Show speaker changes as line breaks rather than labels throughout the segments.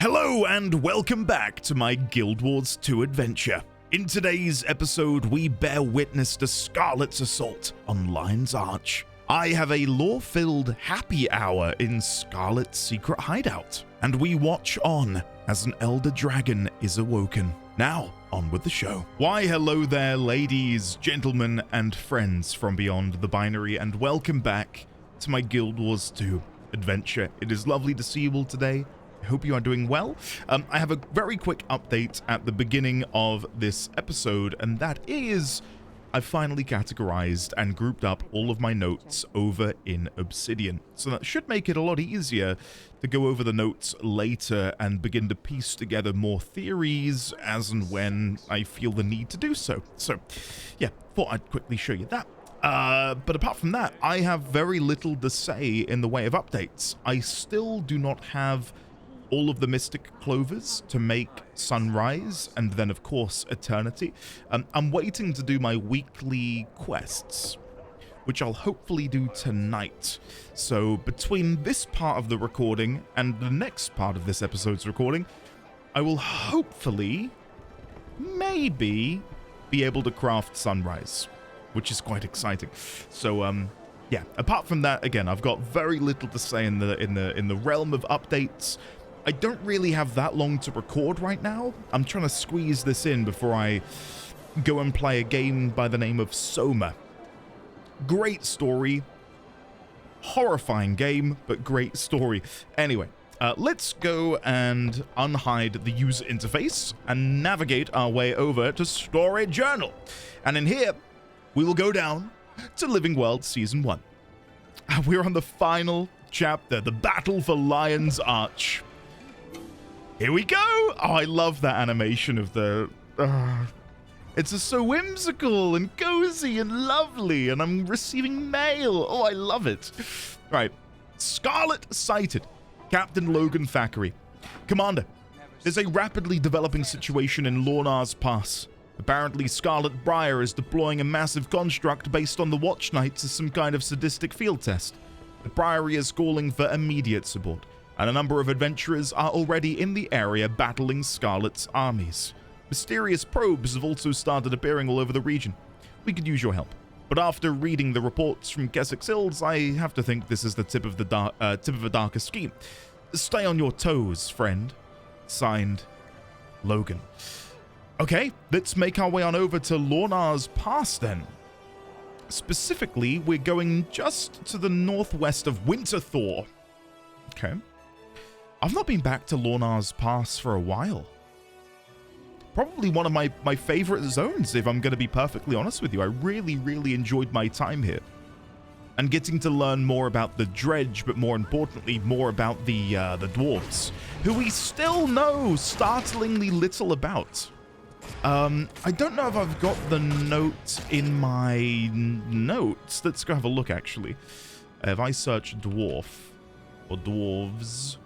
Hello and welcome back to my Guild Wars 2 adventure. In today's episode, we bear witness to Scarlet's assault on Lion's Arch. I have a lore-filled happy hour in Scarlet's secret hideout, and we watch on as an elder dragon is awoken. Now, on with the show. Why hello there, ladies, gentlemen, and friends from beyond the binary, and welcome back to my Guild Wars 2 adventure. It is lovely to see you all today. I hope you are doing well. I have a very quick update at the beginning of this episode, and that is I've finally categorized and grouped up all of my notes over in Obsidian. So that should make it a lot easier to go over the notes later and begin to piece together more theories as and when I feel the need to do so. So, yeah, thought I'd quickly show you that. But apart from that, I have very little to say in the way of updates. I still do not have all of the Mystic Clovers to make Sunrise, and then of course Eternity. I'm waiting to do my weekly quests, which I'll hopefully do tonight. So between this part of the recording and the next part of this episode's recording, I will hopefully, maybe, be able to craft Sunrise, which is quite exciting. So yeah, apart from that, again, I've got very little to say in the realm of updates. I don't really have that long to record right now. I'm trying to squeeze this in before I go and play a game by the name of Soma. Great story. Horrifying game, but great story. Anyway, let's go and unhide the user interface and navigate our way over to Story Journal. And in here, we will go down to Living World Season 1. We're on the final chapter, the Battle for Lion's Arch. Here we go! Oh, I love that animation of the... it's just so whimsical and cozy and lovely, and I'm receiving mail. Oh, I love it. Right. Scarlet sighted. Captain Logan Thackeray. Commander, there's a rapidly developing situation in Lornar's Pass. Apparently, Scarlet Briar is deploying a massive construct based on the Watch Knights as some kind of sadistic field test. The Priory is calling for immediate support, and a number of adventurers are already in the area battling Scarlet's armies. Mysterious probes have also started appearing all over the region. We could use your help. But after reading the reports from Keswick Hills, I have to think this is the tip of a darker scheme. Stay on your toes, friend. Signed, Logan. Okay, let's make our way on over to Lornar's Pass then. Specifically, we're going just to the northwest of Winterthor. Okay. I've not been back to Lornar's Pass for a while. Probably one of my favorite zones, if I'm going to be perfectly honest with you. I really, really enjoyed my time here. And getting to learn more about the Dredge, but more importantly, more about the dwarves, who we still know startlingly little about. I don't know if I've got the note in my notes. Let's go have a look, actually. If I search dwarf or dwarves...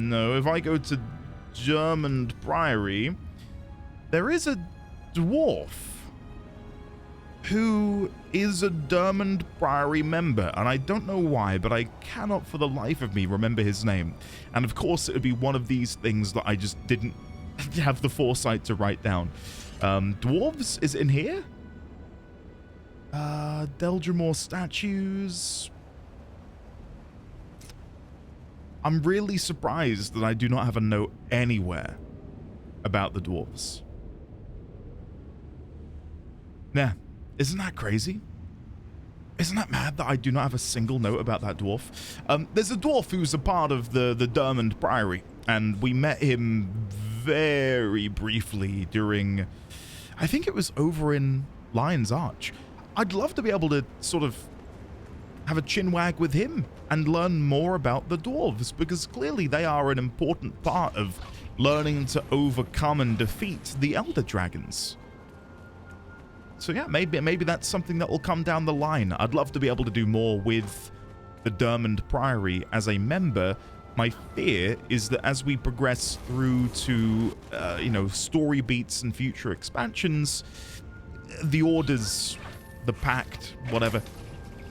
no, if I go to German Priory, there is a dwarf who is a Dermond Priory member, and I don't know why, but I cannot for the life of me remember his name. And of course, it would be one of these things that I just didn't have the foresight to write down. Dwarves is in here? Deldrimore statues... I'm really surprised that I do not have a note anywhere about the dwarves. Yeah, isn't that crazy? Isn't that mad that I do not have a single note about that dwarf? There's a dwarf who's a part of the Dermond Priory, and we met him very briefly during, I think it was over in Lion's Arch. I'd love to be able to sort of have a chinwag with him and learn more about the dwarves, because clearly they are an important part of learning to overcome and defeat the elder dragons. So yeah, maybe that's something that will come down the line. I'd love to be able to do more with the Dermond Priory as a member. My fear is that as we progress through to story beats and future expansions, the orders, the pact, whatever,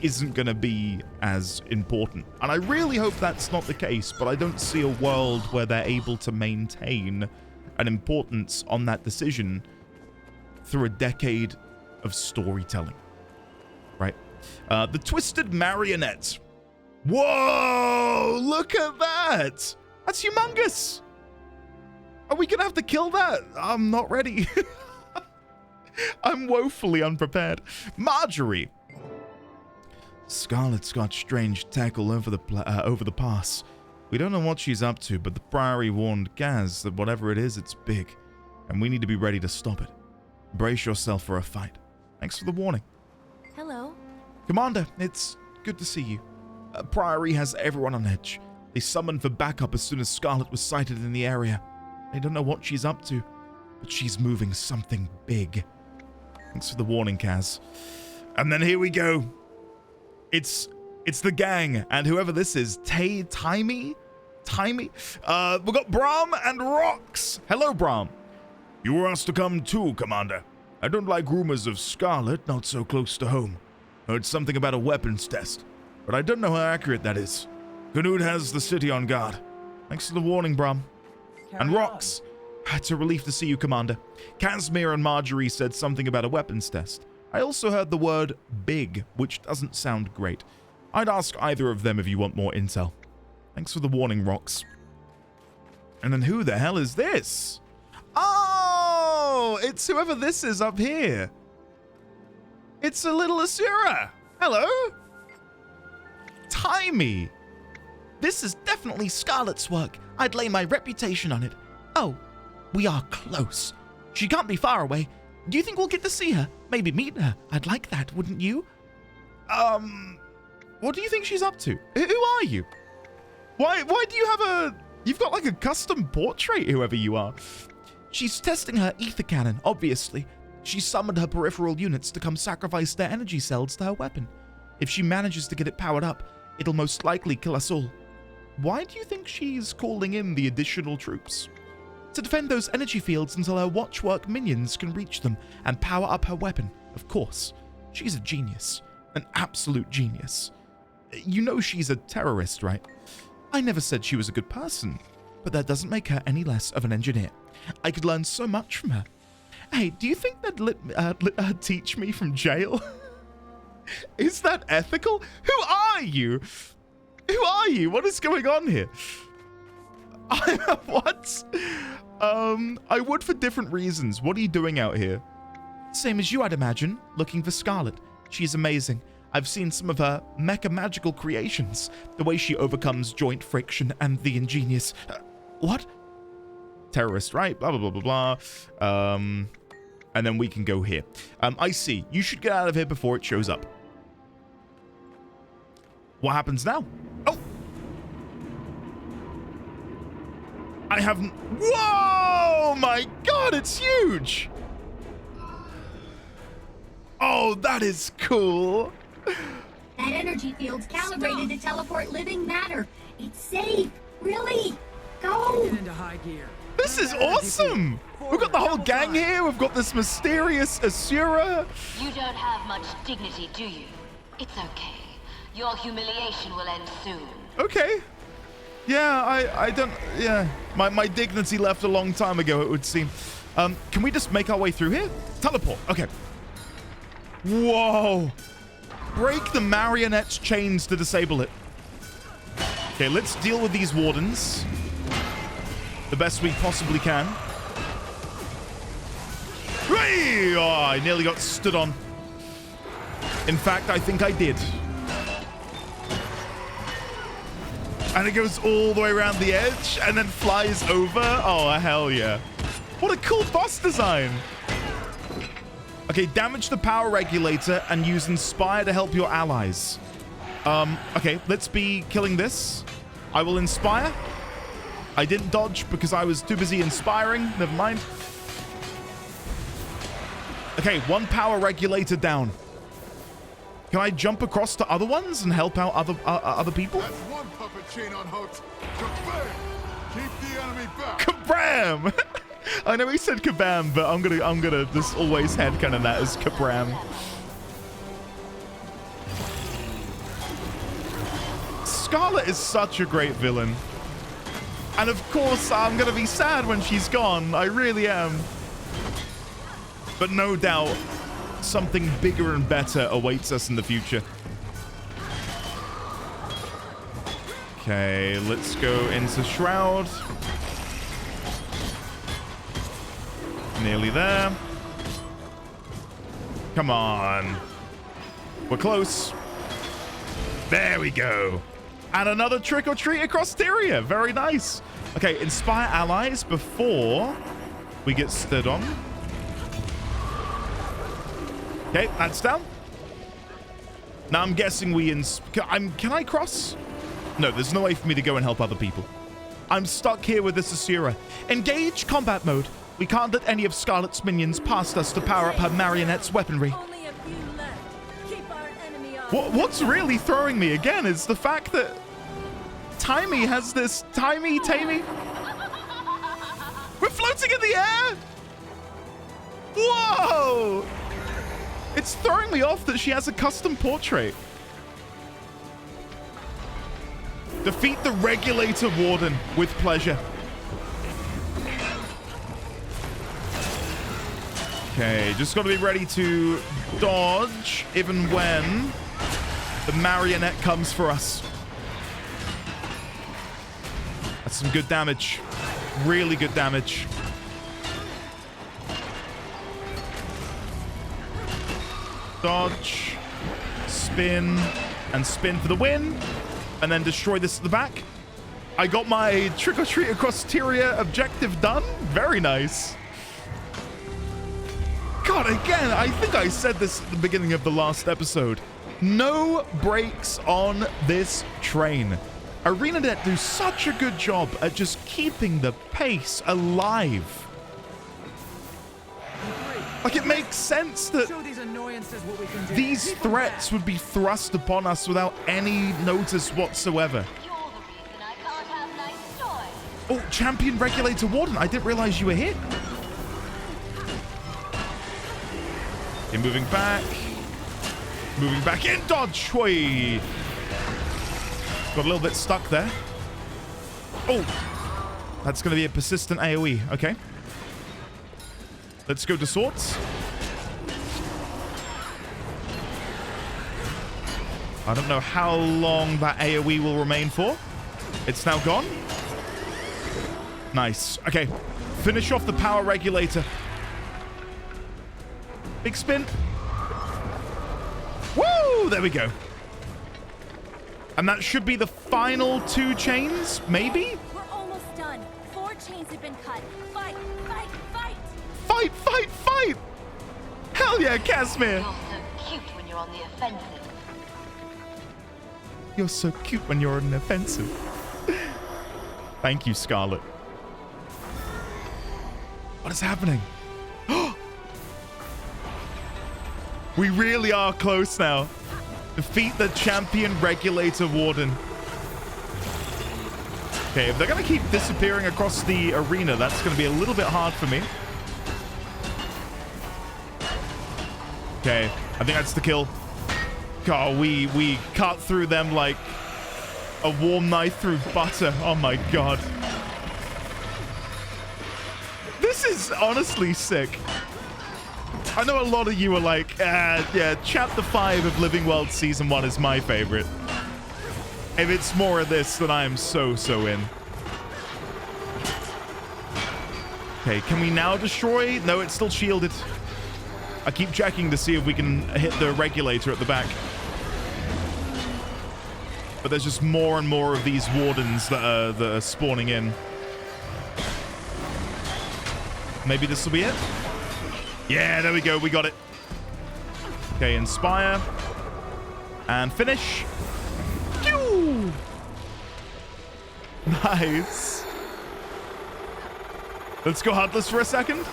isn't going to be as important. And I really hope that's not the case, but I don't see a world where they're able to maintain an importance on that decision through a decade of storytelling, right? The Twisted Marionette. Whoa, look at that. That's humongous. Are we gonna have to kill that? I'm not ready. I'm woefully unprepared. Marjorie. Scarlet's got strange tech all over the pass. We don't know what she's up to, but the Priory warned Gaz that whatever it is, it's big, and we need to be ready to stop it. Brace yourself for a fight. Thanks for the warning.
Hello.
Commander, it's good to see you. Priory has everyone on edge. They summoned for backup as soon as Scarlet was sighted in the area. They don't know what she's up to, but she's moving something big. Thanks for the warning, Kaz. And then here we go. It's the gang, and whoever this is, Timey? We've got Brahm and Rox. Hello, Brahm. You were asked to come too, Commander. I don't like rumors of Scarlet not so close to home. Heard something about a weapons test, but I don't know how accurate that is. Ganud has the city on guard. Thanks for the warning, Brahm. And Rox. It's a relief to see you, Commander. Casimir and Marjorie said something about a weapons test. I also heard the word big, which doesn't sound great. I'd ask either of them if you want more intel. Thanks for the warning, Rox. And then who the hell is this? Oh, it's whoever this is up here. It's a little Asura. Hello. Timey. This is definitely Scarlet's work. I'd lay my reputation on it. Oh, we are close. She can't be far away. Do you think we'll get to see her? Maybe meet her. I'd like that, wouldn't you? What do you think she's up to? Who are you? Why do you have you've got like a custom portrait, whoever you are. She's testing her ether cannon, obviously. She summoned her peripheral units to come sacrifice their energy cells to her weapon. If she manages to get it powered up, it'll most likely kill us all. Why do you think she's calling in the additional troops? To defend those energy fields until her watchwork minions can reach them and power up her weapon, of course. She's a genius. An absolute genius. You know she's a terrorist, right? I never said she was a good person, but that doesn't make her any less of an engineer. I could learn so much from her. Hey, do you think they'd let her teach me from jail? Is that ethical? Who are you? Who are you? What is going on here? What? I would for different reasons. What are you doing out here? Same as you, I'd imagine. Looking for Scarlet. She's amazing. I've seen some of her mecha magical creations. The way she overcomes joint friction and the ingenious... what? Terrorist, right? Blah, blah, blah, blah, blah. And then we can go here. I see. You should get out of here before it shows up. What happens now? Oh! I haven't... Whoa! My God, it's huge! Oh, that is cool.
That energy field's calibrated to teleport living matter. It's safe. Really? Go!
Get into high gear.
This is awesome! We've got the whole gang here. We've got this mysterious Asura.
You don't have much dignity, do you? It's okay. Your humiliation will end soon.
Okay. Yeah, I don't... Yeah. My dignity left a long time ago, it would seem. Can we just make our way through here? Teleport. Okay. Whoa. Break the Marionette's chains to disable it. Okay, let's deal with these wardens the best we possibly can. Hey! Oh, I nearly got stood on. In fact, I think I did. And it goes all the way around the edge and then flies over. Oh, hell yeah. What a cool boss design. Okay, damage the power regulator and use Inspire to help your allies. Okay, let's be killing this. I will Inspire. I didn't dodge because I was too busy inspiring. Never mind. Okay, one power regulator down. Can I jump across to other ones and help out other people?
That's one puppet chain unhooked. Kabam! Keep the enemy back.
Kabram! I know he said kabam, but I'm gonna just always headcanon that as kabram. Scarlet is such a great villain. And of course, I'm going to be sad when she's gone. I really am. But no doubt, something bigger and better awaits us in the future. Okay, let's go into Shroud. Nearly there. Come on. We're close. There we go. And another trick or treat across Tyria. Very nice. Okay, inspire allies before we get stood on. Okay, that's down. Now I'm guessing can I cross? No, there's no way for me to go and help other people. I'm stuck here with this Asura. Engage combat mode. We can't let any of Scarlet's minions past us to power up her Marionette's weaponry.
Only a few left. Keep our enemy off.
What's really throwing me again is the fact that Timey has this Tamey. We're floating in the air. Whoa! It's throwing me off that she has a custom portrait. Defeat the Regulator Warden with pleasure. Okay, just got to be ready to dodge even when the Marionette comes for us. That's some good damage. Really good damage. Dodge, spin, and spin for the win. And then destroy this at the back. I got my trick-or-treat across Tyria objective done. Very nice. God, again, I think I said this at the beginning of the last episode. No brakes on this train. ArenaNet do such a good job at just keeping the pace alive. Like, it makes sense that these threats would be thrust upon us without any notice whatsoever. Oh, Champion Regulator Warden. I didn't realize you were here. Okay, moving back. Moving back in. Dodge. Oi. Got a little bit stuck there. Oh. That's going to be a persistent AoE. Okay. Let's go to swords. I don't know how long that AoE will remain for. It's now gone. Nice. Okay. Finish off the power regulator. Big spin. Woo! There we go. And that should be the final 2 chains, maybe?
We're almost done. 4 chains have been cut. Fight, fight, fight!
Fight, fight, fight! Hell yeah, Casimir!
You're so cute when you're on the offensive.
You're so cute when you're on an offensive. Thank you, Scarlet. What is happening? We really are close now. Defeat the Champion Regulator Warden. Okay, if they're going to keep disappearing across the arena, that's going to be a little bit hard for me. Okay, I think that's the kill. God, we cut through them like a warm knife through butter. Oh my god. This is honestly sick. I know a lot of you are like, yeah, Chapter 5 of Living World Season 1 is my favorite. If it's more of this, then I am so in. Okay, can we now destroy? No, it's still shielded. I keep checking to see if we can hit the regulator at the back. But there's just more and more of these wardens that are spawning in. Maybe this will be it? Yeah, there we go. We got it. Okay, inspire. And finish. Pew! Nice. Let's go Heartless for a second.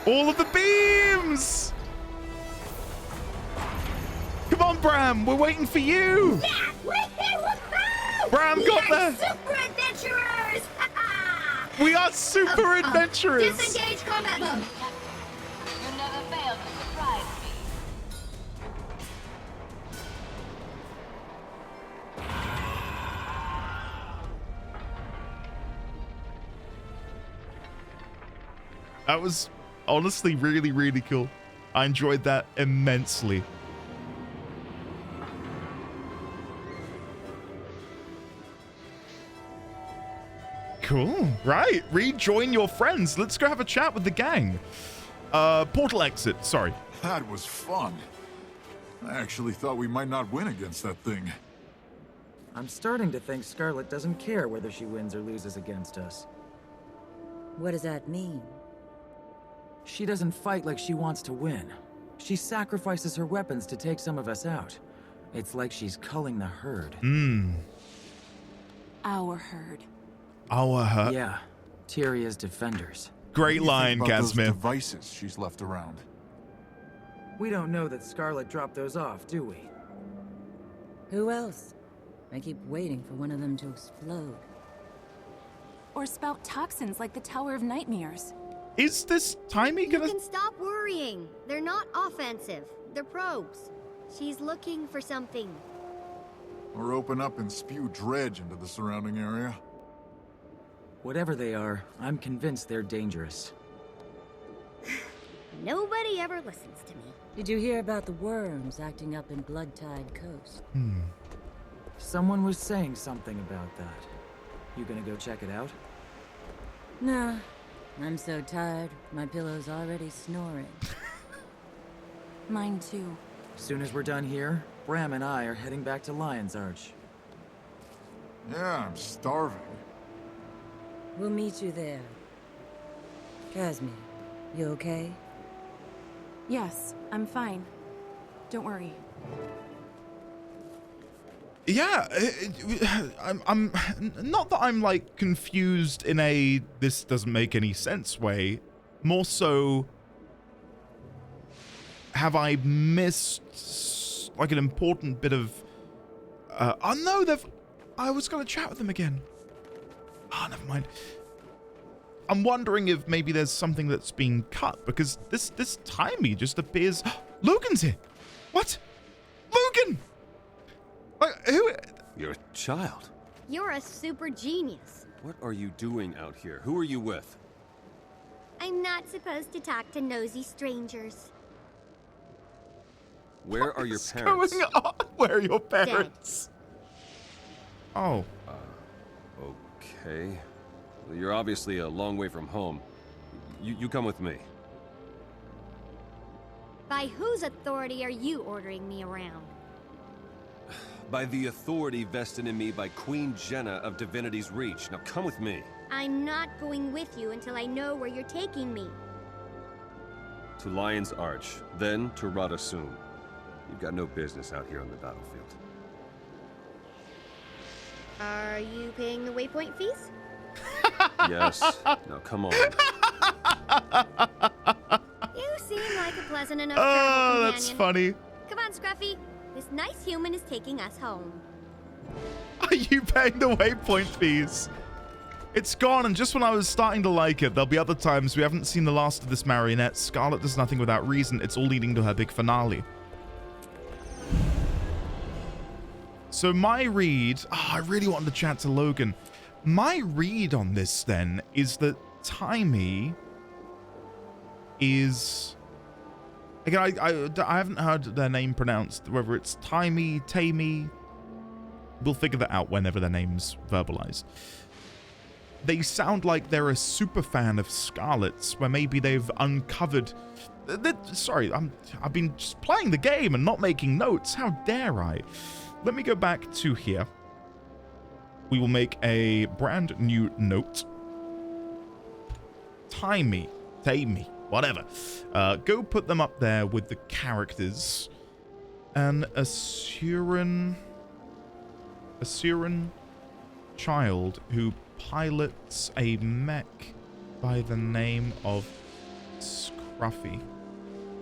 All of the beams! Come on, Bram. We're waiting for you.
Yeah!
Bram got there.
Super adventurers!
We are super adventurers.
Disengage combat mode.
You never fail to surprise me.
That was honestly really, really cool. I enjoyed that immensely. Cool. Right. Rejoin your friends. Let's go have a chat with the gang. Portal exit. Sorry.
That was fun. I actually thought we might not win against that thing.
I'm starting to think Scarlet doesn't care whether she wins or loses against us.
What does that mean?
She doesn't fight like she wants to win. She sacrifices her weapons to take some of us out. It's like she's culling the herd.
Our herd.
Our herd.
Yeah, Tyria's defenders.
Great line,
What do you think about those
Casimir.
devices she's left around?
We don't know that Scarlet dropped those off, do we?
Who else? I keep waiting for one of them to explode.
Or spout toxins like the Tower of Nightmares.
Is this Timey
You
gonna...
can stop worrying. They're not offensive. They're probes. She's looking for something.
Or open up and spew dredge into the surrounding area?
Whatever they are, I'm convinced they're dangerous.
Nobody ever listens to me.
Did you hear about the worms acting up in Bloodtide Coast?
Someone was saying something about that. You gonna go check it out?
Nah. I'm so tired, my pillow's already snoring.
Mine too.
Soon as we're done here, Bram and I are heading back to Lion's Arch.
Yeah, I'm starving.
We'll meet you there. Casimir, you okay?
Yes, I'm fine. Don't worry.
Yeah, I'm not that I'm like confused in a this doesn't make any sense way. More so, have I missed like an important bit of? Oh no, I was gonna chat with them again. Ah, never mind. I'm wondering if maybe there's something that's been cut because this Timey just appears. Logan's here. What? Logan. Like, who?
You're a child.
You're a super genius.
What are you doing out here? Who are you with?
I'm not supposed to talk to nosy strangers.
Where are your
What's
parents?
going on? Where are your parents? Oh.
Okay. Well, you're obviously a long way from home. You come with me.
By whose authority are you ordering me around?
By the authority vested in me by Queen Jenna of Divinity's Reach. Now come with me.
I'm not going with you until I know where you're taking me.
To Lion's Arch, then to Radasum. You've got no business out here on the battlefield.
Are you paying the waypoint fees?
Yes. Now come on.
You seem like a pleasant enough
Oh,
travel
that's
companion.
funny.
Come on, Scruffy. This nice human is taking us home.
Are you paying the waypoint fees? It's gone, and just when I was starting to like it, there'll be other times we haven't seen the last of this Marionette. Scarlet does nothing without reason. It's all leading to her big finale. So my read... Oh, I really wanted to chat to Logan. My read on this, then, is that Timey is... Again, I haven't heard their name pronounced, whether it's Timey, Tamey. We'll figure that out whenever their name's verbalized. They sound like they're a super fan of Scarlet's, where maybe they've uncovered... Sorry, I've been just playing the game and not making notes. How dare I? Let me go back to here. We will make a brand new note. Timey, Tamey, whatever. Go put them up there with the characters. An Asuran child who pilots a mech by the name of Scruffy.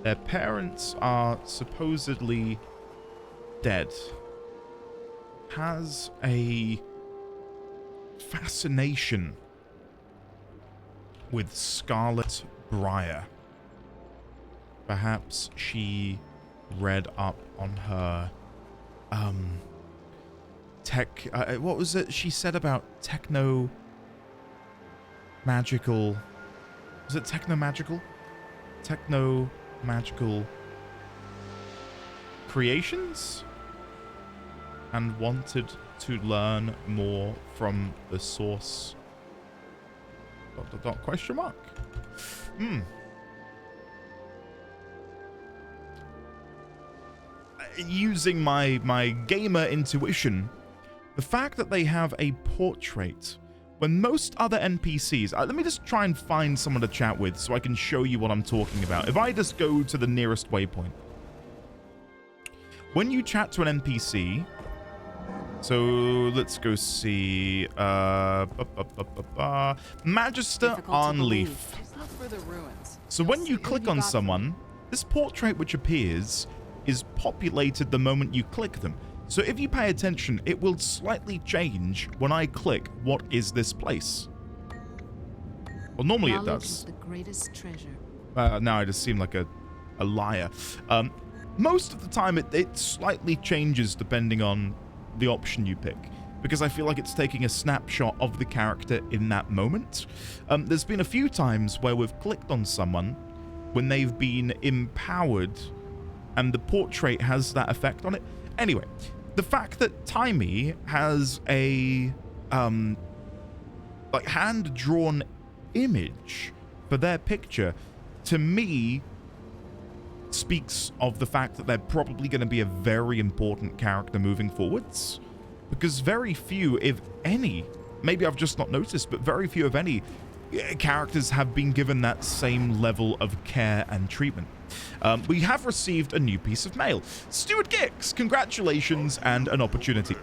Their parents are supposedly dead. Has a fascination with Scarlet Briar. Perhaps she read up on her tech, what was it she said about techno magical Was it techno-magical? Techno-magical creations? And wanted to learn more from the source. ... question mark? Using my gamer intuition, the fact that they have a portrait when most other NPCs... let me just try and find someone to chat with so I can show you what I'm talking about. If I just go to the nearest waypoint. When you chat to an NPC... So let's go see Magister Arnleaf. So when you click on someone, this portrait which appears is populated the moment you click them. So if you pay attention, it will slightly change when I click what is this place. Well, normally it does.
The greatest treasure.
Now I just seem like a liar. Most of the time it slightly changes depending on the option you pick, because I feel like it's taking a snapshot of the character in that moment. There's been a few times where we've clicked on someone when they've been empowered and the portrait has that effect on it. Anyway, the fact that Timey has a like hand-drawn image for their picture, to me speaks of the fact that they're probably going to be a very important character moving forwards, because very few, if any, maybe I've just not noticed, but very few, if any, characters have been given that same level of care and treatment. We have received a new piece of mail. Stuart Gix, congratulations and an opportunity.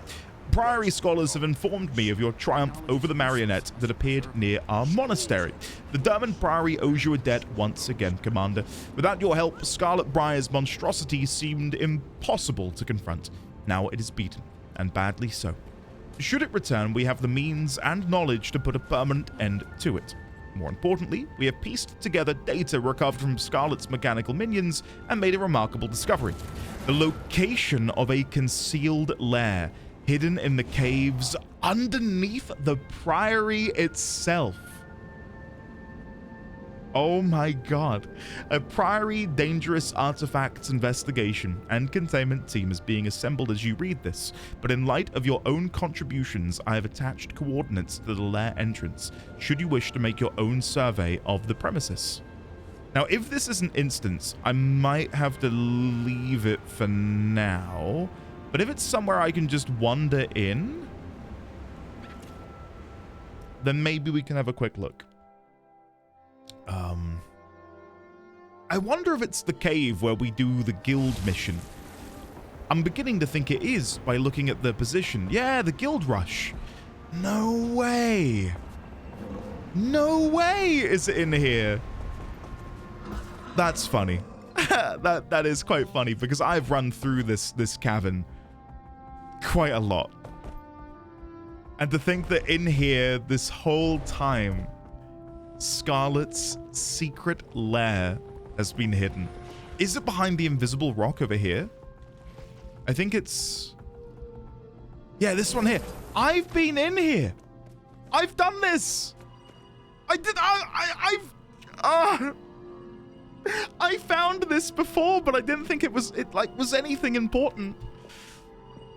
Priory scholars have informed me of your triumph over the Marionette that appeared near our monastery. The Dermond Priory owes you a debt once again, Commander. Without your help, Scarlet Briar's monstrosity seemed impossible to confront. Now it is beaten, and badly so. Should it return, we have the means and knowledge to put a permanent end to it. More importantly, we have pieced together data recovered from Scarlet's mechanical minions and made a remarkable discovery. The location of a concealed lair hidden in the caves underneath the Priory itself. Oh my god. A Priory Dangerous Artifacts Investigation and Containment team is being assembled as you read this, but in light of your own contributions, I have attached coordinates to the lair entrance, should you wish to make your own survey of the premises. Now, if this is an instance, I might have to leave it for now, but if it's somewhere I can just wander in, then maybe we can have a quick look. I wonder if it's the cave where we do the guild mission. I'm beginning to think it is by looking at the position. Yeah, the guild rush. No way. No way is it in here. That's funny. that is quite funny, because I've run through this cavern quite a lot. And to think that in here this whole time Scarlet's secret lair has been hidden. Is it behind the invisible rock over here? I think it's... yeah, this one here. I've been in here. I've done this. I found this before, but I didn't think it was anything important.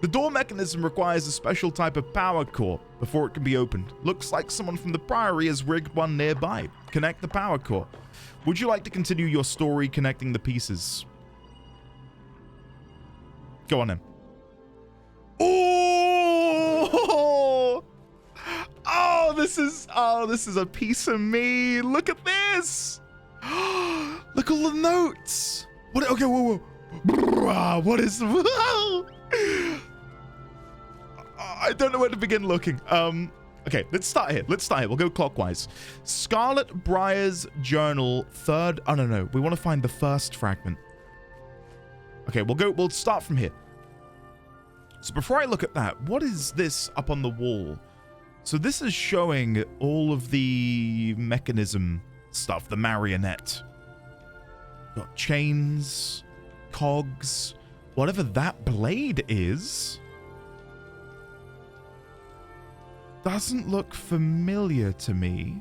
The door mechanism requires a special type of power core before it can be opened. Looks like someone from the Priory has rigged one nearby. Connect the power core. Would you like to continue your story connecting the pieces? Go on then. Oh! Oh, this is a piece of me. Look at this. Look at all the notes. What? Okay, whoa. What is... I don't know where to begin looking. Okay, let's start here. We'll go clockwise. Scarlet Briar's journal, third... oh, no. We want to find the first fragment. Okay, we'll start from here. So before I look at that, what is this up on the wall? So this is showing all of the mechanism stuff, the Marionette. Got chains, cogs, whatever that blade is. Doesn't look familiar to me.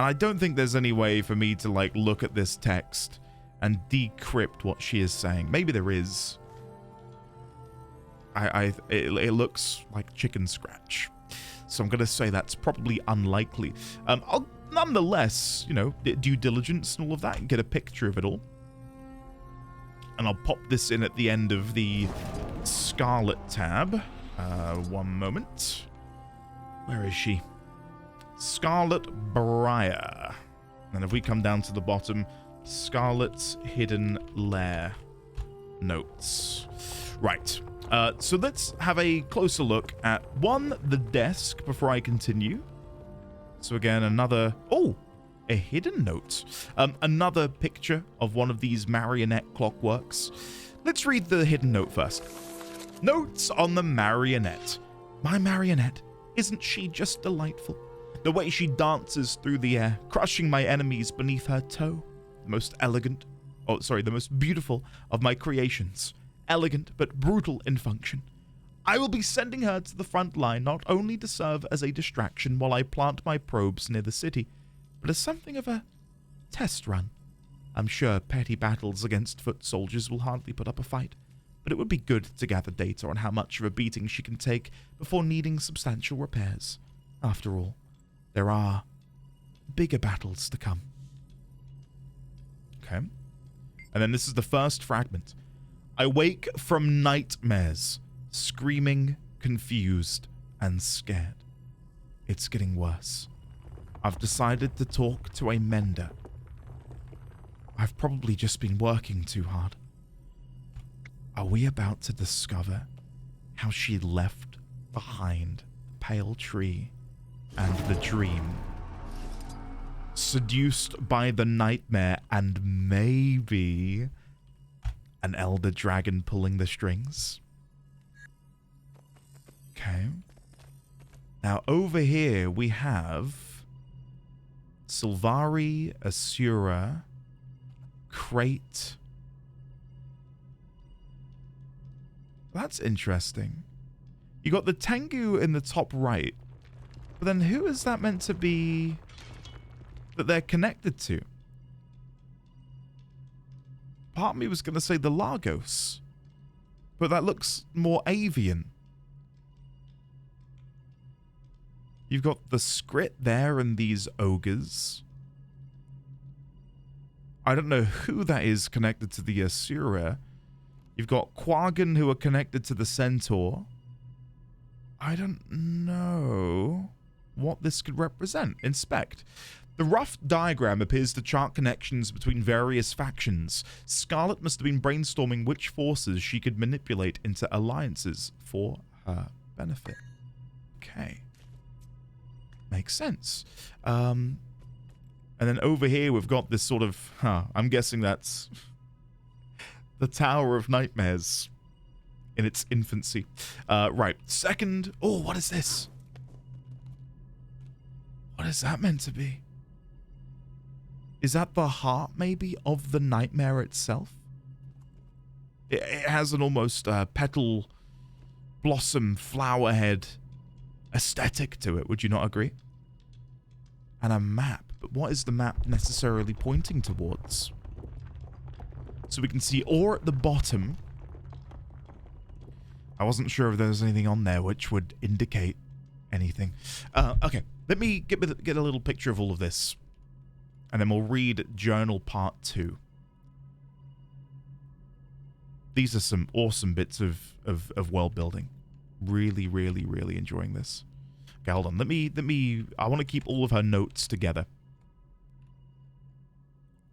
And I don't think there's any way for me to, like, look at this text and decrypt what she is saying. Maybe there is. It looks like chicken scratch. So I'm going to say that's probably unlikely. I'll nonetheless, you know, due diligence and all of that and get a picture of it all. And I'll pop this in at the end of the Scarlet tab. One moment. Where is she? Scarlet Briar. And if we come down to the bottom, Scarlet's Hidden Lair. Notes. Right. So let's have a closer look at, one, the desk before I continue. So again, another... Oh! A hidden note. Another picture of one of these marionette clockworks. Let's read the hidden note first. Notes on the Marionette. My Marionette, isn't she just delightful? The way she dances through the air, crushing my enemies beneath her toe. The most beautiful of my creations. Elegant but brutal in function. I will be sending her to the front line not only to serve as a distraction while I plant my probes near the city, but as something of a test run. I'm sure petty battles against foot soldiers will hardly put up a fight, but it would be good to gather data on how much of a beating she can take before needing substantial repairs. After all, there are bigger battles to come. Okay. And then this is the first fragment. I wake from nightmares, screaming, confused, and scared. It's getting worse. I've decided to talk to a mender. I've probably just been working too hard. Are we about to discover how she left behind the pale tree and the dream? Seduced by the nightmare and maybe an elder dragon pulling the strings? Okay. Now over here we have Sylvari, Asura, Crate. That's interesting. You got the Tengu in the top right, but then who is that meant to be that they're connected to? Part of me was going to say the Lagos, but that looks more avian. You've got the Skrit there and these ogres. I don't know who that is connected to the Asura. You've got Quaggan who are connected to the Centaur. I don't know what this could represent. Inspect. The rough diagram appears to chart connections between various factions. Scarlet must have been brainstorming which forces she could manipulate into alliances for her benefit. Okay. Makes sense. And then over here we've got this sort of... I'm guessing that's the Tower of Nightmares in its infancy. Right. Second... Oh, what is this? What is that meant to be? Is that the heart, maybe, of the nightmare itself? It has an almost petal, blossom, flower head aesthetic to it, would you not agree? And a map, but what is the map necessarily pointing towards? So we can see ore at the bottom. I wasn't sure if there was anything on there which would indicate anything. Okay, let me get a little picture of all of this, and then we'll read Journal Part 2. These are some awesome bits of world building. Really, really, really enjoying this. Okay, hold on. Let me... I want to keep all of her notes together.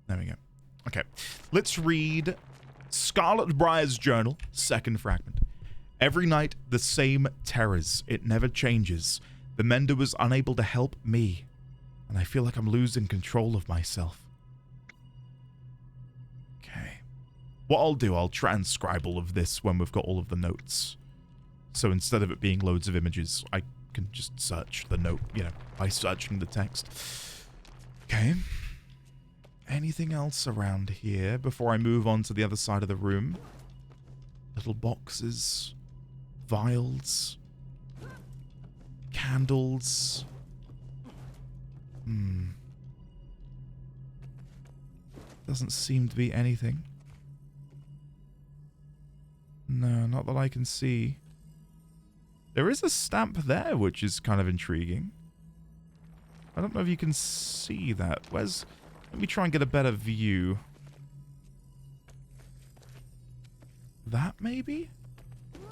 There we go. Okay. Let's read Scarlet Briar's journal, second fragment. Every night, the same terrors. It never changes. The mender was unable to help me, and I feel like I'm losing control of myself. Okay. What I'll do, I'll transcribe all of this when we've got all of the notes. So instead of it being loads of images, I can just search the note, you know, by searching the text. Okay. Anything else around here before I move on to the other side of the room? Little boxes, vials, candles. Doesn't seem to be anything. No, not that I can see. There is a stamp there, which is kind of intriguing. I don't know if you can see that. Let me try and get a better view. That, maybe?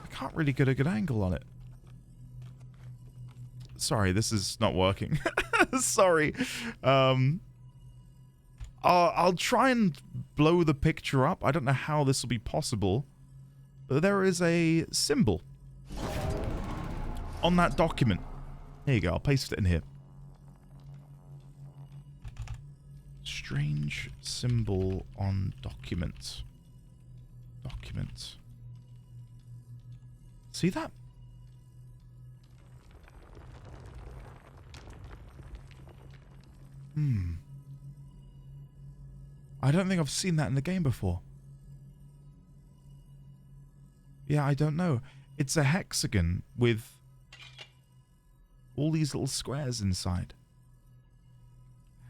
I can't really get a good angle on it. Sorry, this is not working. Sorry. I'll try and blow the picture up. I don't know how this will be possible. But there is a symbol on that document. There you go. I'll paste it in here. Strange symbol on document. Document. See that? I don't think I've seen that in the game before. Yeah, I don't know. It's a hexagon with all these little squares inside.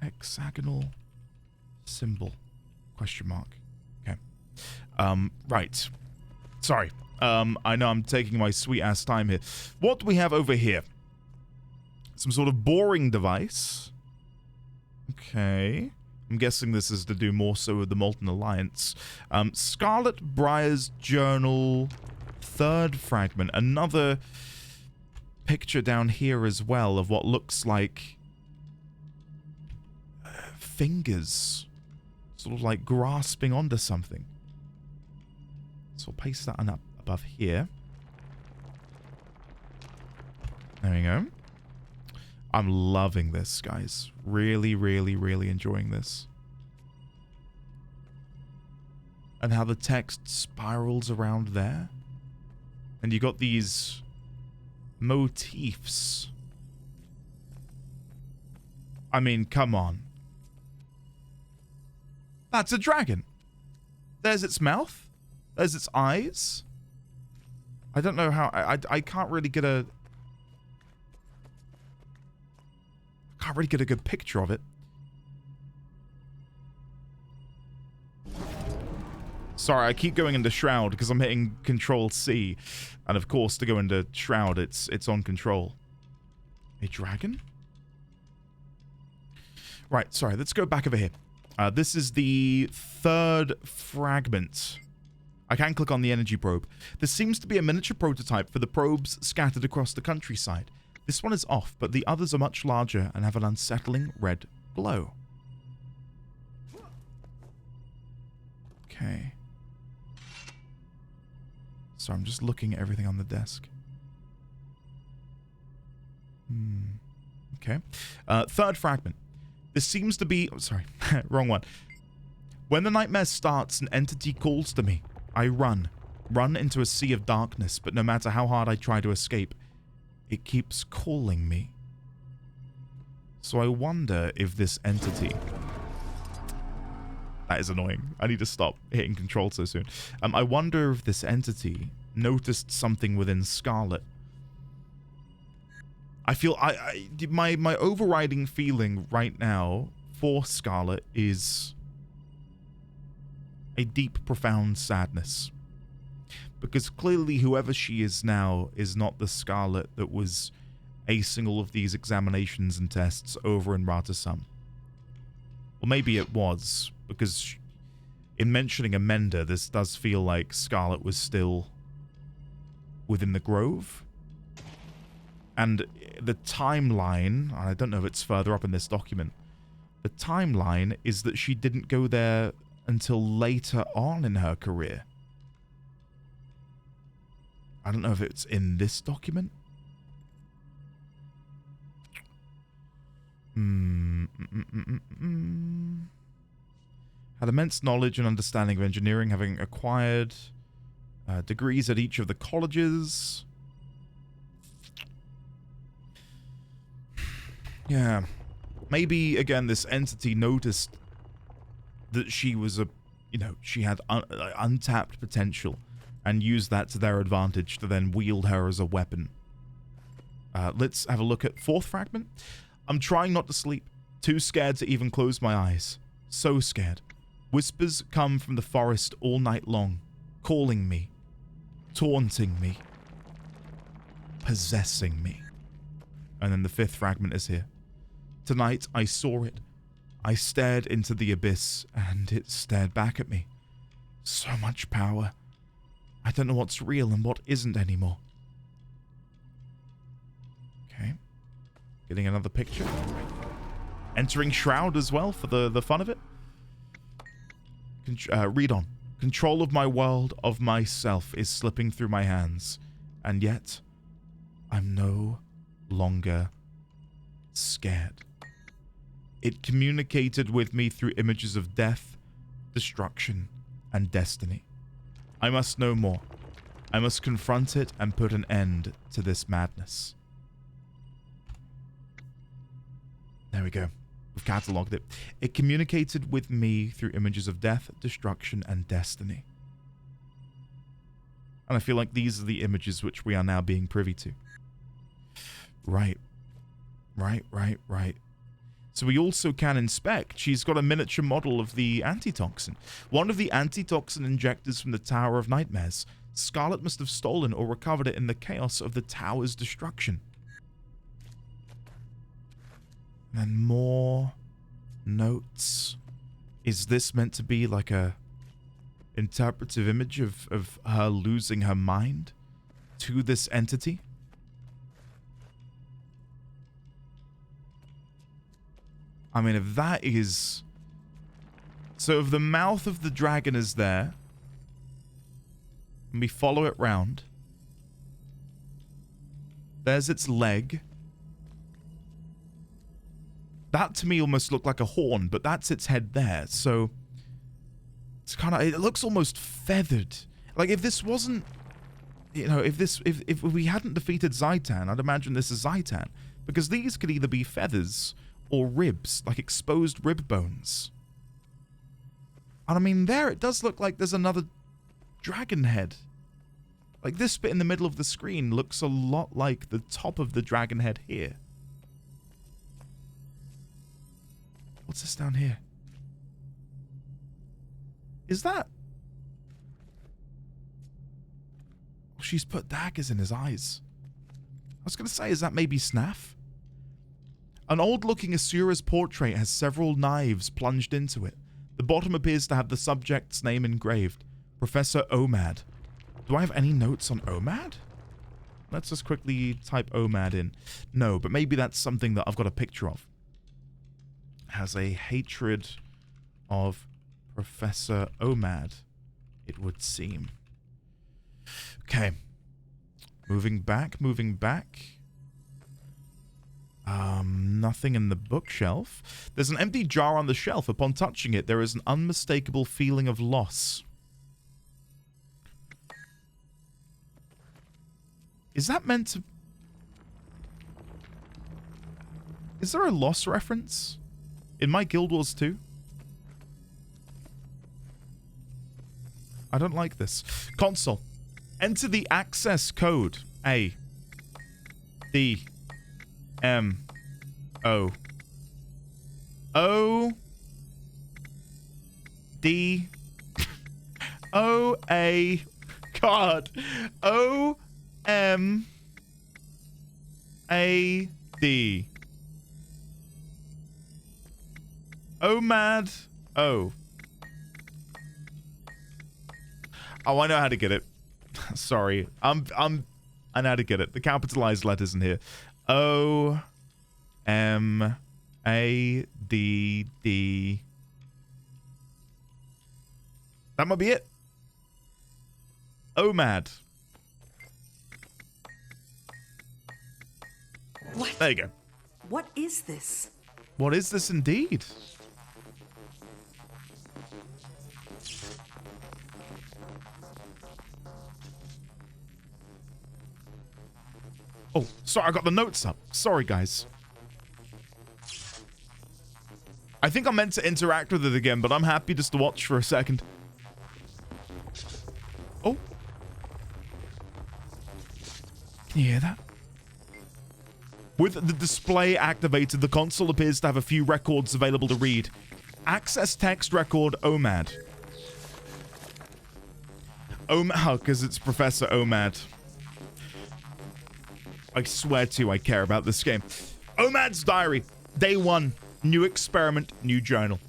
Hexagonal symbol. Question mark. Okay. Right. Sorry. I know I'm taking my sweet ass time here. What do we have over here? Some sort of boring device. Okay. I'm guessing this is to do more so with the Molten Alliance. Scarlet Briar's Journal, third fragment. Another picture down here as well of what looks like fingers. Sort of like grasping onto something. So I'll paste that on up above here. There we go. I'm loving this, guys. Really, really, really enjoying this. And how the text spirals around there. And you got these motifs. I mean, come on. That's a dragon. There's its mouth. There's its eyes. I don't know how... I can't really get a... Can't really get a good picture of it. Sorry, I keep going into Shroud because I'm hitting Control-C. And of course, to go into Shroud, it's on Control. A dragon? Right, sorry, let's go back over here. This is the third fragment. I can click on the energy probe. This seems to be a miniature prototype for the probes scattered across the countryside. This one is off, but the others are much larger and have an unsettling red glow. Okay. So I'm just looking at everything on the desk. Okay. Third fragment. This seems to be... Oh, sorry. Wrong one. When the nightmare starts, an entity calls to me. I run. Run into a sea of darkness, but no matter how hard I try to escape, it keeps calling me. So I wonder if this entity... That is annoying. I need to stop hitting Control so soon. I wonder if this entity noticed something within Scarlet. I feel... my overriding feeling right now for Scarlet is a deep, profound sadness. Because clearly whoever she is now is not the Scarlet that was acing all of these examinations and tests over in Ratasum. Or maybe it was, because in mentioning Amanda, this does feel like Scarlet was still within the Grove. And the timeline, I don't know if it's further up in this document, the timeline is that she didn't go there until later on in her career. I don't know if it's in this document. Had immense knowledge and understanding of engineering, having acquired degrees at each of the colleges. Yeah. Maybe, again, this entity noticed that she was a, you know, she had untapped potential and used that to their advantage to then wield her as a weapon. Let's have a look at fourth fragment. I'm trying not to sleep. Too scared to even close my eyes. So scared. Whispers come from the forest all night long, calling me, taunting me, possessing me. And then the 5th fragment is here. Tonight I saw it. I stared into the abyss, and it stared back at me. So much power. I don't know what's real and what isn't anymore. Okay. Getting another picture. Entering Shroud as well for the fun of it. Read on. Control of my world, of myself, is slipping through my hands. And yet, I'm no longer scared. It communicated with me through images of death, destruction, and destiny. I must know more. I must confront it and put an end to this madness. There we go. We've catalogued it. It communicated with me through images of death, destruction, and destiny. And I feel like these are the images which we are now being privy to. Right. Right. So we also can inspect. She's got a miniature model of the antitoxin. One of the antitoxin injectors from the Tower of Nightmares. Scarlet must have stolen or recovered it in the chaos of the tower's destruction. And then more notes. Is this meant to be like a interpretive image of her losing her mind to this entity? I mean, if that is... So if the mouth of the dragon is there, and we follow it round, there's its leg. That to me almost looked like a horn, but that's its head there, so... It's kind of... It looks almost feathered. Like, if this wasn't... You know, if we hadn't defeated Zaitan, I'd imagine this is Zaitan. Because these could either be feathers or ribs, like exposed rib bones. And I mean, there it does look like there's another dragon head. Like, this bit in the middle of the screen looks a lot like the top of the dragon head here. What's this down here? Is that... Oh, she's put daggers in his eyes. I was going to say, is that maybe Snaff? An old-looking Asura's portrait has several knives plunged into it. The bottom appears to have the subject's name engraved. Professor Omad. Do I have any notes on Omad? Let's just quickly type Omad in. No, but maybe that's something that I've got a picture of. Has a hatred of Professor Omad, it would seem. Okay. Moving back. Nothing in the bookshelf. There's an empty jar on the shelf. Upon touching it, there is an unmistakable feeling of loss. Is that meant to... Is there a loss reference in my Guild Wars 2? I don't like this. Console. Enter the access code. A. D. M. O. O. D. O. A. God. O. M. A. D. Omad. O. Oh, I know how to get it. Sorry. I know how to get it. The capitalized letters in here. O. M. A. D. D. That might be it. Omad.
What?
There you go.
What is this?
What is this indeed? Oh, sorry, I got the notes up. Sorry, guys. I think I meant to interact with it again, but I'm happy just to watch for a second. Oh. Can you hear that? With the display activated, the console appears to have a few records available to read. Access text record OMAD. OMAD, because it's Professor OMAD. I swear to you, I care about this game. OMAD's diary. Day 1. New experiment, new journal.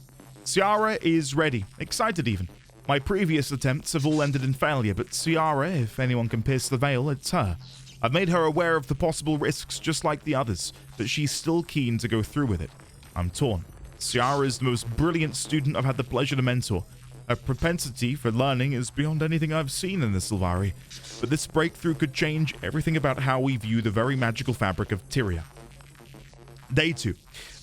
Ciara is ready. Excited even. My previous attempts have all ended in failure, but Ciara, if anyone can pierce the veil, it's her. I've made her aware of the possible risks just like the others, but she's still keen to go through with it. I'm torn. Ciara is the most brilliant student I've had the pleasure to mentor. Her propensity for learning is beyond anything I've seen in the Sylvari, but this breakthrough could change everything about how we view the very magical fabric of Tyria. Day 2.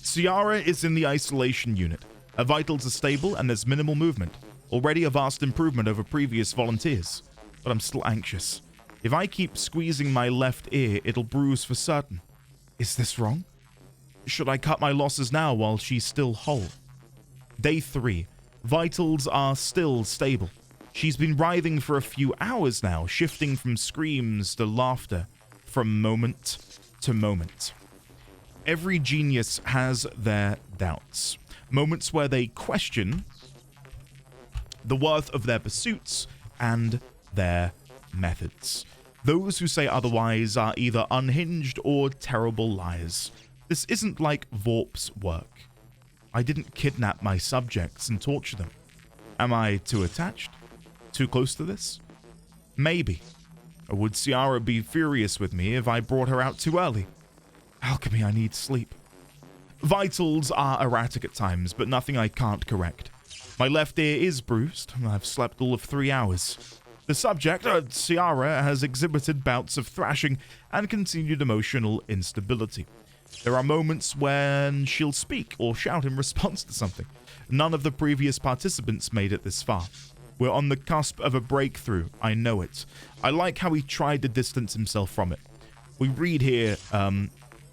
Ciara is in the isolation unit. Her vitals are stable and there's minimal movement. Already a vast improvement over previous volunteers. But I'm still anxious. If I keep squeezing my left ear, it'll bruise for certain. Is this wrong? Should I cut my losses now while she's still whole? Day 3. Vitals are still stable. She's been writhing for a few hours now, shifting from screams to laughter, from moment to moment. Every genius has their doubts. Moments where they question the worth of their pursuits and their methods. Those who say otherwise are either unhinged or terrible liars. This isn't like Vorp's work. I didn't kidnap my subjects and torture them. Am I too attached? Too close to this? Maybe. Or would Ciara be furious with me if I brought her out too early? Alchemy, I need sleep. Vitals are erratic at times, but nothing I can't correct. My left ear is bruised. I've slept all of 3 hours. The subject, Ciara, has exhibited bouts of thrashing and continued emotional instability. There are moments when she'll speak or shout in response to something. None of the previous participants made it this far. We're on the cusp of a breakthrough, I know it. I like how he tried to distance himself from it. We read here,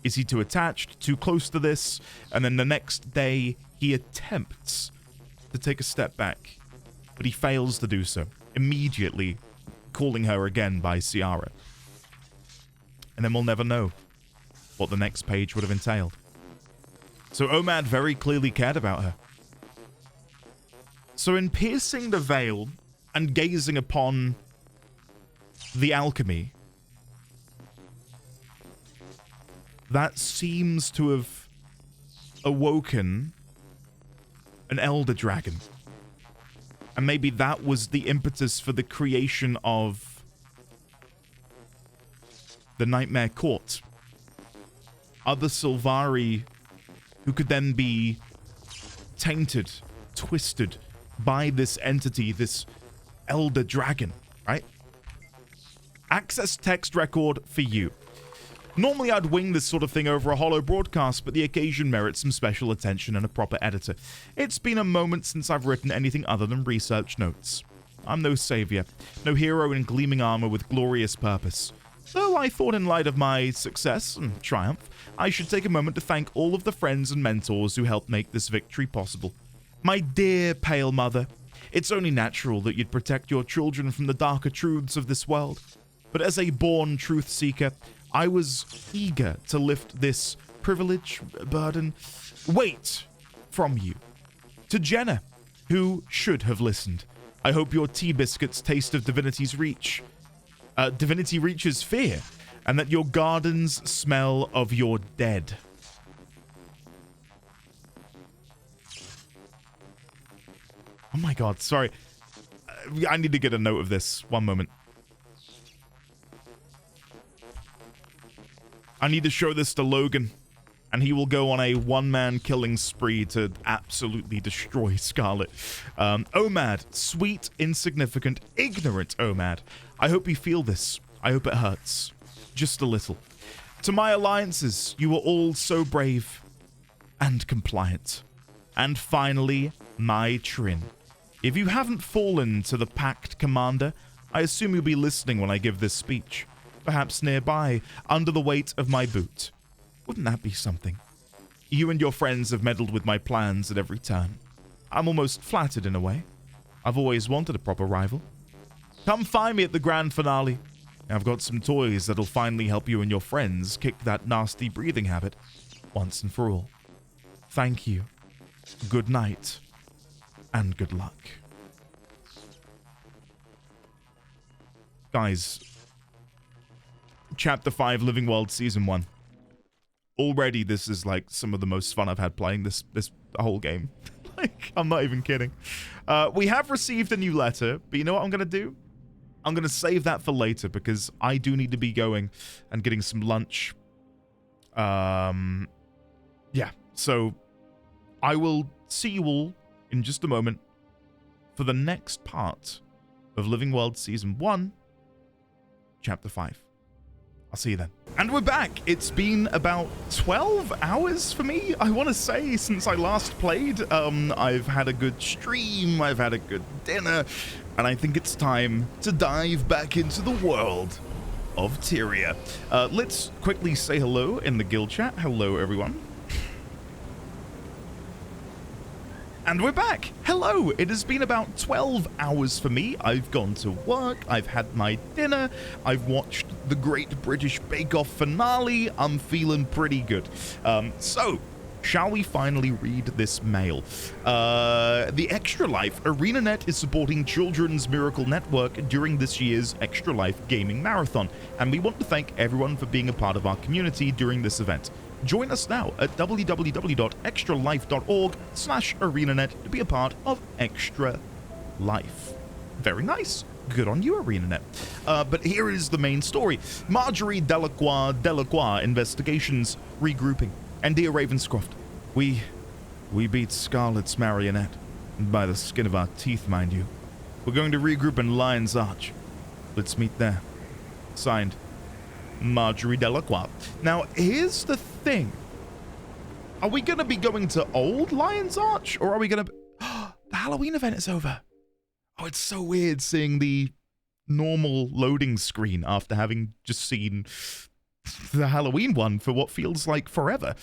is he too attached, too close to this? And then the next day, he attempts to take a step back, but he fails to do so, immediately calling her again by Ciara. And then we'll never know what the next page would have entailed. So OMAD very clearly cared about her. So in piercing the veil and gazing upon the alchemy, that seems to have awoken an elder dragon. And maybe that was the impetus for the creation of the Nightmare Court. Other Sylvari who could then be tainted, twisted by this entity, this elder dragon, right? Access text record for you. Normally I'd wing this sort of thing over a hollow broadcast, but the occasion merits some special attention and a proper editor. It's been a moment since I've written anything other than research notes. I'm no savior, no hero in gleaming armor with glorious purpose. So I thought in light of my success and triumph, I should take a moment to thank all of the friends and mentors who helped make this victory possible. My dear Pale Mother, it's only natural that you'd protect your children from the darker truths of this world. But as a born truth seeker, I was eager to lift this privilege, burden, weight from you. To Jenna, who should have listened, I hope your tea biscuits taste of Divinity's reach. Divinity reaches fear, and that your gardens smell of your dead. Oh my god, sorry. I need to get a note of this. One moment. I need to show this to Logan, and he will go on a one-man killing spree to absolutely destroy Scarlet. OMAD, sweet, insignificant, ignorant OMAD. I hope you feel this. I hope it hurts. Just a little. To my alliances, you were all so brave and compliant. And finally, my Trin. If you haven't fallen to the Pact Commander, I assume you'll be listening when I give this speech. Perhaps nearby, under the weight of my boot. Wouldn't that be something? You and your friends have meddled with my plans at every turn. I'm almost flattered in a way. I've always wanted a proper rival. Come find me at the grand finale. I've got some toys that'll finally help you and your friends kick that nasty breathing habit once and for all. Thank you. Good night, and good luck. Guys, Chapter 5, Living World Season 1. Already, this is like some of the most fun I've had playing this whole game. Like, I'm not even kidding. We have received a new letter, but you know what I'm going to do? I'm going to save that for later because I do need to be going and getting some lunch. Yeah, so I will see you all in just a moment for the next part of Living World Season 1, Chapter 5. I'll see you then. And we're back. It's been about 12 hours for me, I want to say, since I last played. I've had a good stream, I've had a good dinner, and I think it's time to dive back into the world of Tyria. Let's quickly say hello in the guild chat. Hello, everyone. And we're back. Hello. It has been about 12 hours for me. I've gone to work. I've had my dinner. I've watched the Great British Bake Off finale. I'm feeling pretty good. So, shall we finally read this mail? The Extra Life. ArenaNet is supporting Children's Miracle Network during this year's Extra Life Gaming Marathon, and we want to thank everyone for being a part of our community during this event. Join us now at www.extralife.org/ArenaNet to be a part of Extra Life. Very nice. Good on you, ArenaNet. But here is the main story. Marjorie Delacroix investigations regrouping. And dear Ravenscroft, we beat Scarlet's Marionette. By the skin of our teeth, mind you. We're going to regroup in Lion's Arch. Let's meet there. Signed, Marjorie Delacroix. Now, here's the thing. Are we going to be going to Old Lion's Arch? Or are we going to... the Halloween event is over. Oh, it's so weird seeing the normal loading screen after having just seen the Halloween one for what feels like forever.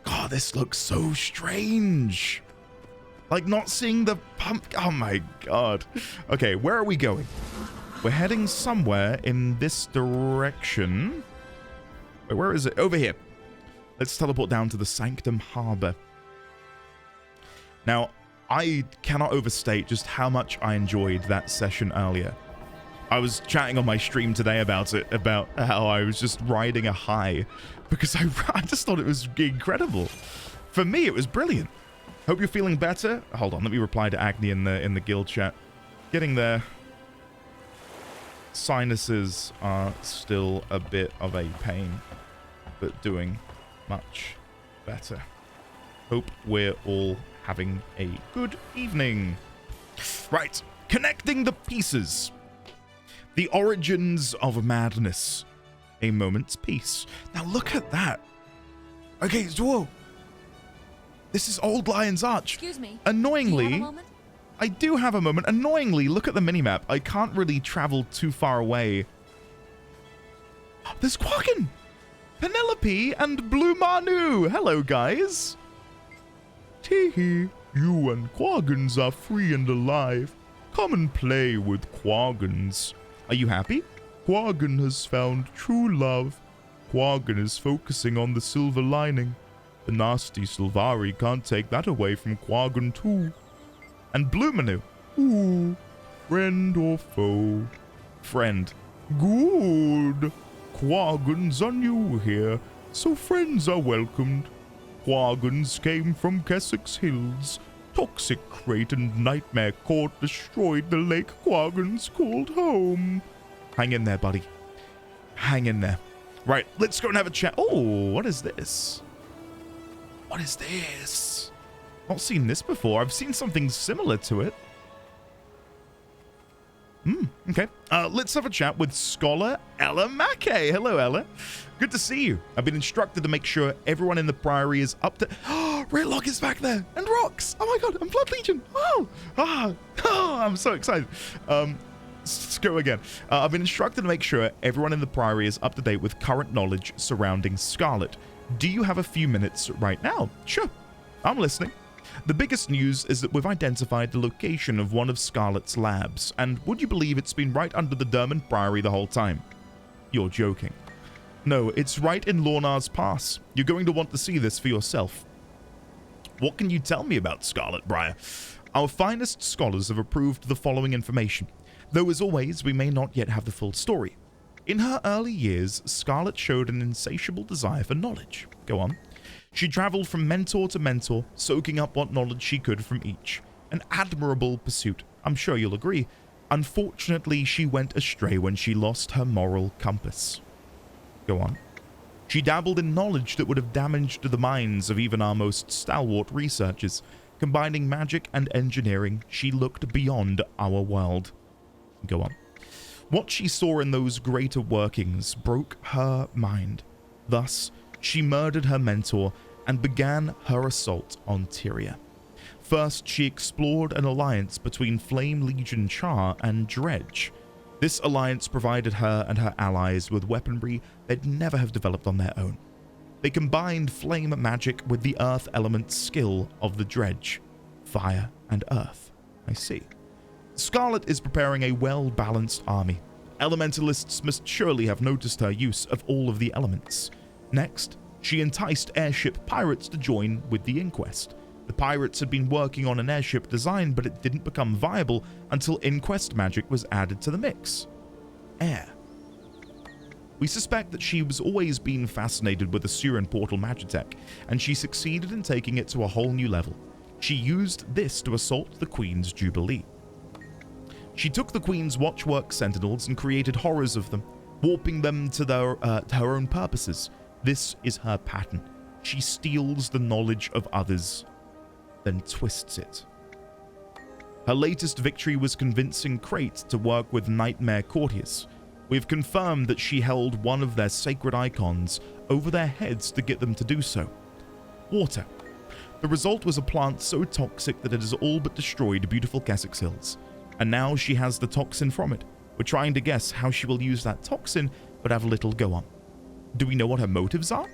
God, this looks so strange. Like not seeing the pump. Oh my God. Okay, where are we going? We're heading somewhere in this direction. Wait, where is it? Over here. Let's teleport down to the Sanctum Harbor. Now, I cannot overstate just how much I enjoyed that session earlier. I was chatting on my stream today about it, about how I was just riding a high because I just thought it was incredible. For me, it was brilliant. Hope you're feeling better. Hold on, let me reply to Agni in the guild chat. Getting there. Sinuses are still a bit of a pain, but doing much better. Hope we're all having a good evening. Right, connecting the pieces. The origins of madness. A moment's peace. Now look at that. Okay, whoa. This is Old Lion's Arch.
Excuse me.
Annoyingly,
do you have a moment?
I do have a moment. Annoyingly, look at the minimap. I can't really travel too far away. There's Quaggin, Penelope, and Blue Manu. Hello, guys. Teehee, you and Quaggins are free and alive. Come and play with Quaggins. Are you happy? Quaggin has found true love. Quaggin is focusing on the silver lining. The nasty Sylvari can't take that away from Quaggin too. And Blue Manu. Ooh, friend or foe? Friend. Good. Quaggins are new here, so friends are welcomed. Quaggins came from Kessex Hills. Toxic Crate and Nightmare Court destroyed the lake Quaggins called home. Hang in there, buddy. Hang in there. Right, let's go and have a chat. Oh, what is this? What is this? Not seen this before. I've seen something similar to it. Okay. Let's have a chat with Scholar Ella Mackey. Hello, Ella. Good to see you. I've been instructed to make sure everyone in the Priory is up to... Oh, Redlock is back there. And Rox. Oh my God, and Blood Legion. Oh, I'm so excited. Let's go again. I've been instructed to make sure everyone in the Priory is up to date with current knowledge surrounding Scarlet. Do you have a few minutes right now? Sure. I'm listening. The biggest news is that we've identified the location of one of Scarlet's labs, and would you believe it's been right under the Dermond Priory the whole time? You're joking. No, it's right in Lornar's Pass. You're going to want to see this for yourself. What can you tell me about Scarlet, Briar? Our finest scholars have approved the following information, though as always we may not yet have the full story. In her early years, Scarlet showed an insatiable desire for knowledge. Go on. She traveled from mentor to mentor, soaking up what knowledge she could from each. An admirable pursuit, I'm sure you'll agree. Unfortunately, she went astray when she lost her moral compass. Go on. She dabbled in knowledge that would have damaged the minds of even our most stalwart researchers. Combining magic and engineering, she looked beyond our world. Go on. What she saw in those greater workings broke her mind. Thus, she murdered her mentor and began her assault on Tyria. First, she explored an alliance between Flame Legion Char and Dredge. This alliance provided her and her allies with weaponry they'd never have developed on their own. They combined flame magic with the earth element skill of the Dredge. Fire and earth. I see. Scarlet is preparing a well-balanced army. Elementalists must surely have noticed her use of all of the elements. Next, she enticed airship pirates to join with the Inquest. The pirates had been working on an airship design, but it didn't become viable until Inquest magic was added to the mix. Air. We suspect that she was always been fascinated with the Surin portal magitech, and she succeeded in taking it to a whole new level. She used this to assault the Queen's Jubilee. She took the Queen's Watchwork Sentinels and created horrors of them, warping them to her own purposes. This is her pattern. She steals the knowledge of others, then twists it. Her latest victory was convincing Crate to work with Nightmare Courtiers. We've confirmed that she held one of their sacred icons over their heads to get them to do so. Water. The result was a plant so toxic that it has all but destroyed beautiful Kessex Hills. And now she has the toxin from it. We're trying to guess how she will use that toxin, but have little go on. Do we know what her motives are?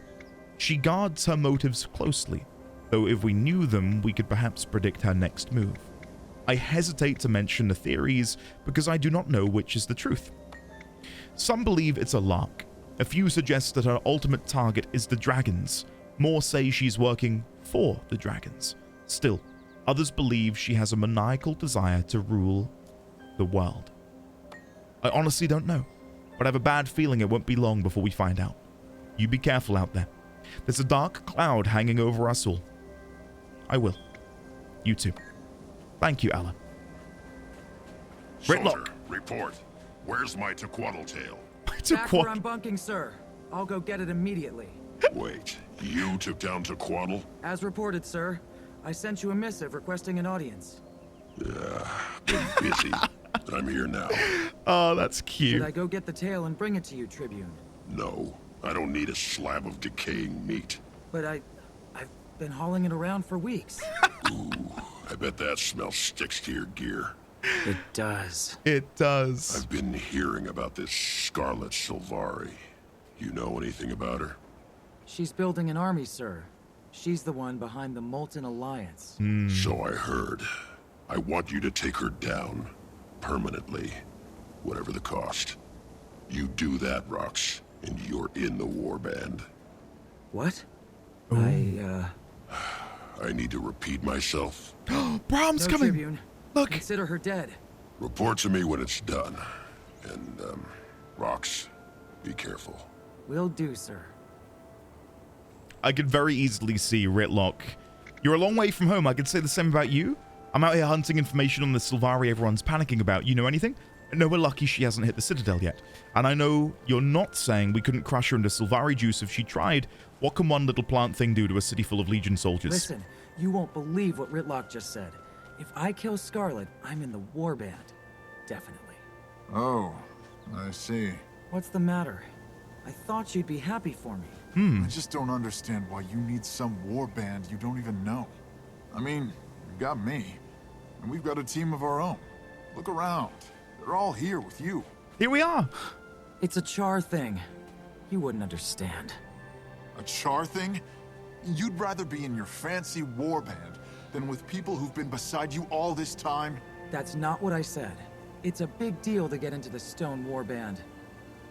She guards her motives closely, though if we knew them, we could perhaps predict her next move. I hesitate to mention the theories because I do not know which is the truth. Some believe it's a lark. A few suggest that her ultimate target is the dragons. More say she's working for the dragons. Still, others believe she has a maniacal desire to rule the world. I honestly don't know, but I have a bad feeling it won't be long before we find out. You be careful out there. There's a dark cloud hanging over us all. I will. You too. Thank you, Alla.
Soldier, report. Where's my Tequatl tail?
Back where I'm bunking, sir. I'll go get it immediately.
Wait, you took down Tequatl?
As reported, sir. I sent you a missive requesting an audience.
Yeah, been busy. I'm here now.
Oh, that's cute.
Should I go get the tail and bring it to you, Tribune?
No, I don't need a slab of decaying meat.
But I've been hauling it around for weeks.
Ooh, I bet that smell sticks to your gear.
It does.
It does.
I've been hearing about this Scarlet Sylvari. You know anything about her?
She's building an army, sir. She's the one behind the Molten Alliance.
So I heard. I want you to take her down. Permanently. Whatever the cost. You do that, Rox, and you're in the warband.
What?
Ooh.
I need to repeat myself.
Brahm's coming!
Tribune.
Look!
Consider her dead.
Report to me when it's done. And, Rox, be careful.
Will do, sir.
I could very easily see Ritlock. You're a long way from home. I could say the same about you. I'm out here hunting information on the Sylvari everyone's panicking about. You know anything? No, we're lucky she hasn't hit the Citadel yet. And I know you're not saying we couldn't crush her into Sylvari juice if she tried. What can one little plant thing do to a city full of Legion soldiers?
Listen, you won't believe what Ritlock just said. If I kill Scarlet, I'm in the warband. Definitely.
Oh, I see.
What's the matter? I thought you'd be happy for me.
I just don't understand why you need some warband you don't even know. I mean, you've got me, and we've got a team of our own. Look around. They're all here with you.
Here we are.
It's a Char thing. You wouldn't understand.
A Char thing? You'd rather be in your fancy warband than with people who've been beside you all this time?
That's not what I said. It's a big deal to get into the Stone Warband.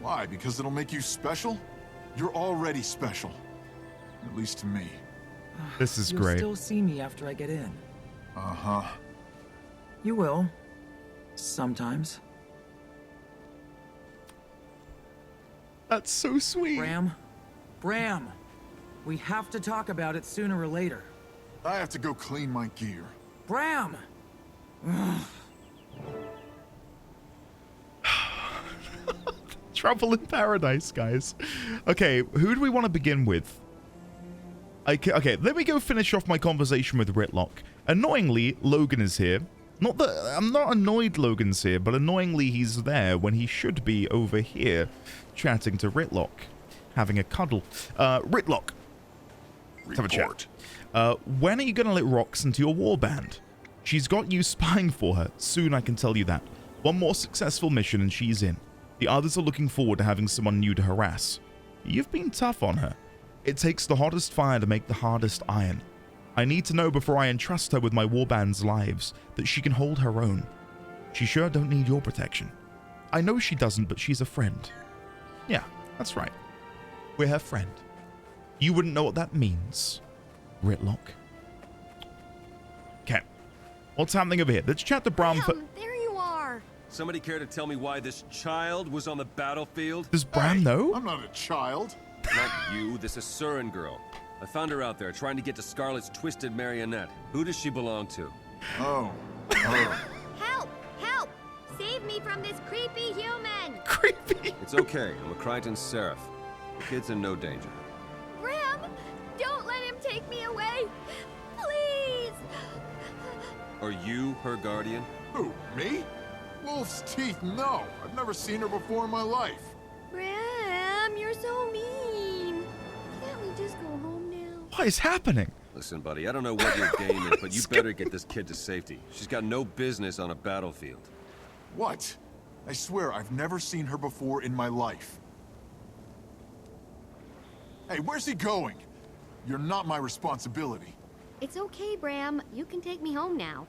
Why? Because it'll make you special? You're already special. At least to me.
This is
You'll
great.
still see me after I get in.
Uh-huh.
You will. Sometimes.
That's so sweet.
Bram, we have to talk about it sooner or later.
I have to go clean my gear.
Bram!
Trouble in paradise, guys. Okay, who do we want to begin with? Okay, let me go finish off my conversation with Ritlock. Annoyingly, Logan is here. Not that I'm not annoyed Logan's here, but annoyingly he's there when he should be over here chatting to Ritlock, having a cuddle. Ritlock, let's have a chat. When are you going to let Rox into your warband? She's got you spying for her. Soon, I can tell you that. One more successful mission and she's in. The others are looking forward to having someone new to harass. You've been tough on her. It takes the hottest fire to make the hardest iron. I need to know before I entrust her with my warband's lives that she can hold her own. She sure don't need your protection. I know she doesn't, but she's a friend. Yeah, that's right. We're her friend. You wouldn't know what that means, Ritlock. Okay. What's happening over here? Let's chat to Bram for...
There you are.
Somebody care to tell me why this child was on the battlefield?
Does Bram know?
I'm not a child.
Not you, this Asuran girl. I found her out there trying to get to Scarlet's twisted Marionette. Who does she belong to?
Oh.
Help! Help! Save me from this creepy human!
Creepy!
It's okay, I'm a Crichton Seraph. The kid's in no danger.
Bram! Don't let him take me away! Please!
Are you her guardian?
Who, me? Wolf's teeth, no. I've never seen her before in my life.
Bram, you're so mean. Can't we just go home now?
What is happening?
Listen, buddy, I don't know what your game is, but you better get this kid to safety. She's got no business on a battlefield.
What? I swear I've never seen her before in my life. Hey, where's he going? You're not my responsibility.
It's okay, Bram. You can take me home now.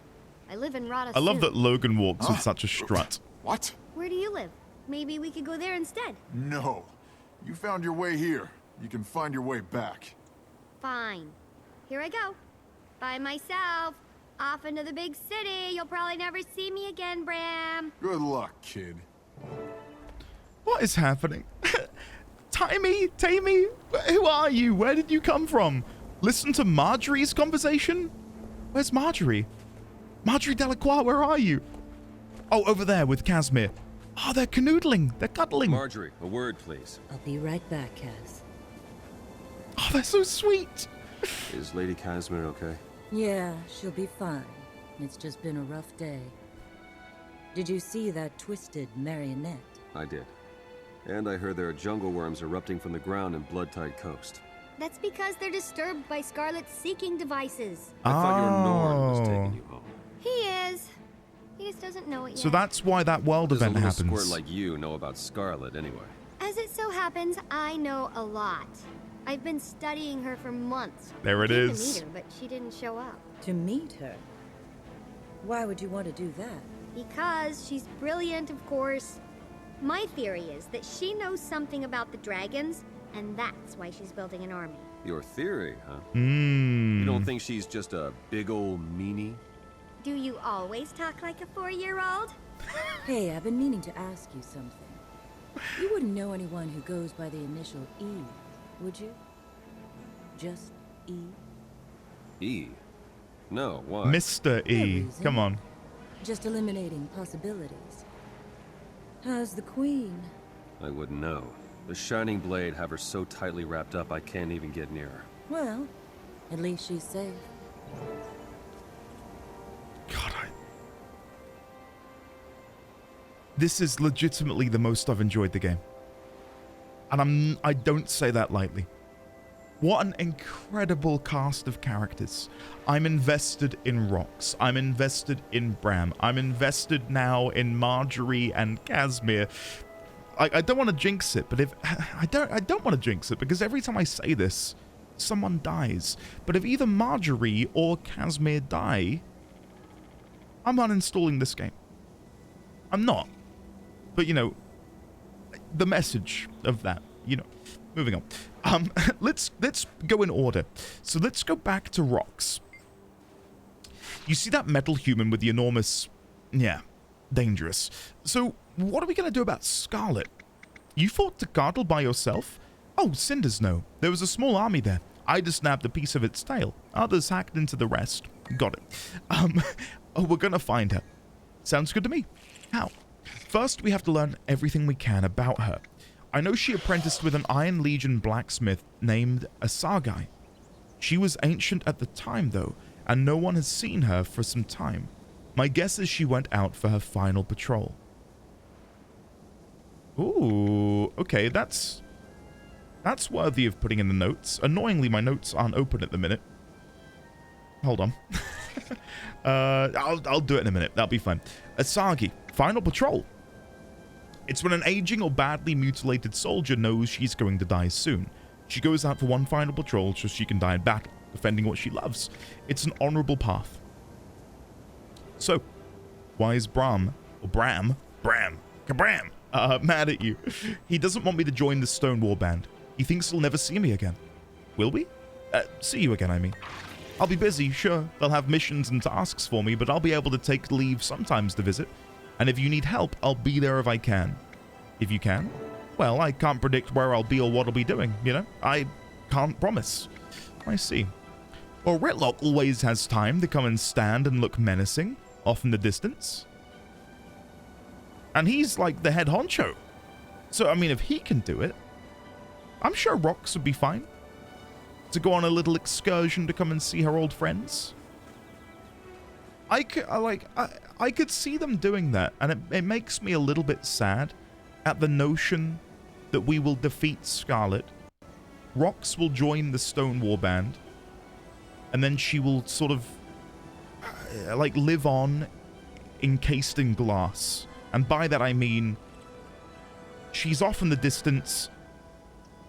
I live in Rada.
I love that Logan walks with such a strut.
What?
Where do you live? Maybe we could go there instead.
No. You found your way here. You can find your way back.
Fine. Here I go. By myself. Off into the big city. You'll probably never see me again, Bram.
Good luck, kid.
What is happening? Tammy, who are you? Where did you come from? Listen to Marjorie's conversation? Where's Marjorie? Marjorie Delacroix, where are you? Oh, over there with Casimir. Oh, they're canoodling. They're cuddling.
Marjorie, a word, please.
I'll be right back, Cass.
Oh, they're so sweet.
Is Lady Casimir okay?
Yeah, she'll be fine. It's just been a rough day. Did you see that twisted Marionette?
I did. And I heard there are jungle worms erupting from the ground in Bloodtide Coast.
That's because they're disturbed by Scarlet's seeking devices.
I thought your Norn was taking you home.
He is. He just doesn't know it yet.
So that's why that world
Does
event
a little
happens.
squirt like you know about Scarlet anyway?
As it so happens, I know a lot. I've been studying her for months.
There it
I came
is.
to meet her, but she didn't show up.
To meet her? Why would you want to do that?
Because she's brilliant, of course. My theory is that she knows something about the dragons, and that's why she's building an army.
Your theory, huh?
Hmm.
You don't think she's just a big old meanie?
Do you always talk like a 4-year-old?
Hey, I've been meaning to ask you something. You wouldn't know anyone who goes by the initial E, would you? Just E?
E? No, why?
Mr. E.
reason.
Come on.
Just eliminating possibilities. How's the Queen?
I wouldn't know. The Shining Blade have her so tightly wrapped up I can't even get near her.
Well, at least she's safe.
God, this is legitimately the most I've enjoyed the game. And I don't say that lightly. What an incredible cast of characters. I'm invested in Rox. I'm invested in Bram. I'm invested now in Marjorie and Casimir. I don't want to jinx it, but if I don't want to jinx it because every time I say this, someone dies. But if either Marjorie or Casimir die, I'm uninstalling this game. I'm not. But you know, the message of that, you know. Moving on. Let's go in order. So let's go back to Rox. You see that metal human with the enormous Yeah, dangerous. So, what are we going to do about Scarlet? You fought Tacatl by yourself? Oh, Cinders no. There was a small army there. I just snapped a piece of its tail. Others hacked into the rest. Got it. Oh, we're going to find her. Sounds good to me. How? First, we have to learn everything we can about her. I know she apprenticed with an Iron Legion blacksmith named Asagai. She was ancient at the time, though, and no one has seen her for some time. My guess is she went out for her final patrol. Ooh, okay, that's worthy of putting in the notes. Annoyingly, my notes aren't open at the minute. Hold on. I'll do it in a minute. That'll be fine. Asagi, final patrol. It's when an aging or badly mutilated soldier knows she's going to die soon. She goes out for one final patrol so she can die in battle, defending what she loves. It's an honorable path. So, why is Bram Kabram, mad at you? He doesn't want me to join the Stone Warband. He thinks he'll never see me again. Will we? See you again, I mean. I'll be busy, sure. They'll have missions and tasks for me, but I'll be able to take leave sometimes to visit. And if you need help, I'll be there if I can. If you can? Well, I can't predict where I'll be or what I'll be doing, you know? I can't promise. I see. Well, Ritlock always has time to come and stand and look menacing, off in the distance. And he's like the head honcho. So, I mean, if he can do it, I'm sure Rox would be fine. To go on a little excursion to come and see her old friends. I could see them doing that, and it makes me a little bit sad at the notion that we will defeat Scarlet. Rox will join the Stone Warband, and then she will sort of like live on encased in glass. And by that I mean she's off in the distance,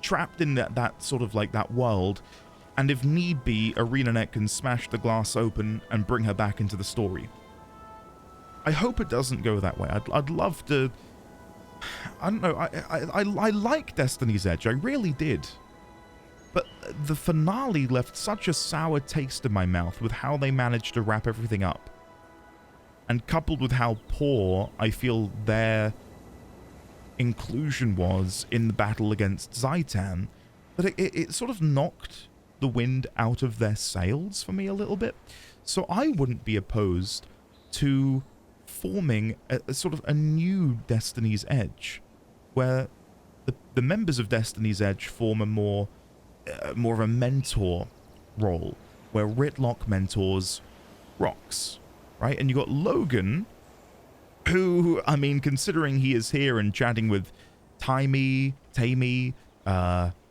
trapped in that sort of like that world, and if need be, ArenaNet can smash the glass open and bring her back into the story. I hope it doesn't go that way. I'd love to. I don't know. I like Destiny's Edge. I really did. But the finale left such a sour taste in my mouth with how they managed to wrap everything up. And coupled with how poor I feel their inclusion was in the battle against Zaitan, that it sort of knocked the wind out of their sails for me a little bit. So I wouldn't be opposed to forming a sort of a new Destiny's Edge, where the members of Destiny's Edge form a more of a mentor role, where Ritlock mentors Rox, right? And you got Logan, who, I mean, considering he is here and chatting with Tammy,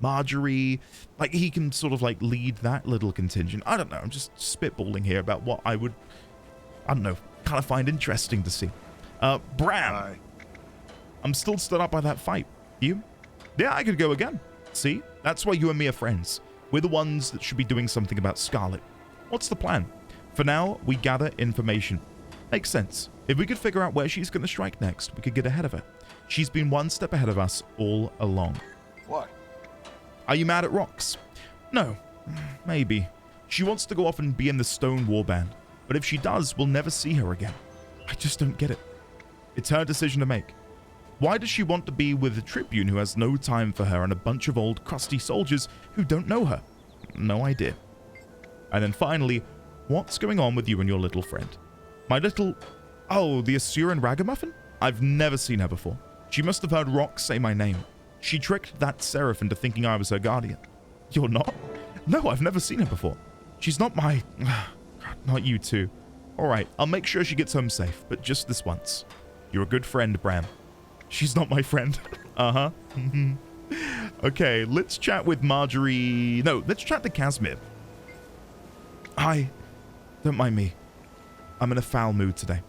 Marjorie, like he can sort of like lead that little contingent. I don't know, I'm just spitballing here about what I would, I don't know, kind of find interesting to see. Bram.
Hi.
I'm still stood up by that fight. You? Yeah, I could go again. See? That's why you and me are friends. We're the ones that should be doing something about Scarlet. What's the plan? For now, we gather information. Makes sense. If we could figure out where she's going to strike next, we could get ahead of her. She's been one step ahead of us all along.
What?
Are you mad at Rox? No. Maybe. She wants to go off and be in the Stone Warband. But if she does, we'll never see her again. I just don't get it. It's her decision to make. Why does she want to be with a Tribune who has no time for her and a bunch of old crusty soldiers who don't know her? No idea. And then finally, what's going on with you and your little friend? My little... Oh, the Asuran Ragamuffin? I've never seen her before. She must have heard Rox say my name. She tricked that Seraph into thinking I was her guardian. You're not? No, I've never seen her before. She's not my... Not you too. Alright, I'll make sure she gets home safe, but just this once. You're a good friend, Bram. She's not my friend. Uh-huh. Okay, let's chat with Marjorie... No, let's chat to Casimir. Hi. Don't mind me. I'm in a foul mood today.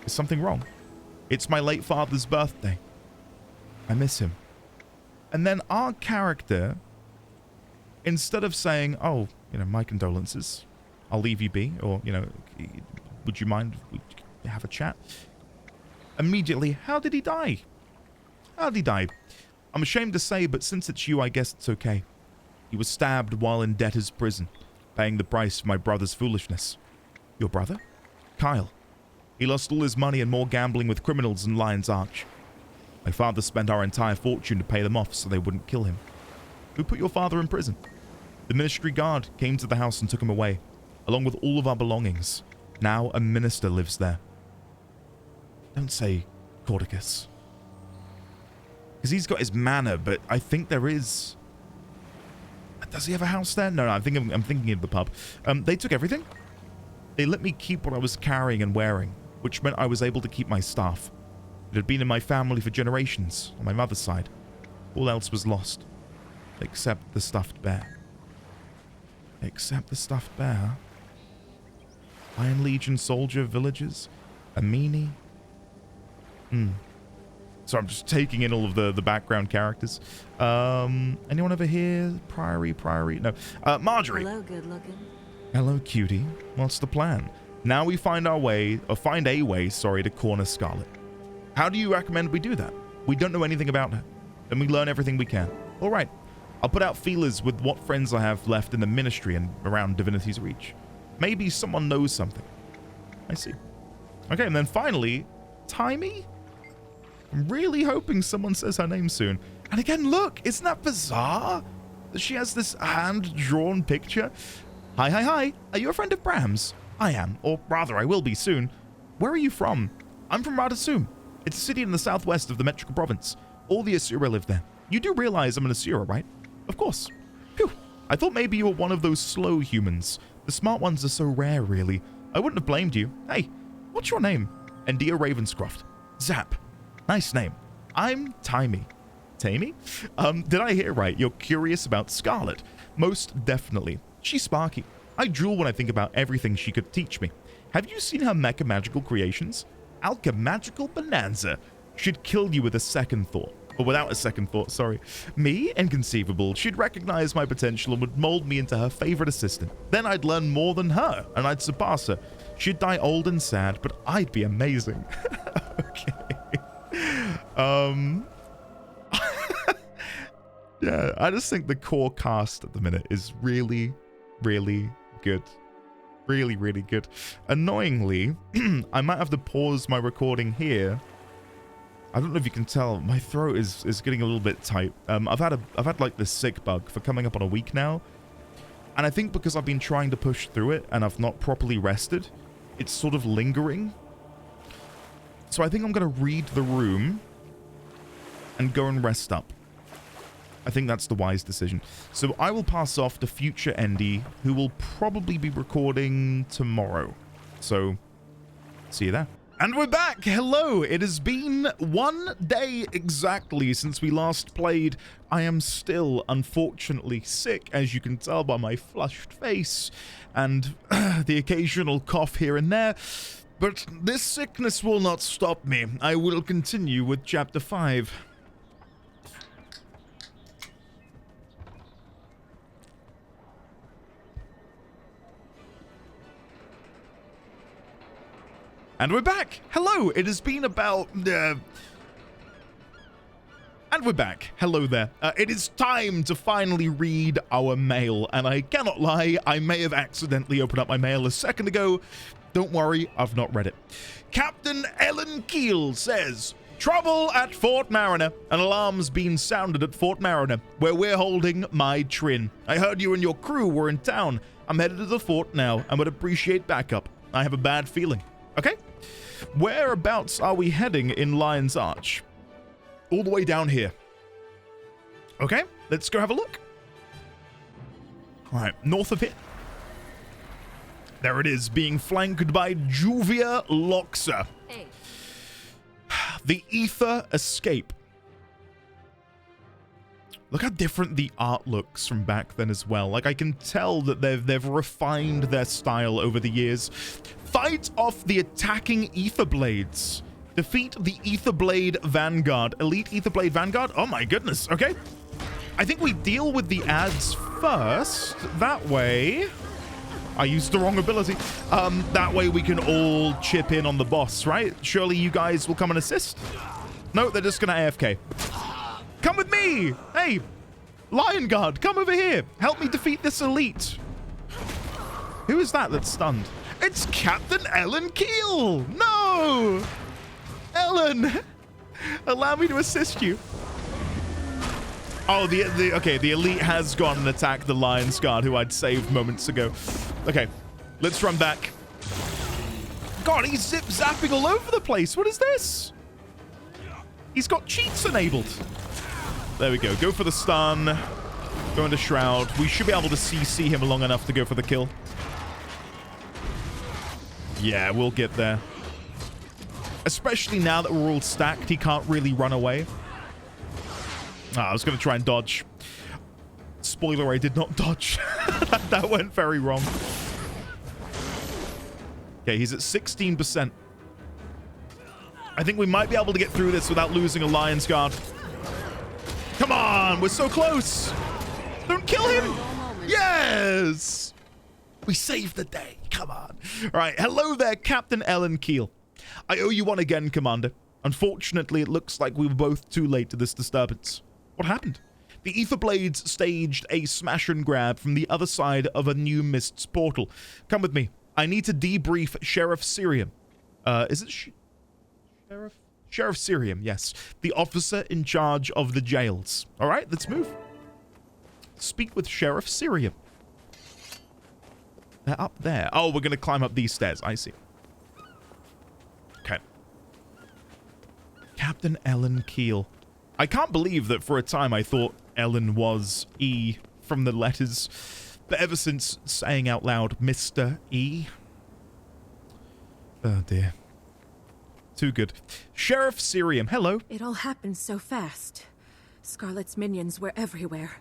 Is something wrong? It's my late father's birthday. I miss him. And then our character, instead of saying, oh, you know, my condolences, I'll leave you be, or, you know, would you mind if we have a chat? Immediately, how did he die? How did he die? I'm ashamed to say, but since it's you, I guess it's okay. He was stabbed while in debtor's prison, paying the price for my brother's foolishness. Your brother? Kyle. He lost all his money and more gambling with criminals in Lion's Arch. My father spent our entire fortune to pay them off so they wouldn't kill him. Who put your father in prison? The ministry guard came to the house and took him away, along with all of our belongings. Now a minister lives there. Don't say Cordicus. Because he's got his manor, but I think there is... Does he have a house there? No, I'm thinking of the pub. They took everything. They let me keep what I was carrying and wearing, which meant I was able to keep my staff. It had been in my family for generations, on my mother's side. All else was lost. Except the stuffed bear. Except the stuffed bear, huh? Iron Legion soldier, villagers, a meanie. So I'm just taking in all of the background characters. Anyone over here? Priory? No. Marjorie.
Hello, good looking.
Hello, cutie. What's the plan? Now we find a way, to corner Scarlet. How do you recommend we do that? We don't know anything about her, and we learn everything we can. All right. I'll put out feelers with what friends I have left in the ministry and around Divinity's Reach. Maybe someone knows something. I see. Okay, and then finally, Timey? I'm really hoping someone says her name soon. And again, look, isn't that bizarre? That she has this hand-drawn picture. Hi. Are you a friend of Bram's? I am, or rather, I will be soon. Where are you from? I'm from Radasum. It's a city in the southwest of the Metrical Province. All the Asura live there. You do realize I'm an Asura, right? Of course. Phew. I thought maybe you were one of those slow humans. The smart ones are so rare, really. I wouldn't have blamed you. Hey, what's your name? Endia Ravenscroft. Zap. Nice name. I'm Timey. Tammy? Did I hear right? You're curious about Scarlet? Most definitely. She's sparky. I drool when I think about everything she could teach me. Have you seen her mecha magical creations? Alchemagical bonanza. She'd kill you with a second thought. Or without a second thought, sorry. Me? Inconceivable. She'd recognize my potential and would mold me into her favorite assistant. Then I'd learn more than her, and I'd surpass her. She'd die old and sad, but I'd be amazing. Okay. Yeah, I just think the core cast at the minute is really, really good. Really, really good. Annoyingly, I might have to pause my recording here. I don't know if you can tell, my throat is getting a little bit tight. I've had like this sick bug for coming up on a week now. And I think because I've been trying to push through it and I've not properly rested, it's sort of lingering. So I think I'm going to read the room and go and rest up. I think that's the wise decision. So I will pass off to future Endy, who will probably be recording tomorrow. So, see you there. And we're back! Hello! It has been 1 day exactly since we last played. I am still, unfortunately, sick, as you can tell by my flushed face and the occasional cough here and there. But this sickness will not stop me. I will continue with Chapter 5. And we're back! Hello! It has been about... And we're back. Hello there. It is time to finally read our mail. And I cannot lie, I may have accidentally opened up my mail a second ago. Don't worry, I've not read it. Captain Ellen Keel says, trouble at Fort Mariner. An alarm's been sounded at Fort Mariner, where we're holding my Trin. I heard you and your crew were in town. I'm headed to the fort now and would appreciate backup. I have a bad feeling. Okay. Whereabouts are we heading in Lion's Arch? All the way down here. Okay, let's go have a look. All right, north of here. There it is, being flanked by Juvia Loxa.
Hey.
The Aether Escape. Look how different the art looks from back then as well. Like, I can tell that they've refined their style over the years. Fight off the attacking Aether Blades. Defeat the Aether Blade Vanguard. Elite Aether Blade Vanguard? Oh my goodness, okay. I think we deal with the ads first. That way... I used the wrong ability. That way we can all chip in on the boss, right? Surely you guys will come and assist? No, they're just gonna AFK. Come with me! Hey, Lion Guard, come over here. Help me defeat this elite. Who is that that's stunned? It's Captain Ellen Keel! No! Ellen! Allow me to assist you. Oh, the elite has gone and attacked the Lion's Guard, who I'd saved moments ago. Okay, let's run back. God, he's zip-zapping all over the place. What is this? He's got cheats enabled. There we go. Go for the stun. Go into Shroud. We should be able to CC him long enough to go for the kill. Yeah, we'll get there. Especially now that we're all stacked, he can't really run away. I was going to try and dodge. Spoiler, I did not dodge. That went very wrong. Okay, he's at 16%. I think we might be able to get through this without losing a Lion's Guard. Come on, we're so close. Don't kill him. Yes. We saved the day. Come on. All right, hello there, Captain Ellen Keel. I owe you one again, Commander. Unfortunately, it looks like we were both too late to this disturbance. What happened? The Aether Blades staged a smash and grab from the other side of a new Mists portal. Come with me. I need to debrief Sheriff Sirium. Is it Sheriff? Sheriff Sirium, yes. The officer in charge of the jails. All right, let's move. Speak with Sheriff Sirium. They're up there. Oh, we're going to climb up these stairs. I see. Okay. Captain Ellen Keel. I can't believe that for a time I thought Ellen was E from the letters, but ever since saying out loud, Mr. E. Oh dear. Too good. Sheriff Sirium, hello.
It all happened so fast. Scarlet's minions were everywhere.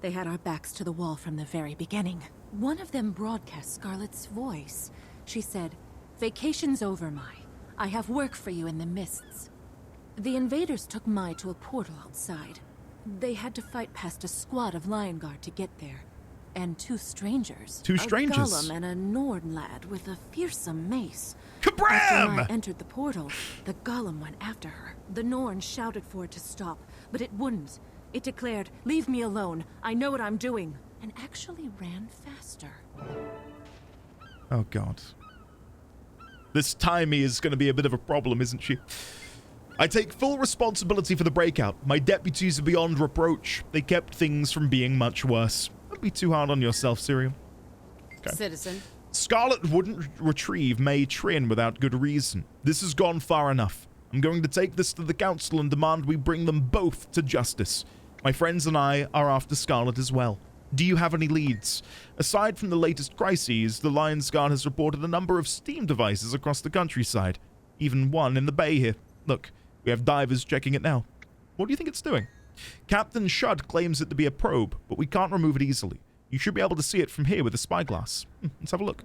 They had our backs to the wall from the very beginning.
One of them broadcast Scarlet's voice. She said, "Vacation's over, Mai. I have work for you in the mists." The invaders took Mai to a portal outside. They had to fight past a squad of Lion Guard to get there. And two strangers.
Two strangers?
A Golem and a Nord lad with a fearsome mace.
Kabram!
After Mai entered the portal, the Golem went after her. The Norn shouted for it to stop, but it wouldn't. It declared, "Leave me alone. I know what I'm doing." And actually ran faster.
Oh, God. This Timey is going to be a bit of a problem, isn't she? I take full responsibility for the breakout. My deputies are beyond reproach. They kept things from being much worse. Don't be too hard on yourself, Sirium. Okay.
Citizen.
Scarlet wouldn't retrieve May Trin without good reason. This has gone far enough. I'm going to take this to the council and demand we bring them both to justice. My friends and I are after Scarlet as well. Do you have any leads? Aside from the latest crises, the Lion's Guard has reported a number of steam devices across the countryside. Even one in the bay here. Look, we have divers checking it now. What do you think it's doing? Captain Shud claims it to be a probe, but we can't remove it easily. You should be able to see it from here with a spyglass. Let's have a look.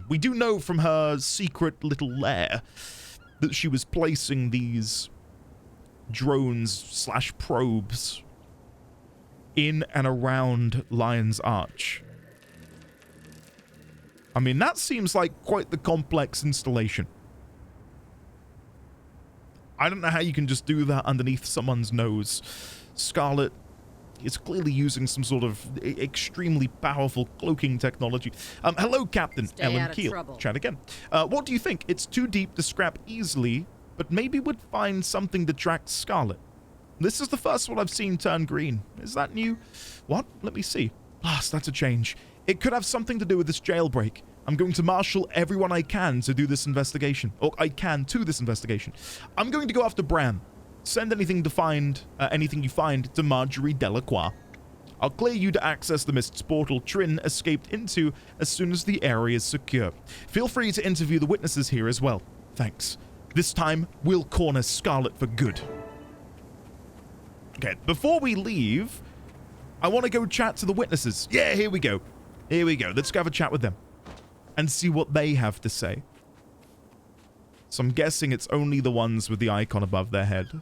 We do know from her secret little lair that she was placing these drones / probes in and around Lion's Arch. I mean, that seems like quite the complex installation. I don't know how you can just do that underneath someone's nose. Scarlet is clearly using some sort of extremely powerful cloaking technology. Hello, Captain Ellen Keel. Chat again. What do you think? It's too deep to scrap easily, but maybe we'd find something to track Scarlet. This is the first one I've seen turn green. Is that new? What? Let me see. Blast, that's a change. It could have something to do with this jailbreak. I'm going to marshal everyone I can to do this investigation. Or I can to this investigation. I'm going to go after Bram. Send anything you find to Marjorie Delacroix. I'll clear you to access the Mists portal Trin escaped into as soon as the area is secure. Feel free to interview the witnesses here as well. Thanks. This time, we'll corner Scarlet for good. Okay, before we leave, I want to go chat to the witnesses. Yeah, here we go. Here we go. Let's go have a chat with them and see what they have to say. So I'm guessing it's only the ones with the icon above their head.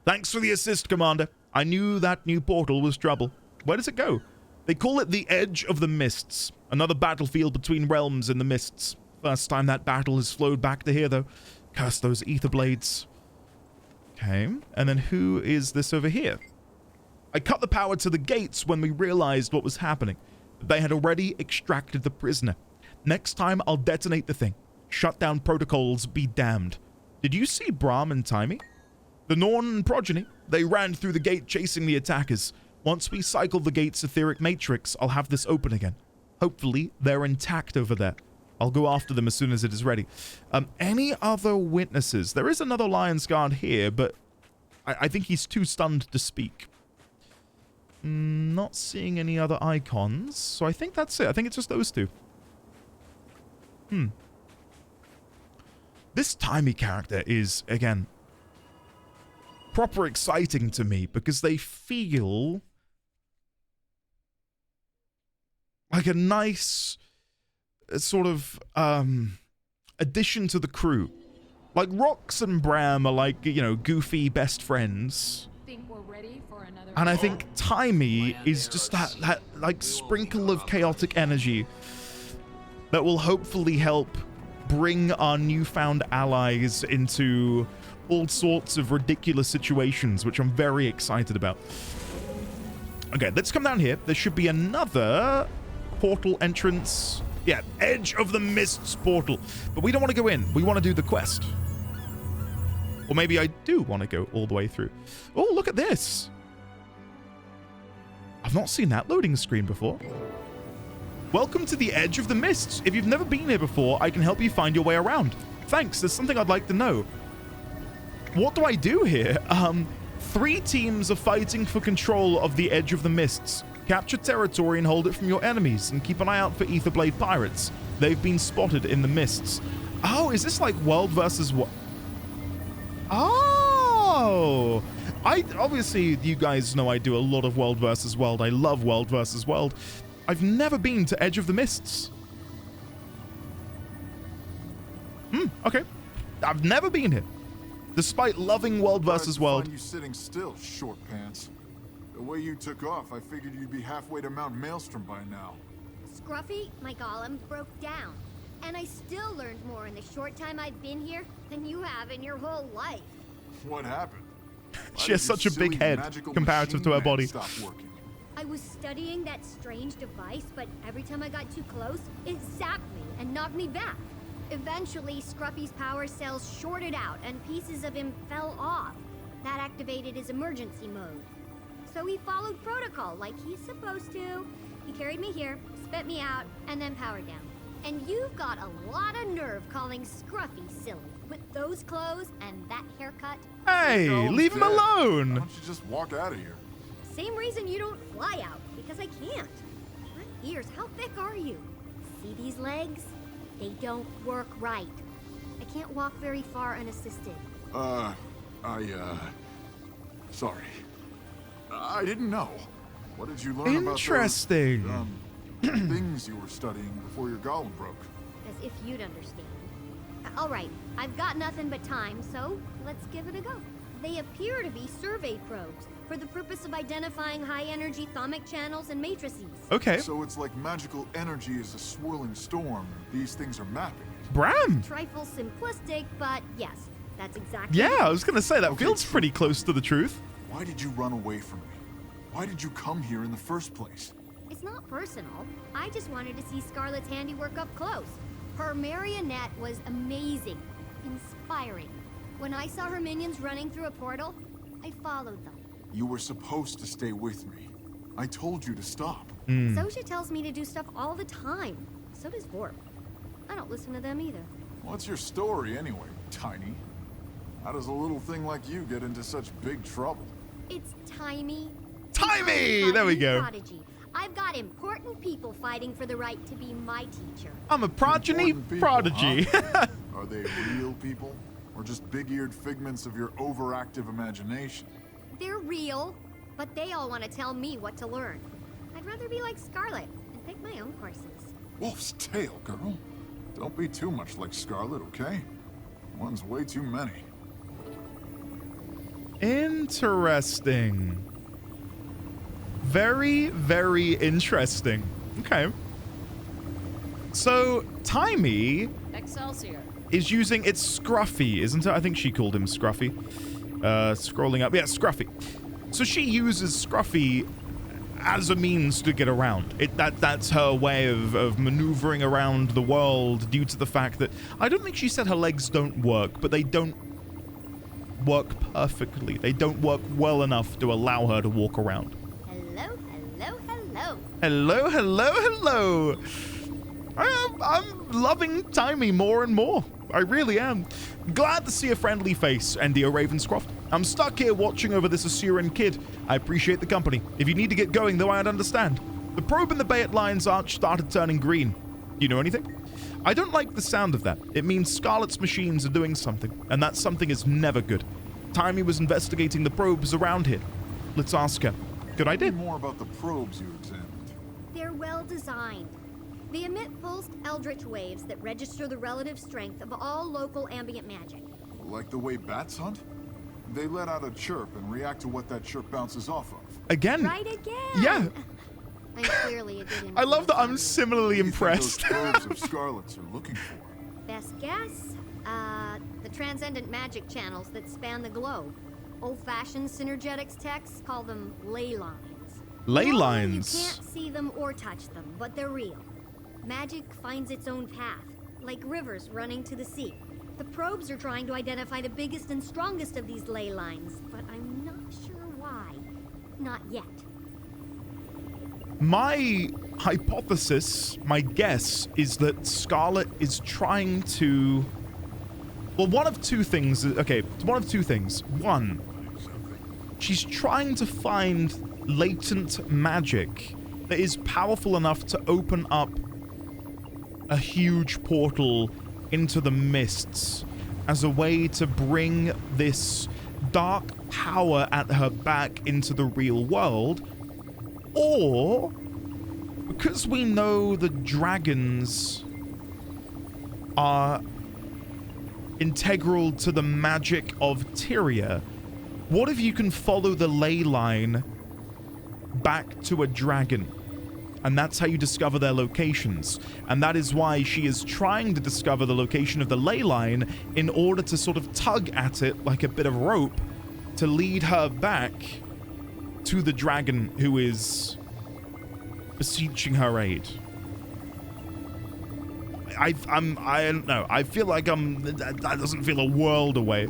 Thanks for the assist, Commander. I knew that new portal was trouble. Where does it go? They call it the Edge of the Mists. Another battlefield between realms in the Mists. First time that battle has flowed back to here, though. Curse those Aether Blades. Okay, and then who is this over here? I cut the power to the gates when we realized what was happening. They had already extracted the prisoner. Next time, I'll detonate the thing. Shut down protocols, be damned. Did you see Brahm and Timey? The Norn progeny. They ran through the gate chasing the attackers. Once we cycle the gate's etheric matrix, I'll have this open again. Hopefully, they're intact over there. I'll go after them as soon as it is ready. Any other witnesses? There is another Lion's Guard here, but I think he's too stunned to speak. Not seeing any other icons, so I think that's it. I think it's just those two. This Timey character is, again, proper exciting to me because they feel like a nice sort of addition to the crew. Like Rox and Bram are like, you know, goofy best friends.
Think we're ready for another
And I think Timey is just that like sprinkle of chaotic energy that will hopefully help bring our newfound allies into all sorts of ridiculous situations, which I'm very excited about. Okay, let's come down here. There should be another portal entrance. Yeah, Edge of the Mists portal. But we don't want to go in. We want to do the quest. Or maybe I do want to go all the way through. Oh, look at this. I've not seen that loading screen before. Welcome to the Edge of the Mists. If you've never been here before, I can help you find your way around. Thanks, there's something I'd like to know. What do I do here? 3 teams are fighting for control of the Edge of the Mists. Capture territory and hold it from your enemies, and keep an eye out for Aetherblade pirates. They've been spotted in the mists. Oh, is this like World versus what? Oh! Obviously, you guys know I do a lot of World versus World. I love World versus World. I've never been to Edge of the Mists. Okay. I've never been here. Despite loving World versus World.
You sitting still, short pants. The way you took off, I figured you'd be halfway to Mount Maelstrom by now.
Scruffy, my golem, broke down. And I still learned more in the short time I've been here than you have in your whole life.
What happened?
She has such a big head comparative to her body.
I was studying that strange device, but every time I got too close, it zapped me and knocked me back. Eventually, Scruffy's power cells shorted out and pieces of him fell off. That activated his emergency mode. So he followed protocol like he's supposed to. He carried me here, spit me out, and then powered down. And you've got a lot of nerve calling Scruffy silly. With those clothes and that haircut.
Hey, leave him alone!
Why don't you just walk out of here?
Same reason you don't fly out, because I can't. My ears, how thick are you? See these legs? They don't work right. I can't walk very far unassisted.
Sorry. I didn't know. What did you learn about those, things you were studying before your golem broke?
As if you'd understand. All right, I've got nothing but time, so let's give it a go. They appear to be survey probes for the purpose of identifying high-energy thermic channels and matrices.
Okay.
So it's like magical energy is a swirling storm, and these things are mapping it.
Bram!
Trifle simplistic, but yes, that's exactly
Yeah, I was going to say, that feels pretty close to the truth.
Why did you run away from me? Why did you come here in the first place?
It's not personal. I just wanted to see Scarlet's handiwork up close. Her Marionette was amazing, inspiring. When I saw her minions running through a portal, I followed them.
You were supposed to stay with me. I told you to stop.
Sosha tells me to do stuff all the time. So does Vorp. I don't listen to them either.
What's your story anyway, Tiny? How does a little thing like you get into such big trouble?
It's Timey.
Timey! There we go.
Prodigy. I've got important people fighting for the right to be my teacher.
I'm a progeny prodigy.
Huh? Are they real people? Or just big-eared figments of your overactive imagination?
They're real, but they all want to tell me what to learn. I'd rather be like Scarlet and pick my own courses.
Wolf's tail, girl. Don't be too much like Scarlet, okay? One's way too many.
Interesting. Very, very interesting. Okay. So, Timey
Excelsior
is using, it's Scruffy, isn't it? I think she called him Scruffy. Scrolling up. Yeah, Scruffy. So she uses Scruffy as a means to get around. That's her way of maneuvering around the world due to the fact that I don't think she said her legs don't work, but they don't work perfectly. They don't work well enough to allow her to walk around.
Hello, hello, hello.
Hello, hello, hello. I'm loving Timey more and more. I really am. Glad to see a friendly face, Endio Ravenscroft. I'm stuck here watching over this Asuran kid. I appreciate the company. If you need to get going, though, I'd understand. The probe in the bay at Lion's Arch started turning green. Do you know anything? I don't like the sound of that. It means Scarlet's machines are doing something, and that something is never good. Timey was investigating the probes around here. Let's ask her. Good idea.
Tell me more about the probes you examined.
They're well designed. They emit pulsed eldritch waves that register the relative strength of all local ambient magic.
Like the way bats hunt? They let out a chirp and react to what that chirp bounces off of.
Again?
Right again!
Yeah.
I'm clearly a good
I love that I'm similarly impressed.
What do you think those probes of Scarlet's are looking for?
Best guess? The transcendent magic channels that span the globe. Old-fashioned synergetics techs call them ley lines.
Ley
Normally,
lines?
You can't see them or touch them, but they're real. Magic finds its own path, like rivers running to the sea. The probes are trying to identify the biggest and strongest of these ley lines, but I'm not sure why. Not yet.
My hypothesis, my guess, is that Scarlet is trying to... Well, one of two things. Okay, one of two things. One, she's trying to find latent magic that is powerful enough to open up a huge portal into the mists as a way to bring this dark power at her back into the real world, or because we know the dragons are integral to the magic of Tyria, what if you can follow the ley line back to a dragon? And that's how you discover their locations. And that is why she is trying to discover the location of the ley line in order to sort of tug at it like a bit of rope to lead her back to the dragon who is beseeching her aid. I don't know. I feel like that doesn't feel a world away.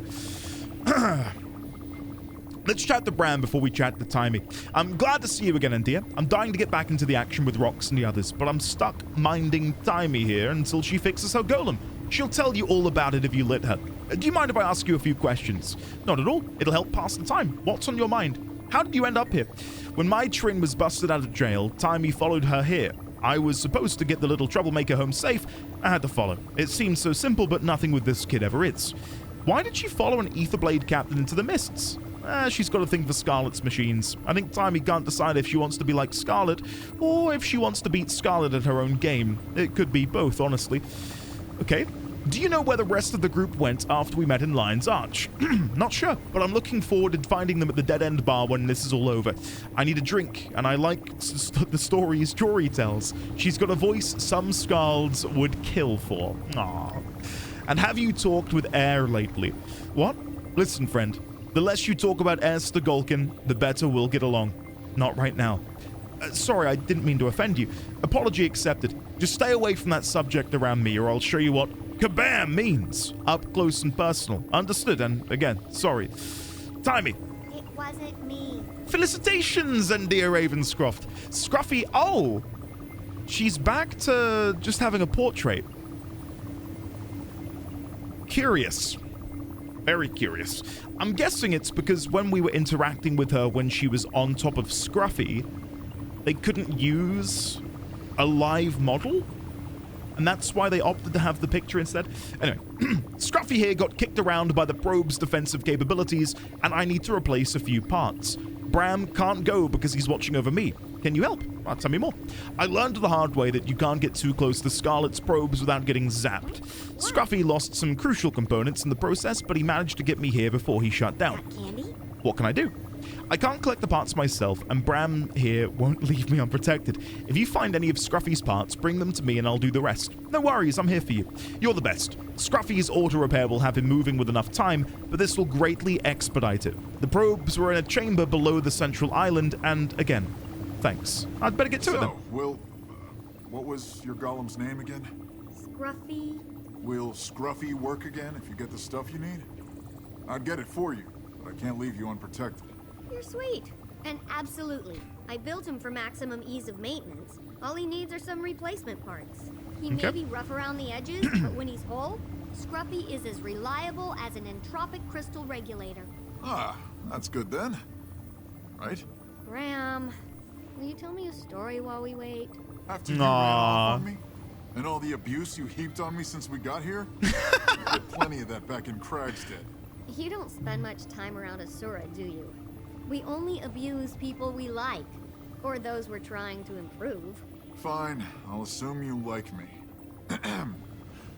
Let's chat to Bram before we chat to Timey. I'm glad to see you again, India. I'm dying to get back into the action with Rox and the others, but I'm stuck minding Timey here until she fixes her golem. She'll tell you all about it if you let her. Do you mind if I ask you a few questions? Not at all. It'll help pass the time. What's on your mind? How did you end up here? When my Trin was busted out of jail, Timey followed her here. I was supposed to get the little troublemaker home safe. I had to follow. It seems so simple, but nothing with this kid ever is. Why did she follow an Aetherblade captain into the mists? She's got a thing for Scarlet's machines. I think Timey can't decide if she wants to be like Scarlet, or if she wants to beat Scarlet at her own game. It could be both, honestly. Okay. Do you know where the rest of the group went after we met in Lion's Arch? Not sure, but I'm looking forward to finding them at the Dead End Bar when this is all over. I need a drink, and I like the stories Jory tells. She's got a voice some Skalds would kill for. Aww. And have you talked with Air lately? What? Listen, friend. The less you talk about Air Stagolkin, the better we'll get along. Not right now. Sorry, I didn't mean to offend you. Apology accepted. Just stay away from that subject around me, or I'll show you what kabam means. Up close and personal. Understood, and again, sorry. Timey.
It wasn't me.
Felicitations, Endia Ravenscroft. Scruffy, oh! She's back to just having a portrait. Curious. Very curious. I'm guessing it's because when we were interacting with her when she was on top of Scruffy, they couldn't use a live model? And that's why they opted to have the picture instead? Anyway, Scruffy here got kicked around by the probe's defensive capabilities, and I need to replace a few parts. Bram can't go because he's watching over me. Can you help? Well, tell me more. I learned the hard way that you can't get too close to Scarlet's probes without getting zapped. Scruffy lost some crucial components in the process, but he managed to get me here before he shut down.
Candy?
What can I do? I can't collect the parts myself, and Bram here won't leave me unprotected. If you find any of Scruffy's parts, bring them to me and I'll do the rest. No worries, I'm here for you. You're the best. Scruffy's auto-repair will have him moving with enough time, but this will greatly expedite it. The probes were in a chamber below the central island, and again, thanks. I'd better get to it then.
So, what was your golem's name again?
Scruffy.
Will Scruffy work again if you get the stuff you need? I'd get it for you, but I can't leave you unprotected.
You're sweet. And absolutely. I built him for maximum ease of maintenance. All he needs are some replacement parts. He may be rough around the edges, but when he's whole, Scruffy is as reliable as an entropic crystal regulator.
Ah, that's good then. Right?
Ram, will you tell me a story while we wait?
After you ran off on me? And all the abuse you heaped on me since we got here? You had plenty of that back in Kragstead.
You don't spend much time around Asura, do you? We only abuse people we like, or those we're trying to improve.
Fine, I'll assume you like me.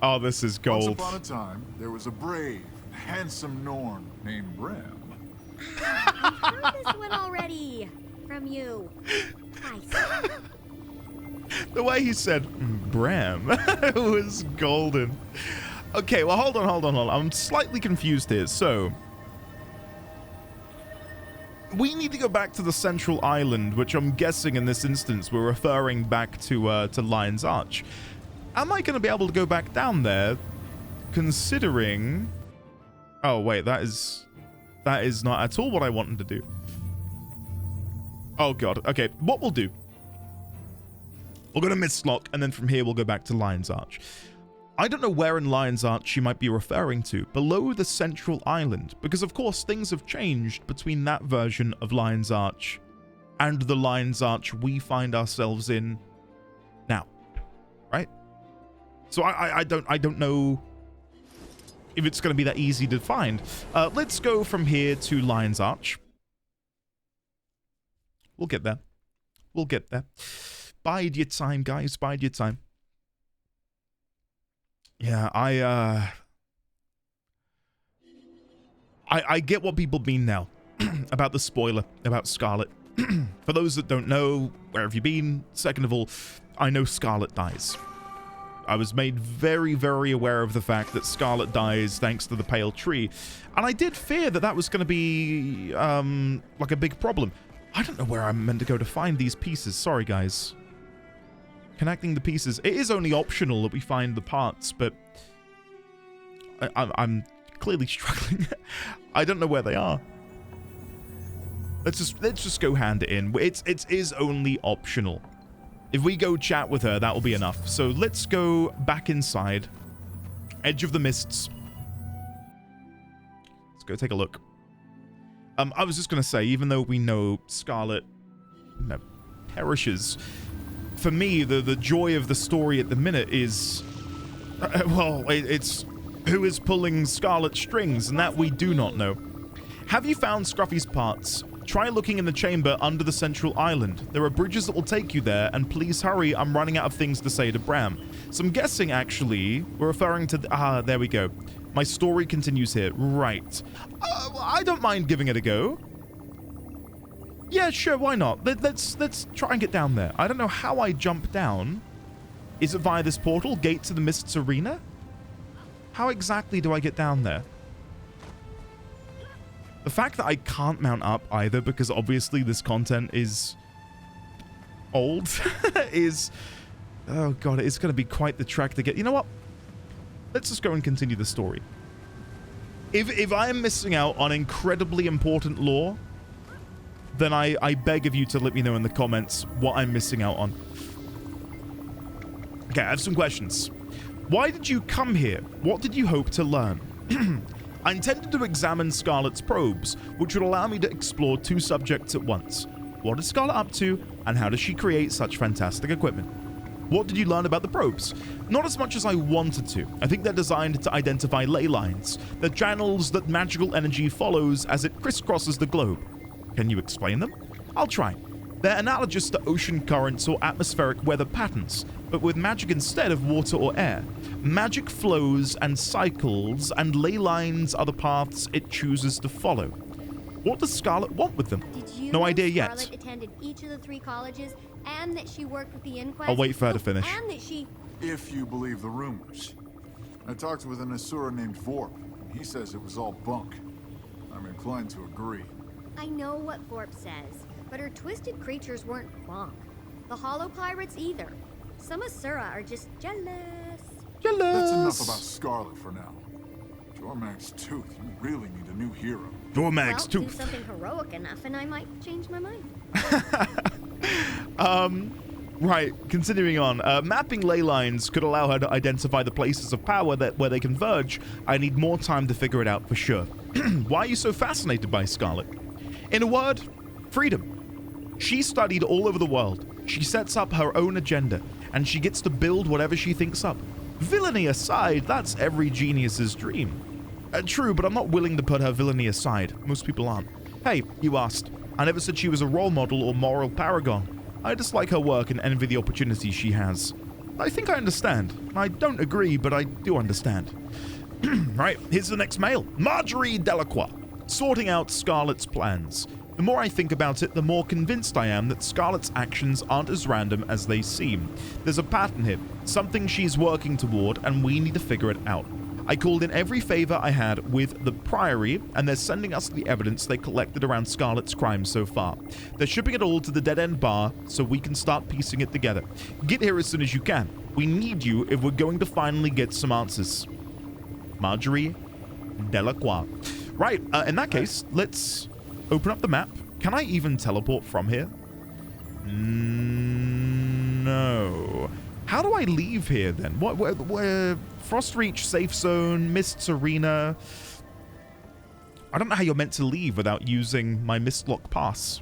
Oh, this is gold.
Once upon a time, there was a brave, handsome Norn named Bram.
I've heard this one already from you. Nice.
The way he said Bram was golden. Okay, well, hold on. I'm slightly confused here. So, we need to go back to the central island, which I'm guessing in this instance we're referring back to Lion's Arch. Am I going to be able to go back down there, considering... Oh, wait, that is not at all what I wanted to do. Oh, God. Okay, what we'll do... We'll go to Mistlock, and then from here we'll go back to Lion's Arch. I don't know where in Lion's Arch she might be referring to, below the central island, because of course things have changed between that version of Lion's Arch and the Lion's Arch we find ourselves in now, right? So I don't know if it's going to be that easy to find. Let's go from here to Lion's Arch. We'll get there. We'll get there. Bide your time, guys. Bide your time. Yeah, I get what people mean now about the spoiler, about Scarlet. For those that don't know, where have you been? Second of all, I know Scarlet dies. I was made very, very aware of the fact that Scarlet dies thanks to the pale tree. And I did fear that that was going to be, like a big problem. I don't know where I'm meant to go to find these pieces. Sorry, guys. Connecting the pieces. It is only optional that we find the parts, but I'm clearly struggling. I don't know where they are. Let's just go hand it in. It is only optional. If we go chat with her, that will be enough. So let's go back inside. Edge of the Mists. Let's go take a look. I was just going to say, even though we know Scarlet perishes, for me, the joy of the story at the minute is, well, it's who is pulling Scarlet's strings, and that we do not know. Have you found Scruffy's parts? Try looking in the chamber under the central island. There are bridges that will take you there, and please hurry, I'm running out of things to say to Bram. So I'm guessing, actually, we're referring to... there we go. My story continues here. Right. I don't mind giving it a go. Yeah, sure, why not? Let's try and get down there. I don't know how I jump down. Is it via this portal? Gate to the Mists Arena? How exactly do I get down there? The fact that I can't mount up either, because obviously this content is old, is... Oh god, it's going to be quite the trek to get... You know what? Let's just go and continue the story. If I am missing out on incredibly important lore, then I beg of you to let me know in the comments what I'm missing out on. Okay, I have some questions. Why did you come here? What did you hope to learn? I intended to examine Scarlet's probes, which would allow me to explore two subjects at once. What is Scarlet up to, and how does she create such fantastic equipment? What did you learn about the probes? Not as much as I wanted to. I think they're designed to identify ley lines, the channels that magical energy follows as it crisscrosses the globe. Can you explain them? I'll try. They're analogous to ocean currents or atmospheric weather patterns, but with magic instead of water or air. Magic flows and cycles, and ley lines are the paths it chooses to follow. What does Scarlet want with them? No idea yet.
Scarlet attended each of the 3 colleges, and that she worked with the Inquest.
I'll wait for her to finish.
And that she...
If you believe the rumors. I talked with an Asura named Vorp, and he says it was all bunk. I'm inclined to agree.
I know what Vorp says. but her twisted creatures weren't bonk. The hollow pirates either. Some Asura are just jealous.
That's enough about Scarlet for now. Jormag's Tooth, you really need a new hero.
Jormag's
Well, do
Tooth.
something heroic enough and I might change my mind.
Right, continuing on. Mapping ley lines could allow her to identify the places of power where they converge. I need more time to figure it out for sure. Why are you so fascinated by Scarlet? In a word, freedom. She studied all over the world. She sets up her own agenda, and she gets to build whatever she thinks up. Villainy aside, that's every genius's dream. True, but I'm not willing to put her villainy aside. Most people aren't. Hey, you asked. I never said she was a role model or moral paragon. I dislike her work and envy the opportunities she has. I think I understand. I don't agree, but I do understand. Right, here's the next mail. Marjorie Delacroix, sorting out Scarlet's plans. The more I think about it, the more convinced I am that Scarlet's actions aren't as random as they seem. There's a pattern here, something she's working toward, and we need to figure it out. I called in every favor I had with the Priory, and they're sending us the evidence they collected around Scarlet's crimes so far. They're shipping it all to the Dead End Bar so we can start piecing it together. Get here as soon as you can. We need you if we're going to finally get some answers. Marjorie Delacroix. Right, in that case, let's open up the map. Can I even teleport from here? No. How do I leave here then? Where Frostreach, Safe Zone, Mist's Arena. I don't know how you're meant to leave without using my Mistlock pass.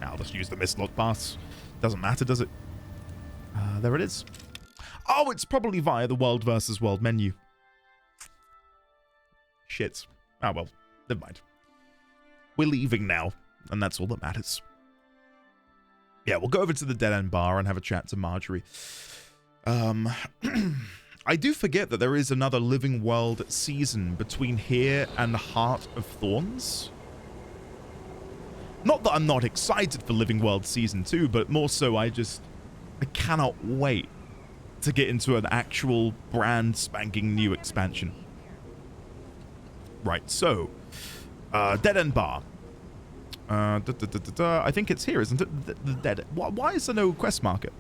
I'll just use the Mistlock pass. Doesn't matter, does it? There it is. Oh, it's probably via the World versus World menu. Shit. Oh well, never mind. We're leaving now, and that's all that matters. Yeah, we'll go over to the Dead End Bar and have a chat to Marjorie. I do forget that there is another Living World season between here and Heart of Thorns. Not that I'm not excited for Living World Season 2, but more so I cannot wait to get into an actual brand spanking new expansion. Right, so, Dead End Bar. I think it's here, isn't it? The Dead. Why is there no quest marker?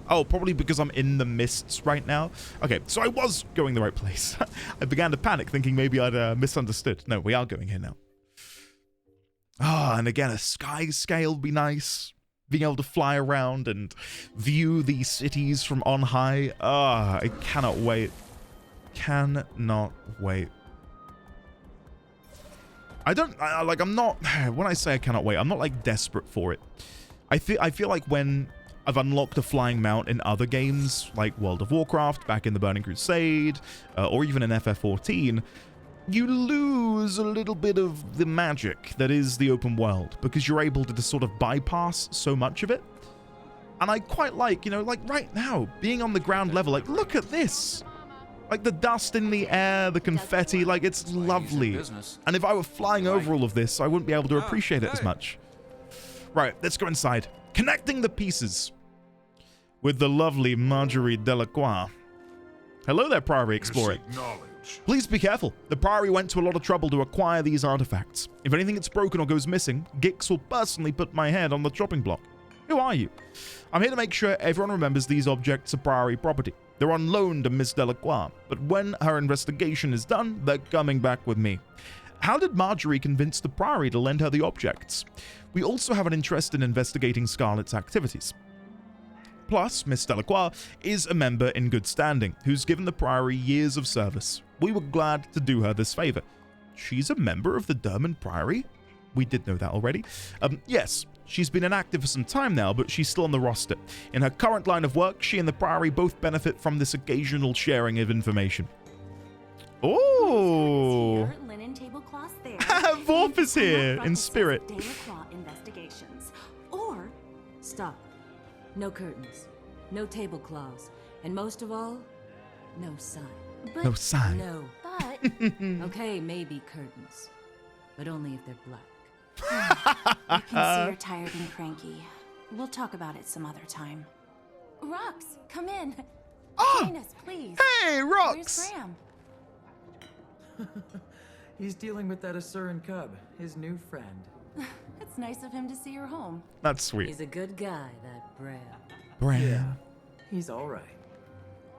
Oh, probably because I'm in the mists right now. Okay, so I was going the right place. I began to panic, thinking maybe I'd misunderstood. No, we are going here now. Ah, and again, a sky scale would be nice. Being able to fly around and view these cities from on high. Ah, I cannot wait. Cannot wait. I'm not, when I say I cannot wait, I'm not like desperate for it. I feel like when I've unlocked a flying mount in other games, like World of Warcraft, back in the Burning Crusade, or even in FF14, you lose a little bit of the magic that is the open world, because you're able to just sort of bypass so much of it. And I quite like, like right now, being on the ground level, like, look at this. Like the dust in the air, the confetti, like it's lovely. And if I were flying over all of this, I wouldn't be able to appreciate it as much. Right, let's go inside. Connecting the pieces with the lovely Marjorie Delacroix. Hello there, Priory Explorer. Please be careful. The Priory went to a lot of trouble to acquire these artifacts. If anything gets broken or goes missing, Gix will personally put my head on the chopping block. Who are you? I'm here to make sure everyone remembers these objects are Priory property. They're on loan to Miss Delacroix, but when her investigation is done, they're coming back with me. How did Marjorie convince the Priory to lend her the objects? We also have an interest in investigating Scarlet's activities. Plus, Miss Delacroix is a member in good standing, who's given the Priory years of service. We were glad to do her this favor. She's a member of the Derman Priory? We did know that already. Yes, she's been inactive for some time now, but she's still on the roster. In her current line of work, she and the Priory both benefit from this occasional sharing of information. Oh!
Linen tablecloths there.
Vorp is here in spirit.
Investigations. Or stop. No curtains, no tablecloths, and most of all, no sign.
But no sign.
No.
But
okay, maybe curtains, but only if they're black.
I can see you're tired and cranky. We'll talk about it some other time. Rox, come in. Join us, please.
Hey, Rox!
Where's Graham?
He's dealing with that Asuran cub, his new friend.
It's nice of him to see her home.
That's sweet.
He's a good guy, that Bram.
Bram.
Yeah, he's all right.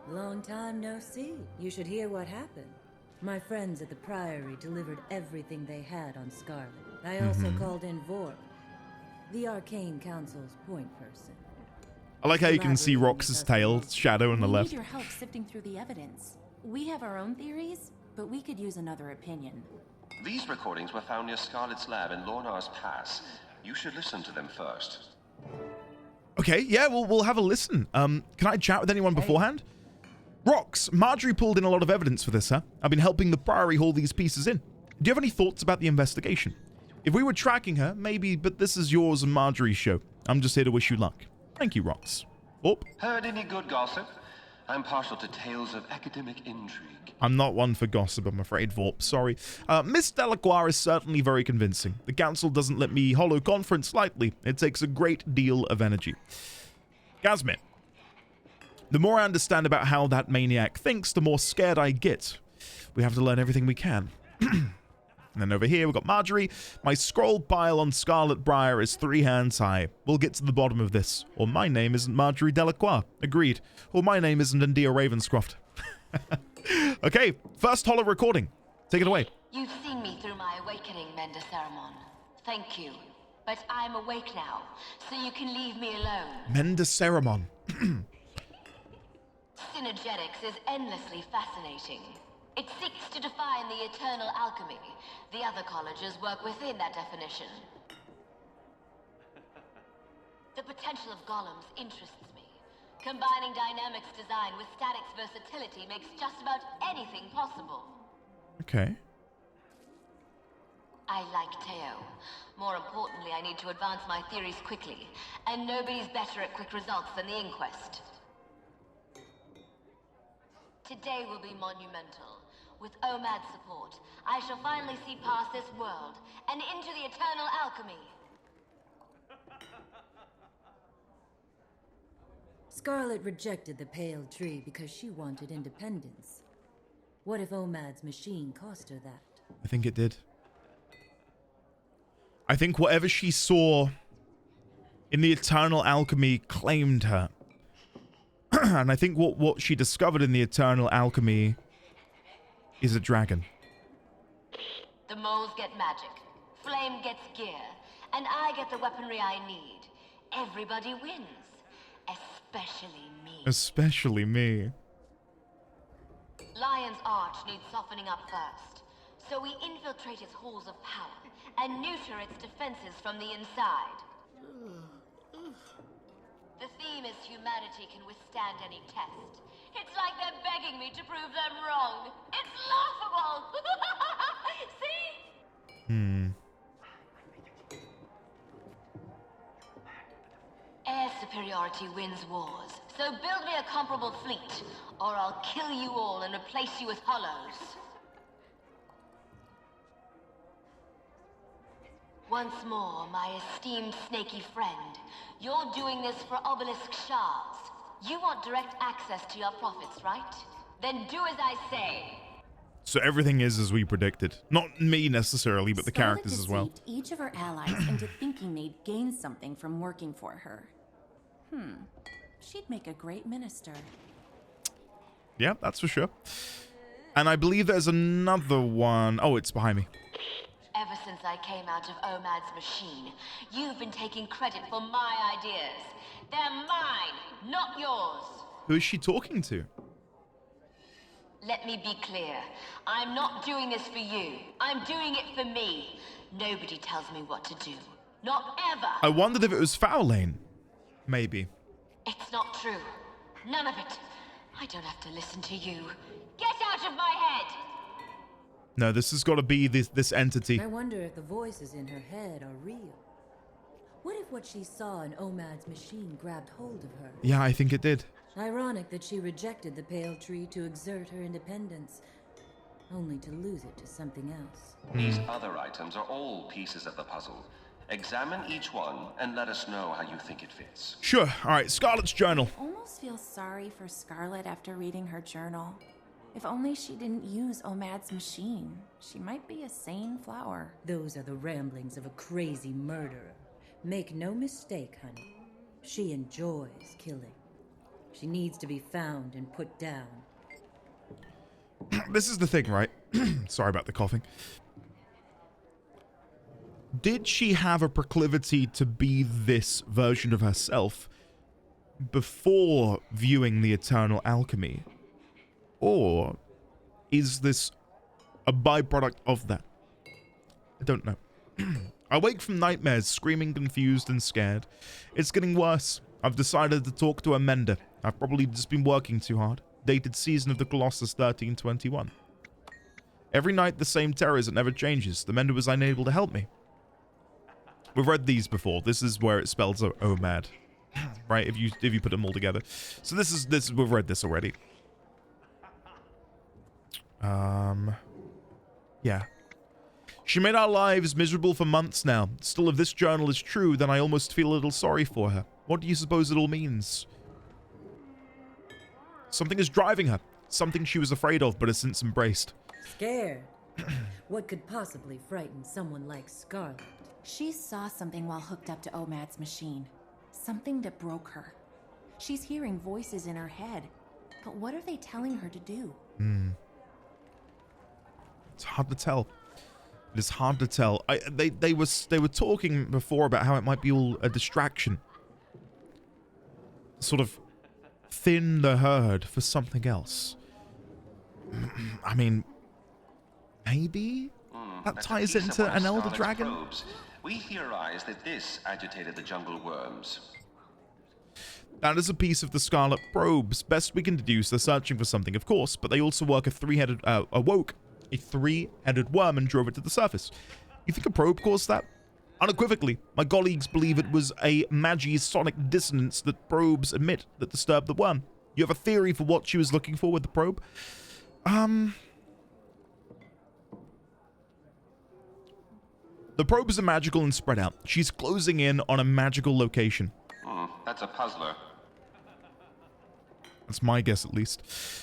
Long time no see. You should hear what happened. My friends at the Priory delivered everything they had on Scarlet. I also called in Vorp, the Arcane Council's point person.
I like how you can see Rox's tail shadow on the left.
We need your help sifting through the evidence. We have our own theories, but we could use another opinion.
These recordings were found near Scarlet's lab in Lornar's Pass. You should listen to them first.
Okay, yeah, we'll have a listen. Can I chat with anyone beforehand? Rox, Marjorie pulled in a lot of evidence for this, huh? I've been helping the Priory haul these pieces in. Do you have any thoughts about the investigation? If we were tracking her, maybe, but this is yours and Marjorie's show. I'm just here to wish you luck. Thank you, Rox. Oh.
Heard any good gossip? I'm partial to tales of academic intrigue.
I'm not one for gossip, I'm afraid, Vorp. Sorry. Miss Delacroix is certainly very convincing. The council doesn't let me hollow conference lightly. It takes a great deal of energy. Gazmit. The more I understand about how that maniac thinks, the more scared I get. We have to learn everything we can. And then over here, we've got Marjorie. My scroll pile on Scarlet Briar is 3 hands high. We'll get to the bottom of this. Or my name isn't Marjorie Delacroix. Agreed. Or my name isn't India Ravenscroft. Okay, first holo recording. Take it away.
You've seen me through my awakening, Mender Ceramon. Thank you. But I'm awake now, so you can leave me alone.
Mender Ceramon.
Synergetics is endlessly fascinating. It seeks to define the eternal alchemy. The other colleges work within that definition. The potential of golems interests me. Combining dynamics design with statics versatility makes just about anything possible.
Okay.
I like Teo. More importantly, I need to advance my theories quickly. And nobody's better at quick results than the Inquest. Today will be monumental. With OMAD's support, I shall finally see past this world and into the eternal alchemy.
Scarlet rejected the Pale Tree because she wanted independence. What if OMAD's machine cost her that?
I think it did. I think whatever she saw in the eternal alchemy claimed her. And I think what she discovered in the eternal alchemy is a dragon.
The moles get magic, Flame gets gear, and I get the weaponry I need. Everybody wins. Especially me.
Especially me.
Lion's Arch needs softening up first. So we infiltrate its halls of power and neuter its defenses from the inside. The theme is humanity can withstand any test. It's like they're begging me to prove them wrong. It's laughable! See? Air superiority wins wars. So build me a comparable fleet, or I'll kill you all and replace you with hollows. Once more, my esteemed snaky friend, you're doing this for obelisk shards. You want direct access to your profits, right? Then do as I say.
So everything is as we predicted. Not me necessarily, but the
Scarlet
characters as well.
deceived each of her allies into thinking they'd gain something from working for her. She'd make a great minister.
Yeah, that's for sure. And I believe there's another one. Oh, it's behind me.
Ever since I came out of OMAD's machine, you've been taking credit for my ideas. They're mine, not yours.
Who is she talking to?
Let me be clear. I'm not doing this for you. I'm doing it for me. Nobody tells me what to do. Not ever.
I wondered if it was Foul Lane. Maybe.
It's not true. None of it. I don't have to listen to you. Get out of my head!
No, this has got to be this entity.
I wonder if the voices in her head are real. What if what she saw in OMAD's machine grabbed hold of her?
Yeah, I think it did.
Ironic that she rejected the Pale Tree to exert her independence, only to lose it to something else.
These other items are all pieces of the puzzle. Examine each one and let us know how you think it fits.
Sure. All right, Scarlet's journal.
I almost feel sorry for Scarlet after reading her journal. If only she didn't use Omad's machine. She might be a sane flower.
Those are the ramblings of a crazy murderer. Make no mistake, honey. She enjoys killing. She needs to be found and put down.
This is the thing, right? Sorry about the coughing. Did she have a proclivity to be this version of herself before viewing the Eternal Alchemy? Or is this a byproduct of that? I don't know. I wake from nightmares, screaming, confused, and scared. It's getting worse. I've decided to talk to a mender. I've probably just been working too hard. Dated Season of the Colossus 1321. Every night the same terrors, it never changes. The mender was unable to help me. We've read these before. This is where it spells OMAD. Right, if you put them all together. So this is we've read this already. Yeah. She made our lives miserable for months now. Still, if this journal is true, then I almost feel a little sorry for her. What do you suppose it all means? Something is driving her. Something she was afraid of, but has since embraced.
Scared? What could possibly frighten someone like Scarlet?
She saw something while hooked up to Omad's machine. Something that broke her. She's hearing voices in her head. But what are they telling her to do?
It's hard to tell. It is hard to tell. They were talking before about how it might be all a distraction. Sort of thin the herd for something else. I mean, maybe that ties into an elder dragon.
Probes. We theorize that this agitated the jungle worms.
That is a piece of the Scarlet probes. Best we can deduce, they're searching for something, of course, but they also awoke a three-headed worm and drove it to the surface. You think a probe caused that? Unequivocally, my colleagues believe it was a magi-sonic dissonance that probes emit that disturbed the worm. You have a theory for what she was looking for with the probe? The probes are magical and spread out. She's closing in on a magical location.
That's a puzzler.
That's my guess, at least.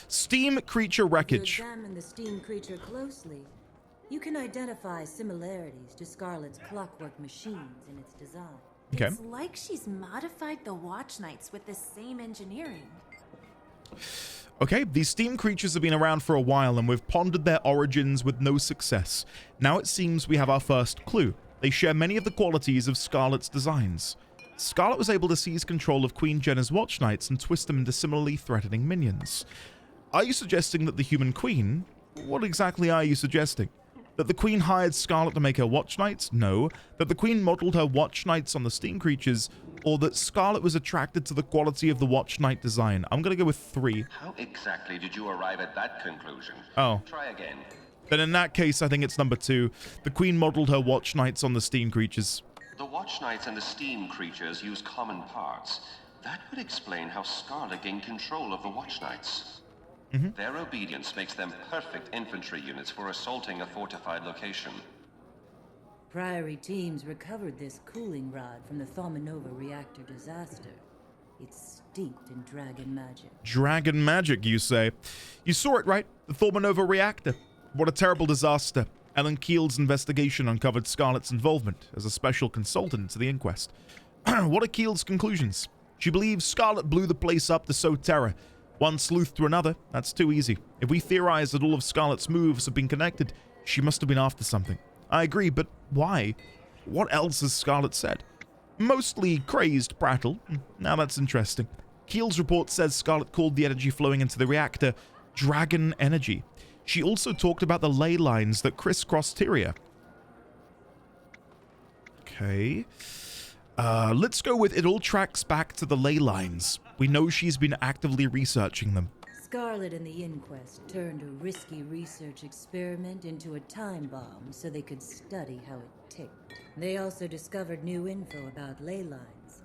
Steam creature wreckage.
To examine the steam creature closely, you can identify similarities to Scarlet's clockwork machines in its design.
Okay.
It's like she's modified the Watch Knights with the same engineering.
Okay, these steam creatures have been around for a while, and we've pondered their origins with no success. Now it seems we have our first clue. They share many of the qualities of Scarlet's designs. Scarlet was able to seize control of Queen Jenna's Watch Knights and twist them into similarly threatening minions. Are you suggesting that the human queen... What exactly are you suggesting? That the queen hired Scarlet to make her Watch Knights? No. That the queen modeled her Watch Knights on the steam creatures? Or that Scarlet was attracted to the quality of the Watch Knight design? I'm gonna go with 3.
How exactly did you arrive at that conclusion?
Oh.
Try again.
Then in that case, I think it's number 2. The queen modeled her Watch Knights on the steam creatures.
The Watch Knights and the Steam creatures use common parts. That would explain how Scarlet gained control of the Watch Knights. Their obedience makes them perfect infantry units for assaulting a fortified location.
Priory teams recovered this cooling rod from the Thaumanova reactor disaster. It's steeped in dragon magic.
Dragon magic, you say? You saw it, right? The Thaumanova reactor. What a terrible disaster. Ellen Keel's investigation uncovered Scarlet's involvement as a special consultant to the inquest. What are Keel's conclusions? She believes Scarlet blew the place up to sow terror. One sleuth to another, that's too easy. If we theorize that all of Scarlet's moves have been connected, she must have been after something. I agree, but why? What else has Scarlet said? Mostly crazed prattle. Now that's interesting. Keel's report says Scarlet called the energy flowing into the reactor dragon energy. She also talked about the ley lines that crisscross Tyria. Okay. Let's go with it all tracks back to the ley lines. We know she's been actively researching them.
Scarlet and the inquest turned a risky research experiment into a time bomb so they could study how it ticked. They also discovered new info about ley lines.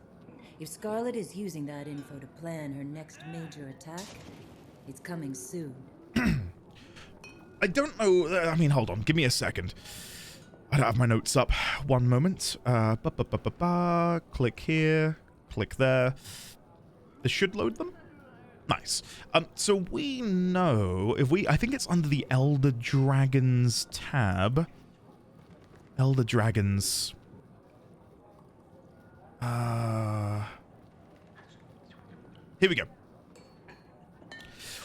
If Scarlet is using that info to plan her next major attack, it's coming soon.
I don't know. I mean, hold on. Give me a second. I don't have my notes up. One moment. Click here. Click there. This should load them? Nice. So we know if I think it's under the Elder Dragons tab. Elder Dragons. Here we go.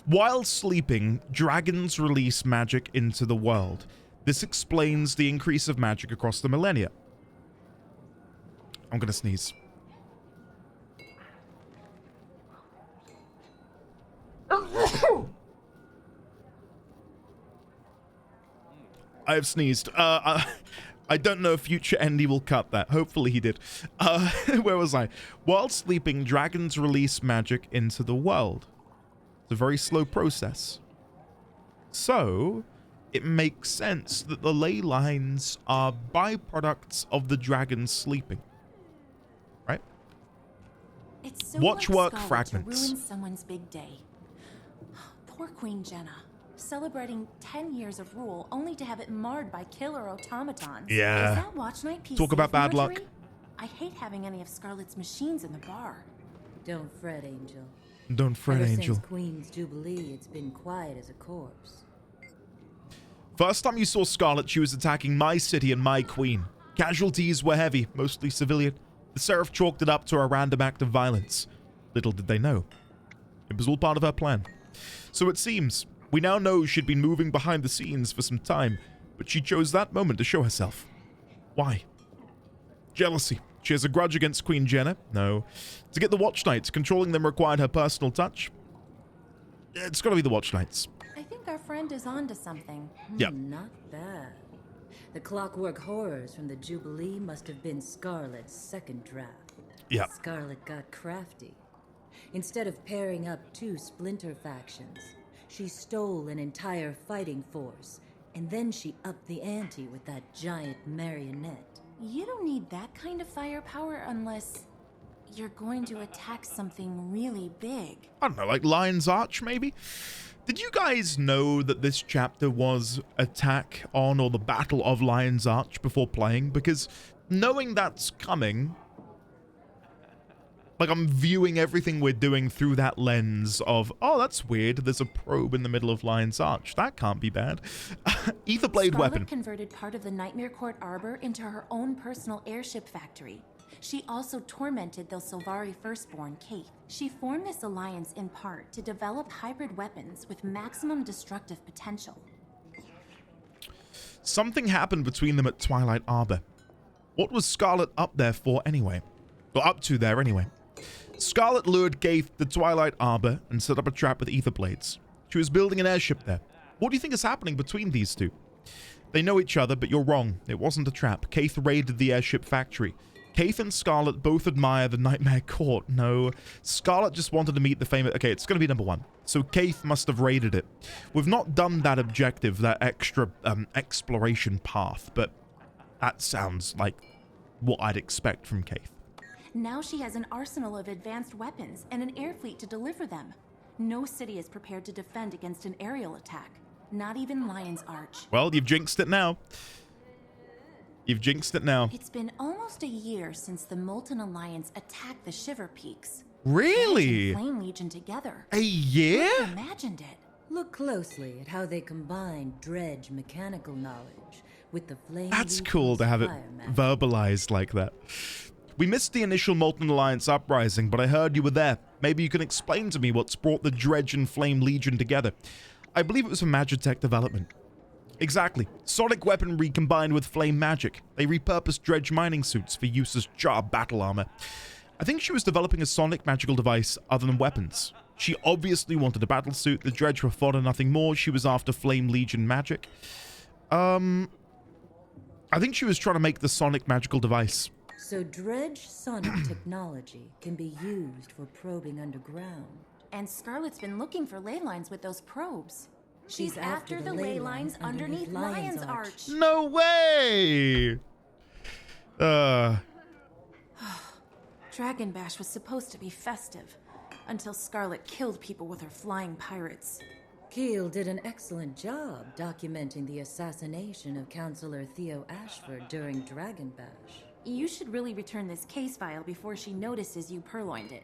While sleeping, dragons release magic into the world. This explains the increase of magic across the millennia. I'm gonna sneeze. I have sneezed. I don't know if future Andy will cut that. Hopefully he did. Where was I? While sleeping, dragons release magic into the world. It's a very slow process. So, it makes sense that the ley lines are byproducts of the dragons sleeping. Right?
It's so
Watchwork
like Scarlet
fragments.
To ruin someone's big day. Poor Queen Jenna. Celebrating 10 years of rule only to have it marred by killer automatons.
Yeah.
Is that Watch Night piece
Talk about
safe,
bad
Marjorie?
luck.
I hate having any of Scarlet's machines in the bar.
Don't fret, Angel.
Don't fret,
Ever
Angel.
Since Queen's Jubilee, it's been quiet as a corpse.
First time you saw Scarlet, she was attacking my city and my queen. Casualties were heavy, mostly civilian. The Seraph chalked it up to a random act of violence. Little did they know. It was all part of her plan. So it seems, we now know she'd been moving behind the scenes for some time, but she chose that moment to show herself. Why? Jealousy. She has a grudge against Queen Jenna? No. To get the Watch Knights, controlling them required her personal touch? It's gotta be the Watch Knights.
I think our friend is onto something.
Yeah.
Not bad. The clockwork horrors from the Jubilee must have been Scarlet's second draft.
Yeah.
Scarlet got crafty. Instead of pairing up two splinter factions, she stole an entire fighting force, and then she upped the ante with that giant Marionette.
You don't need that kind of firepower unless you're going to attack something really big.
I don't know, like Lion's Arch, maybe? Did you guys know that this chapter was Attack on or the Battle of Lion's Arch before playing? Because knowing that's coming, like I'm viewing everything we're doing through that lens of, oh, that's weird, there's a probe in the middle of Lion's Arch. That can't be bad. Ether Blade
Scarlet
weapon.
converted part of the Nightmare Court Arbor into her own personal airship factory. She also tormented the Sylvari firstborn, Kate. She formed this alliance in part to develop hybrid weapons with maximum destructive potential.
Something happened between them at Twilight Arbor. What was Scarlet up there for anyway? Or up to there anyway? Scarlet lured Gaith to Twilight Arbor and set up a trap with ether blades. She was building an airship there. What do you think is happening between these two? They know each other, but you're wrong. It wasn't a trap. Kaith raided the airship factory. Kaith and Scarlet both admire the Nightmare Court. No, Scarlet just wanted to meet the famous... Okay, it's going to be number one. So Kaith must have raided it. We've not done that objective, that extra exploration path, but that sounds like what I'd expect from Kaith.
Now she has an arsenal of advanced weapons and an air fleet to deliver them. No city is prepared to defend against an aerial attack. Not even Lion's Arch.
Well, you've jinxed it now. You've jinxed it now.
It's been almost a year since the Molten Alliance attacked the Shiver Peaks.
Really?
Dredge and Flame Legion together.
A year?
Who imagined it?
Look closely at how they combine Dredge mechanical knowledge with the Flame
That's
Legion's
cool to have it
fire magic.
verbalized like that. We missed the initial Molten Alliance uprising, but I heard you were there. Maybe you can explain to me what's brought the Dredge and Flame Legion together. I believe it was for Magitech development. Exactly. Sonic weaponry combined with flame magic. They repurposed Dredge mining suits for use as jar battle armor. I think she was developing a sonic magical device other than weapons. She obviously wanted a battle suit. The Dredge were fodder, nothing more. She was after Flame Legion magic. I think she was trying to make the sonic magical device.
So Dredge sonic technology can be used for probing underground.
And Scarlet's been looking for ley lines with those probes. She's after the ley lines underneath Lion's Arch.
No way!
Dragon Bash was supposed to be festive, until Scarlet killed people with her flying pirates.
Keel did an excellent job documenting the assassination of Counselor Theo Ashford during Dragon Bash.
You should really return this case file before she notices you purloined it.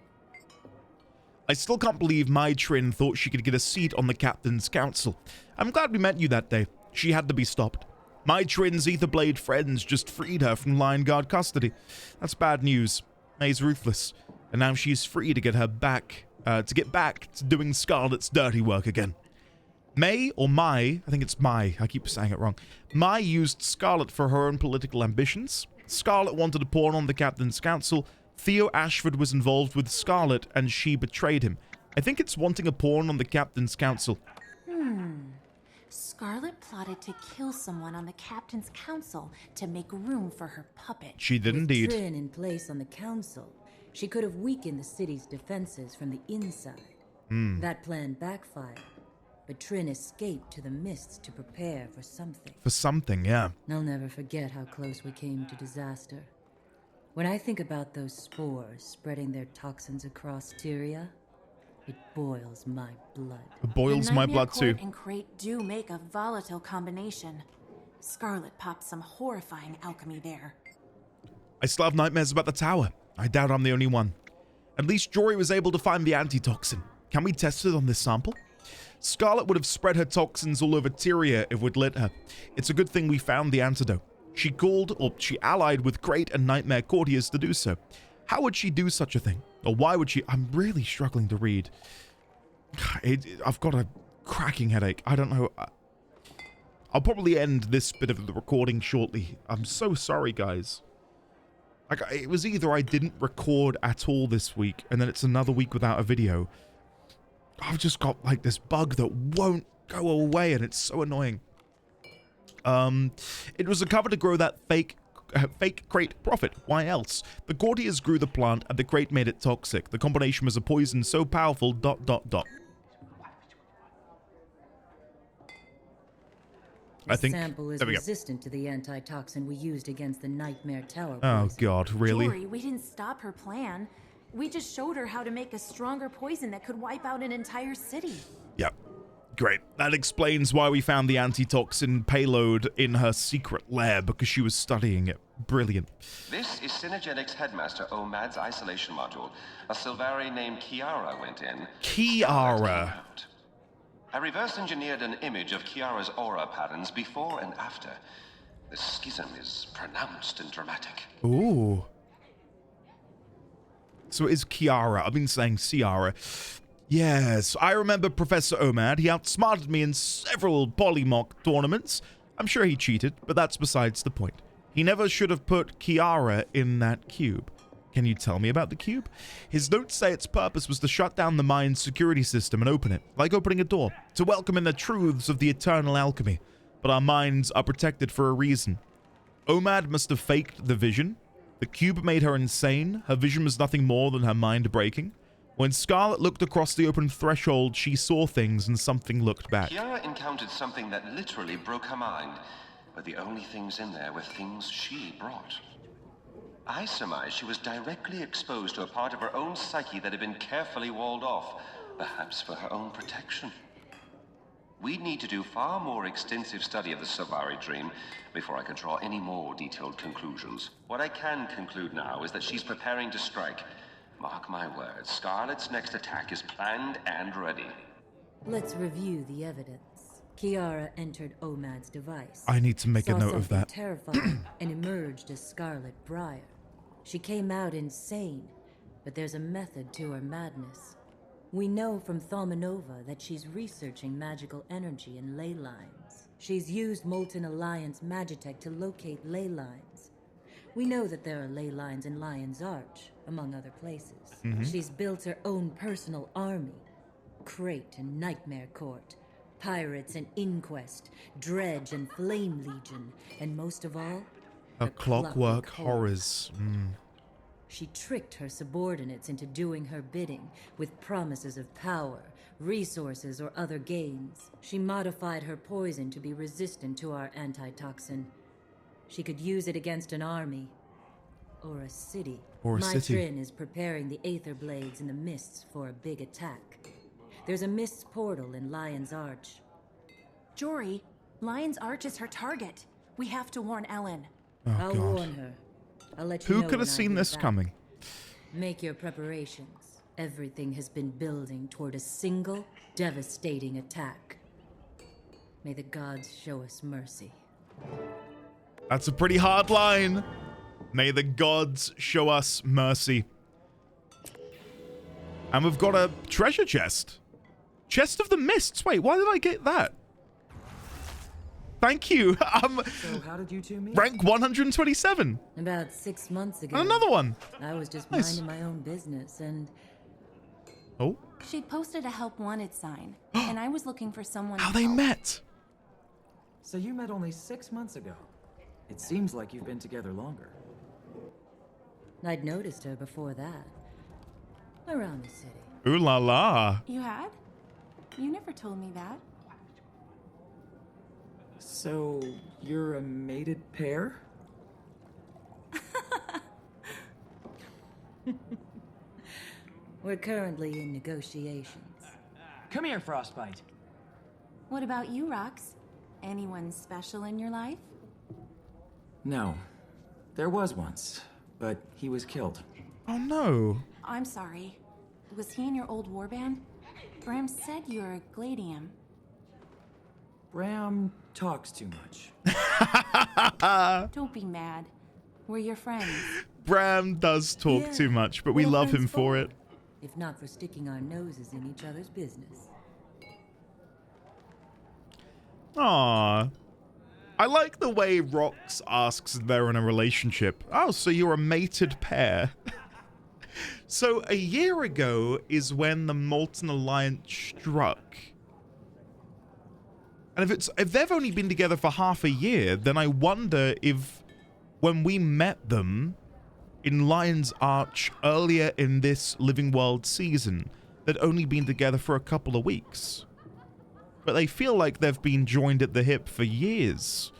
I still can't believe my Trin thought she could get a seat on the Captain's Council. I'm glad we met you that day. She had to be stopped. My Trin's Aetherblade friends just freed her from Lion Guard custody. That's bad news. May's ruthless, and now she's free to get back to doing Scarlet's dirty work again. May, or Mai, I think it's Mai, I keep saying it wrong. Mai used Scarlet for her own political ambitions. Scarlet wanted to pawn on the Captain's Council. Theo Ashford was involved with Scarlet, and she betrayed him. I think it's wanting a pawn on the Captain's Council.
Scarlet plotted to kill someone on the Captain's Council to make room for her puppet.
She did indeed.
With Trin in place on the Council, she could have weakened the city's defenses from the inside. That plan backfired, but Trin escaped to the mists to prepare for something.
For something, yeah.
I'll never forget how close we came to disaster. When I think about those spores spreading their toxins across Tyria, it boils my blood.
It boils my blood too.
And Crate do make a volatile combination. Scarlet popped some horrifying alchemy there.
I still have nightmares about the tower. I doubt I'm the only one. At least Jory was able to find the antitoxin. Can we test it on this sample? Scarlet would have spread her toxins all over Tyria if we'd let her. It's a good thing we found the antidote. She allied with Crate and Nightmare courtiers to do so. How would she do such a thing? Or why would she? I'm really struggling to read. I've got a cracking headache. I don't know. I'll probably end this bit of the recording shortly. I'm so sorry, guys. Like, it was either I didn't record at all this week, and then it's another week without a video. I've just got, like, this bug that won't go away, and it's so annoying. It was a cover to grow that fake crate profit. Why else? The courtiers grew the plant, and the crate made it toxic. The combination was a poison so powerful, ... I think
sample is resistant to the antitoxin we used against the Nightmare Tower poison.
Oh god, really?
Jory, we didn't stop her plan. We just showed her how to make a stronger poison that could wipe out an entire city.
Yep. Great. That explains why we found the antitoxin payload in her secret lair, because she was studying it. Brilliant.
This is Synergetics Headmaster Omad's isolation module. A Sylvari named Kiara went in.
Kiara.
I reverse engineered an image of Kiara's aura patterns before and after. The schism is pronounced and dramatic.
Ooh. So it is Kiara. I've been saying Ciara. Yes, I remember Professor Omad. He outsmarted me in several Polymock tournaments. I'm sure he cheated, but that's besides the point. He never should have put Kiara in that cube. Can you tell me about the cube? His notes say its purpose was to shut down the mind's security system and open it, like opening a door, to welcome in the truths of the eternal alchemy. But our minds are protected for a reason. Omad must have faked the vision. The cube made her insane. Her vision was nothing more than her mind breaking. When Scarlet looked across the open threshold, she saw things and something looked back.
Kiara encountered something that literally broke her mind, but the only things in there were things she brought. I surmise she was directly exposed to a part of her own psyche that had been carefully walled off, perhaps for her own protection. We'd need to do far more extensive study of the Sylvari dream before I can draw any more detailed conclusions. What I can conclude now is that she's preparing to strike. Mark my words, Scarlet's next attack is planned and ready.
Let's review the evidence. Kiara entered Omad's device.
I need to make a note of that.
Terrifying and emerged as Scarlet Briar. She came out insane, but there's a method to her madness. We know from Thaumanova that she's researching magical energy and ley lines. She's used Molten Alliance Magitech to locate ley lines. We know that there are ley lines in Lion's Arch, among other places. She's built her own personal army. Crate and Nightmare Court, Pirates and Inquest, Dredge and Flame Legion, and most of all,
her clockwork horrors.
She tricked her subordinates into doing her bidding with promises of power, resources, or other gains. She modified her poison to be resistant to our antitoxin. She could use it against an army or a city. My Trin is preparing the Aether Blades in the mists for a big attack. There's a mists portal in Lion's Arch.
Jory, Lion's Arch is her target. We have to warn Ellen.
Oh,
I'll warn her. I'll let you know.
Who could have seen this coming?
Make your preparations. Everything has been building toward a single, devastating attack. May the gods show us mercy.
That's a pretty hard line. May the gods show us mercy. And we've got a treasure chest. Chest of the Mists. Wait, why did I get that? Thank you.
So how did you two meet?
Rank 127.
About 6 months ago.
Another one.
I was just
Nice.
minding my own business and...
Oh.
She'd posted a help wanted sign, and I was looking for someone
How
to
they
help.
met.
So you met only 6 months ago. It seems like you've been together longer.
I'd noticed her before that. Around the city.
Ooh la la.
You had? You never told me that.
So you're a mated pair?
We're currently in negotiations.
Come here, Frostbite.
What about you, Rox? Anyone special in your life?
No. There was once, but he was killed.
Oh no.
I'm sorry. Was he in your old warband? Bram said you're a Gladium.
Bram talks too much.
Don't be mad. We're your friends.
Bram does talk
Yeah,
too much, but we
we're
love him
friends
for it.
If not for sticking our noses in each other's business.
Aww. I like the way Rox asks if they're in a relationship. Oh, so you're a mated pair. So a year ago is when the Molten Alliance struck. And if they've only been together for half a year, then I wonder if when we met them in Lion's Arch earlier in this Living World season, they'd only been together for a couple of weeks. But they feel like they've been joined at the hip for years.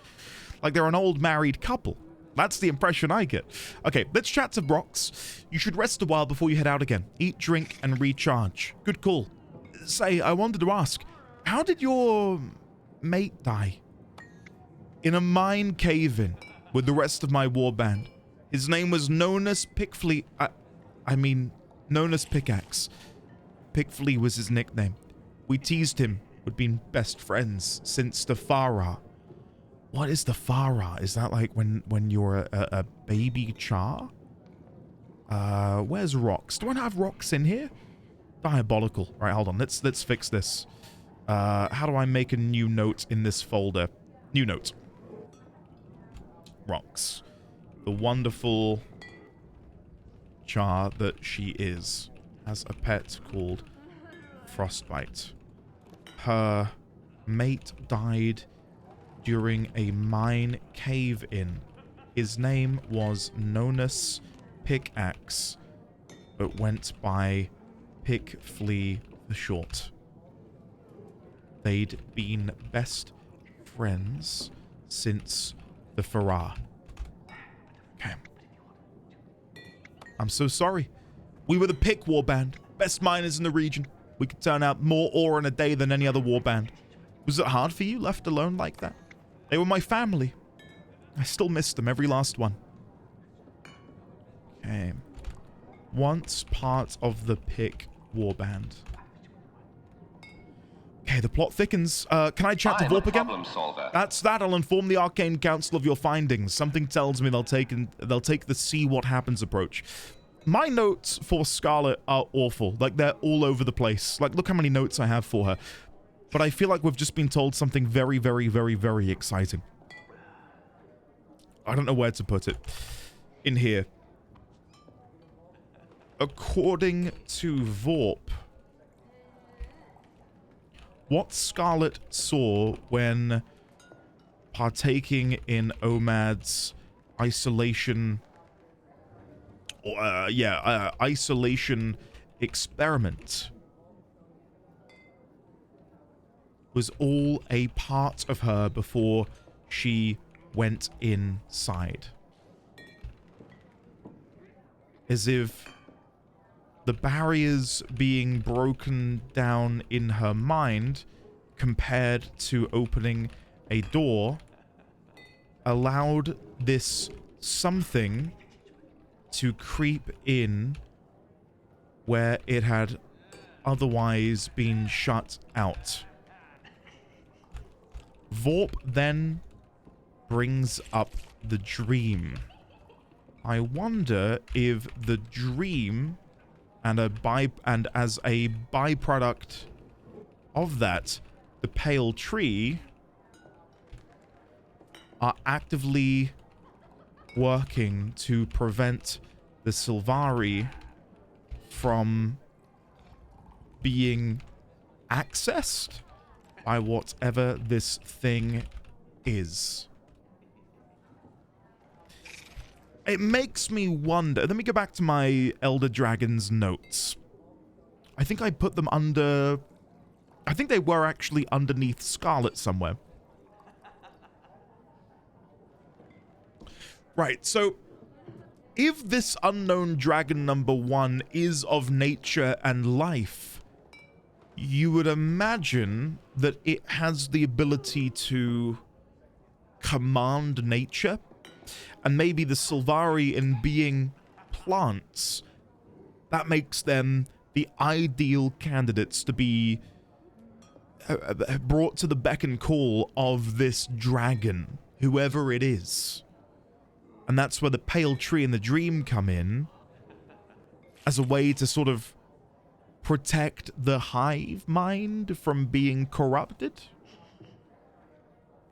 Like they're an old married couple. That's the impression I get. Okay, let's chat to Brox. You should rest a while before you head out again. Eat, drink, and recharge. Good call. Say, I wanted to ask, how did your mate die? In a mine cave-in with the rest of my warband. His name was Nonus Pickfleet. Nonus Pickaxe. Pickfleet was his nickname. We teased him. We'd been best friends since the Farah. What is the Farah? Is that like when you're a baby Char? Where's Rox? Do I not have Rox in here? Diabolical. Right, hold on. Let's fix this. How do I make a new note in this folder? New note. Rox. The wonderful Char that she is. Has a pet called Frostbite. Her mate died during a mine cave-in. His name was Nonus Pickaxe, but went by Pickflea for short. They'd been best friends since the Farah. Okay. I'm so sorry. We were the Pick Warband, best miners in the region. We could turn out more ore in a day than any other warband. Was it hard for you, left alone like that? They were my family. I still miss them, every last one. Okay. Once part of the Pick Warband. Okay, the plot thickens. Can I chat to Vorp again? That's that. I'll inform the Arcane Council of your findings. Something tells me they'll take the see what happens approach. My notes for Scarlet are awful. Like, they're all over the place. Like, look how many notes I have for her. But I feel like we've just been told something very, very, very, very exciting. I don't know where to put it. In here. According to Vorp, what Scarlet saw when partaking in Omad's isolation isolation experiment was all a part of her before she went inside. As if the barriers being broken down in her mind compared to opening a door allowed this something to creep in where it had otherwise been shut out. Vorp then brings up the dream. I wonder if the dream and as a byproduct of that, the pale tree are actively working to prevent the Sylvari from being accessed by whatever this thing is. It makes me wonder. Let me go back to my Elder Dragon's notes. I think I put them under... I think they were actually underneath Scarlet somewhere. Right, so if this unknown dragon number 1 is of nature and life, you would imagine that it has the ability to command nature, and maybe the Sylvari, in being plants, that makes them the ideal candidates to be brought to the beck and call of this dragon, whoever it is. And that's where the pale tree and the dream come in as a way to sort of protect the hive mind from being corrupted.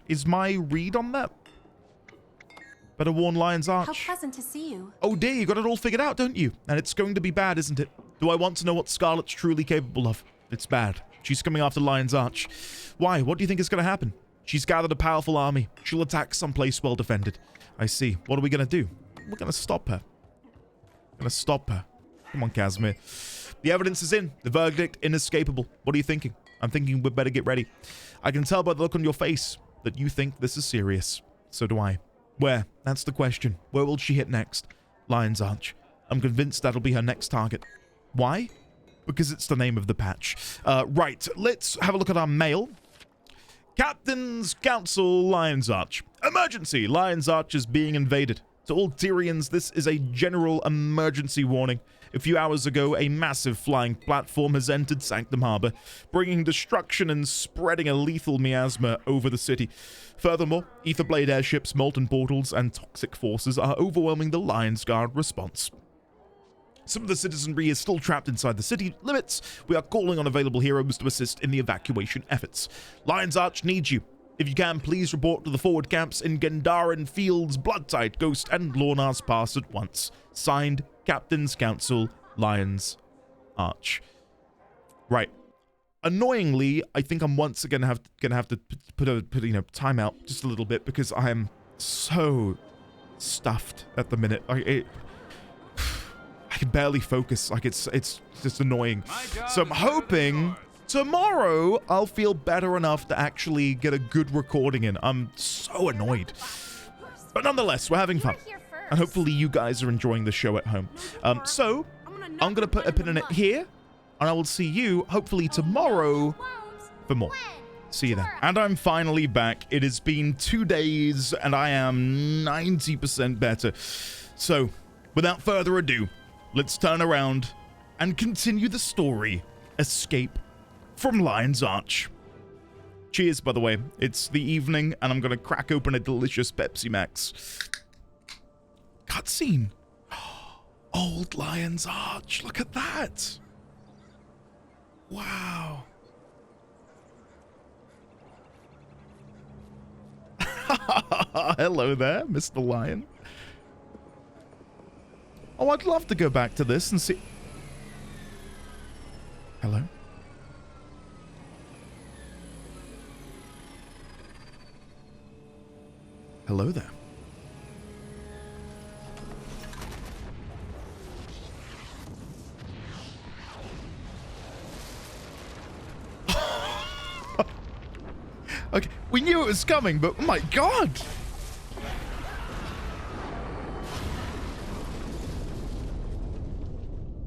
Is my read on that? Better warn Lion's Arch.
How pleasant to see you.
Oh dear, you got it all figured out, don't you? And it's going to be bad, isn't it? Do I want to know what Scarlet's truly capable of? It's bad. She's coming after Lion's Arch. Why? What do you think is going to happen? She's gathered a powerful army. She'll attack someplace well defended. I see. What are we going to do? We're going to stop her. Going to stop her. Come on, Casimir. The evidence is in. The verdict inescapable. What are you thinking? I'm thinking we'd better get ready. I can tell by the look on your face that you think this is serious. So do I. Where? That's the question. Where will she hit next? Lion's Arch. I'm convinced that'll be her next target. Why? Because it's the name of the patch. Right, let's have a look at our mail. Captain's Council, Lion's Arch. Emergency! Lion's Arch is being invaded. To all Tyrians, this is a general emergency warning. A few hours ago, a massive flying platform has entered Sanctum Harbor, bringing destruction and spreading a lethal miasma over the city. Furthermore, Etherblade airships, molten portals, and toxic forces are overwhelming the Lion's Guard response. Some of the citizenry is still trapped inside the city limits. We are calling on available heroes to assist in the evacuation efforts. Lion's Arch needs you. If you can, please report to the forward camps in Gendaran Fields, Bloodtide, Ghost, and Lornar's Pass at once. Signed, Captain's Council, Lion's Arch. Right. Annoyingly, I think I'm once again gonna have to put you know, time out just a little bit because I am so stuffed at the minute. I can barely focus. Like it's just annoying. So I'm hoping tomorrow I'll feel better enough to actually get a good recording in. I'm so annoyed. But nonetheless, we're having fun. And hopefully you guys are enjoying the show at home. So I'm going to put a pin in it here. And I will see you hopefully tomorrow for more. See you then. And I'm finally back. It has been 2 days and I am 90% better. So without further ado, let's turn around and continue the story. Escape from Lion's Arch. Cheers, by the way. It's the evening, and I'm going to crack open a delicious Pepsi Max. Cutscene. Old Lion's Arch. Look at that. Wow. Hello there, Mr. Lion. Oh, I'd love to go back to this and see... Hello? Hello there. Okay, we knew it was coming, but oh my god!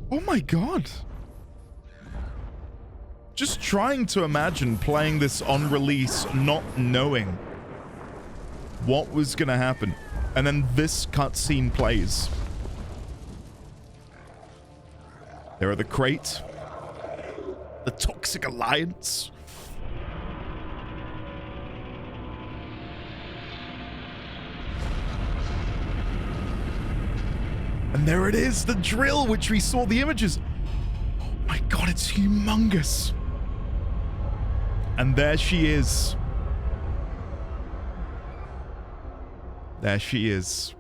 Oh my god. Just trying to imagine playing this on release, not knowing what was gonna happen. And then this cutscene plays. There are the crate. The Toxic Alliance. And there it is, the drill, which we saw the images. Oh my god, it's humongous. And there she is. There she is.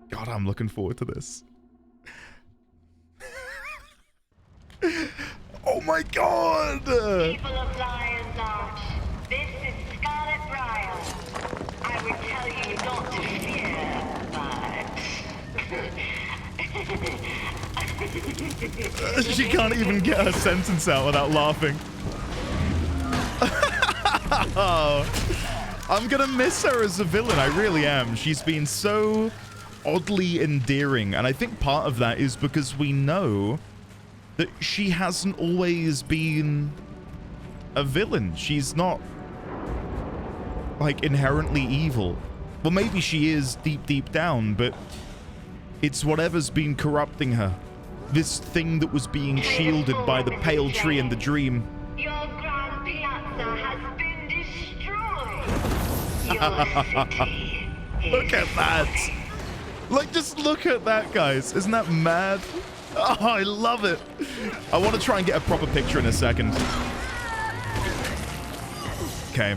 God, I'm looking forward to this. Oh my god!
People of Lion's Arch, this is Scarlet Briar. I would tell you not to fear, but...
She can't even get her sentence out without laughing. I'm gonna miss her as a villain, I really am. She's been so oddly endearing, and I think part of that is because we know that she hasn't always been a villain. She's not, like, inherently evil. Well, maybe she is deep down, but it's whatever's been corrupting her. This thing that was being shielded by the pale tree and the dream.
Your grand piazza has been destroyed. Your city
Look at that. Like, just look at that, guys. Isn't that mad? Oh, I love it. I want to try and get a proper picture in a second. Okay.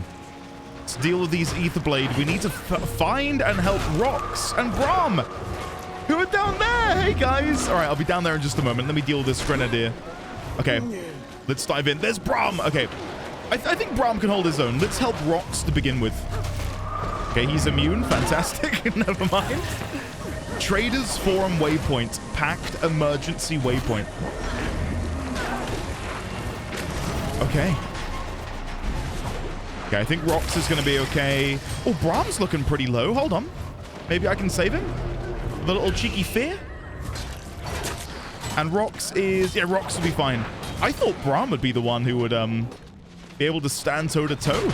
Let's deal with these Aether Blade. We need to find and help Rox and Brom, who are down there. Hey, guys. All right, I'll be down there in just a moment. Let me deal with this Grenadier. Okay, let's dive in. There's Brom. Okay, I think Brom can hold his own. Let's help Rox to begin with. Okay, he's immune. Fantastic. Never mind. Traders Forum waypoint. Packed emergency waypoint. Okay. Okay, I think Rox is going to be okay. Oh, Brom's looking pretty low. Hold on. Maybe I can save him? The little cheeky fear. And Rox is... Yeah, Rox will be fine. I thought Brom would be the one who would be able to stand toe-to-toe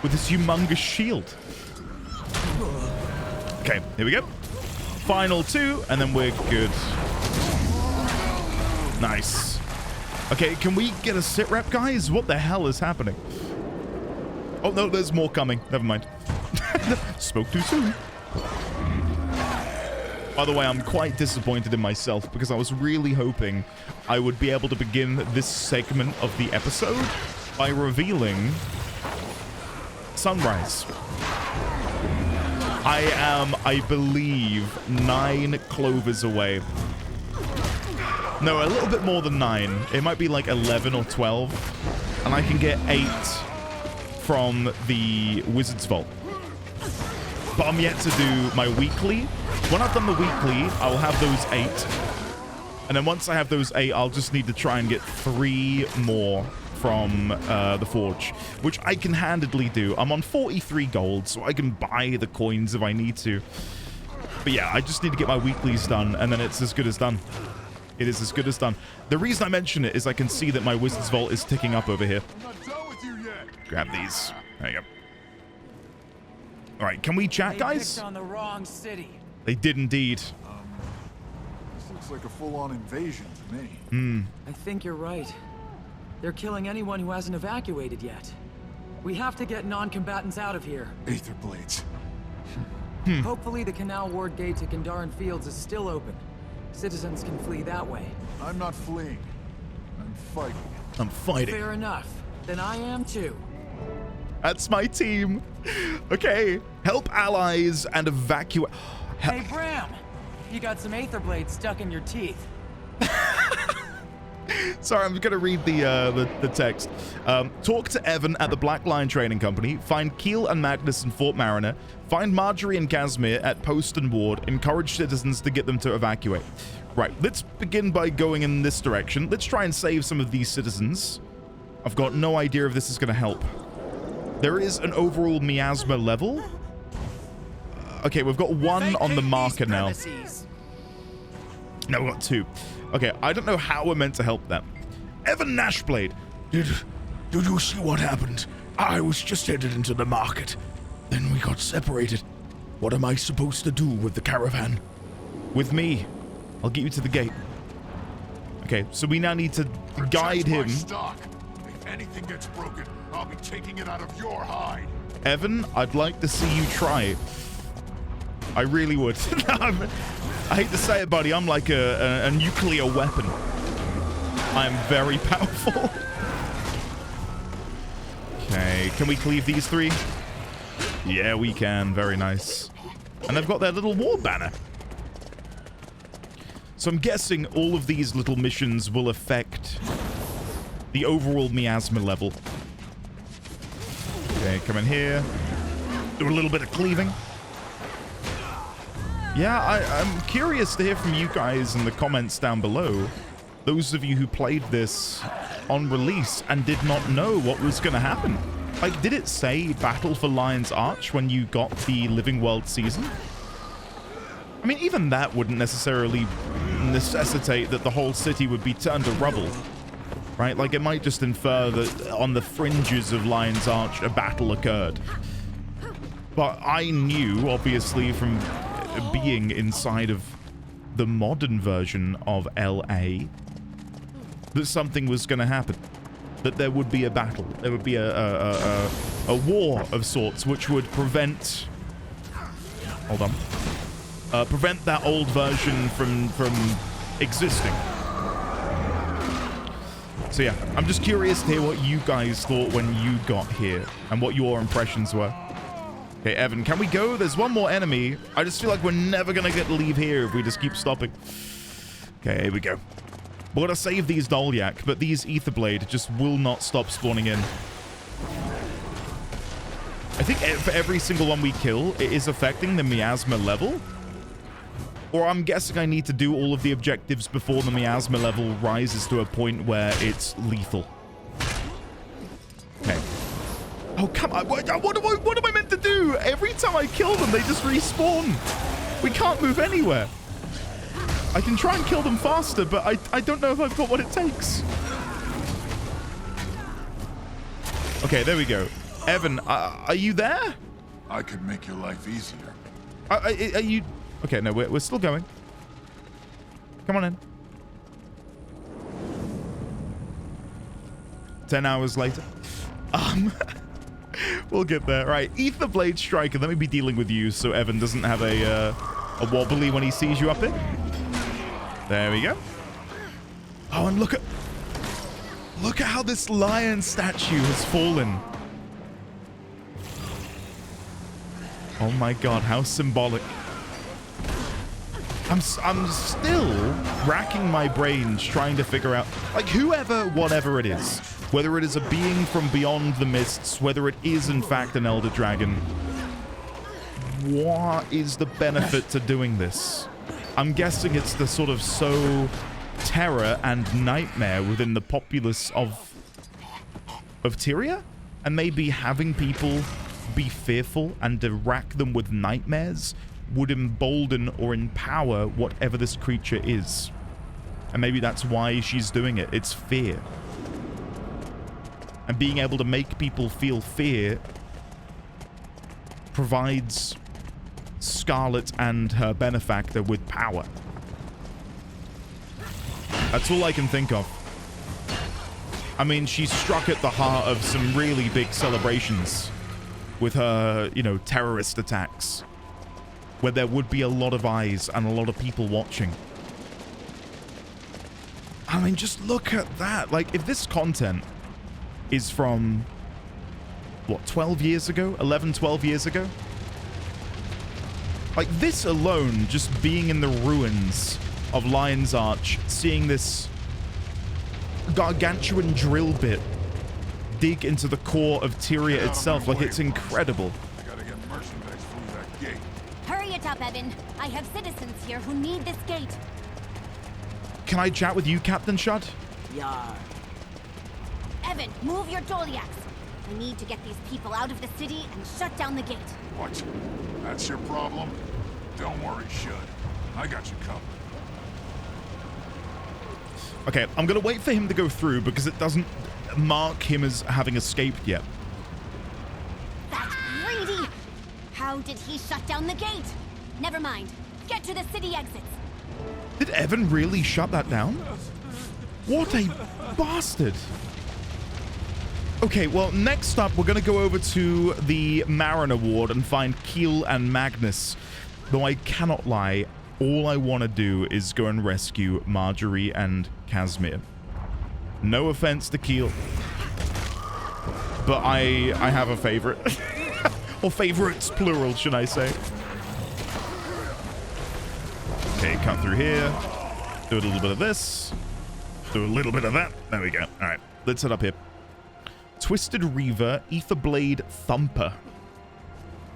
with this humongous shield. Okay, here we go. Final two, and then we're good. Nice. Okay, can we get a sit rep, guys? What the hell is happening? Oh, no, there's more coming. Never mind. Spoke too soon. By the way, I'm quite disappointed in myself because I was really hoping I would be able to begin this segment of the episode by revealing Sunrise. I am, I believe, 9 clovers away. No, a little bit more than 9. It might be like 11 or 12. And I can get 8 from the Wizard's Vault. But I'm yet to do my weekly. When I've done the weekly, I'll have those 8. And then once I have those 8, I'll just need to try and get 3 more from the Forge, which I can handedly do. I'm on 43 gold, so I can buy the coins if I need to. But yeah, I just need to get my weeklies done, and then it's as good as done. It is as good as done. The reason I mention it is I can see that my Wizard's Vault is ticking up over here. Grab these. There you go. All right, can we chat, guys?
They picked on the wrong city.
They did indeed.
This looks like a full-on invasion to me.
I think you're right. They're killing anyone who hasn't evacuated yet. We have to get non-combatants out of here.
Aether Blades.
Hopefully the Canal Ward Gate to Kandaran Fields is still open. Citizens can flee that way.
I'm not fleeing. I'm fighting.
I'm fighting.
Fair enough. Then I am too.
That's my team. Okay. Help allies and evacuate.
Hey, Bram. You got some Aether Blades stuck in your teeth.
Sorry, I'm going to read the text. Talk to Evan at the Black Lion Trading Company. Find Keel and Magnus in Fort Mariner. Find Marjorie and Casimir at Post and Ward. Encourage citizens to get them to evacuate. Right, let's begin by going in this direction. Let's try and save some of these citizens. I've got no idea if this is going to help. There is an overall miasma level. Okay, we've got 1 on the marker now. No, we've got 2. Okay, I don't know how we're meant to help them. Evan Nashblade.
Did you see what happened? I was just headed into the market. Then we got separated. What am I supposed to do with the caravan?
With me. I'll get you to the gate. Okay, so we now need to guide him.
Stock. If anything gets broken, I'll be taking it out of your hide.
Evan, I'd like to see you try. I really would. I hate to say it, buddy. I'm like a nuclear weapon. I am very powerful. Okay, can we cleave these three? Yeah, we can. Very nice. And they've got their little war banner. So I'm guessing all of these little missions will affect the overall miasma level. Okay, come in here. Do a little bit of cleaving. Yeah, I'm curious to hear from you guys in the comments down below. Those of you who played this on release and did not know what was going to happen. Like, did it say Battle for Lion's Arch when you got the Living World season? I mean, even that wouldn't necessarily necessitate that the whole city would be turned to rubble, right? Like, it might just infer that on the fringes of Lion's Arch, a battle occurred. But I knew, obviously, from being inside of the modern version of LA, that something was going to happen. That there would be a battle. There would be a war of sorts, which would prevent... Hold on. Prevent that old version from existing. So yeah, I'm just curious to hear what you guys thought when you got here and what your impressions were. Okay, Evan, can we go? There's one more enemy. I just feel like we're never gonna get to leave here if we just keep stopping. Okay, here we go. We're gonna save these Dolyak, but these Aetherblade just will not stop spawning in. I think for every single one we kill, it is affecting the miasma level. Or I'm guessing I need to do all of the objectives before the miasma level rises to a point where it's lethal. Okay. Oh, come on. What am I meant to do? Every time I kill them, they just respawn. We can't move anywhere. I can try and kill them faster, but I don't know if I've got what it takes. Okay, there we go. Evan, are you there?
I could make your life easier.
Are you... Okay, no, we're still going. Come on in. 10 hours later. We'll get there. Right, Aetherblade Striker. Let me be dealing with you so Evan doesn't have a wobbly when he sees you up there. There we go. Oh, and look at how this lion statue has fallen. Oh my god, how symbolic. I'm still racking my brains trying to figure out, like, whoever, whatever it is, whether it is a being from beyond the mists, whether it is in fact an Elder Dragon, what is the benefit to doing this? I'm guessing it's the sort of sow terror and nightmare within the populace of Tyria, and maybe having people be fearful and to rack them with nightmares would embolden or empower whatever this creature is. And maybe that's why she's doing it. It's fear. And being able to make people feel fear provides Scarlet and her benefactor with power. That's all I can think of. I mean, she struck at the heart of some really big celebrations with her, you know, terrorist attacks, where there would be a lot of eyes and a lot of people watching. I mean, just look at that. Like, if this content is from, what, 12 years ago? 11, 12 years ago? Like, this alone, just being in the ruins of Lion's Arch, seeing this gargantuan drill bit dig into the core of Tyria itself, like, it's incredible.
Hurry it up, Evan. I have citizens here who need this gate.
Can I chat with you, Captain Shut?
Yar. Evan, move your Dolyaks. I need to get these people out of the city and shut down the gate.
What? That's your problem? Don't worry, Shud. I got you covered.
Okay, I'm gonna wait for him to go through because it doesn't mark him as having escaped yet.
That greedy! How did he shut down the gate? Never mind. Get to the city exits.
Did Evan really shut that down? What a bastard. Okay, well, next up, we're going to go over to the Mariner Ward and find Keel and Magnus. Though I cannot lie, all I want to do is go and rescue Marjorie and Casimir. No offense to Keel, but I have a favorite. Or favorites, plural, should I say. Okay, cut through here. Do a little bit of this. Do a little bit of that. There we go. All right, let's head up here. Twisted Reaver, Aetherblade Thumper.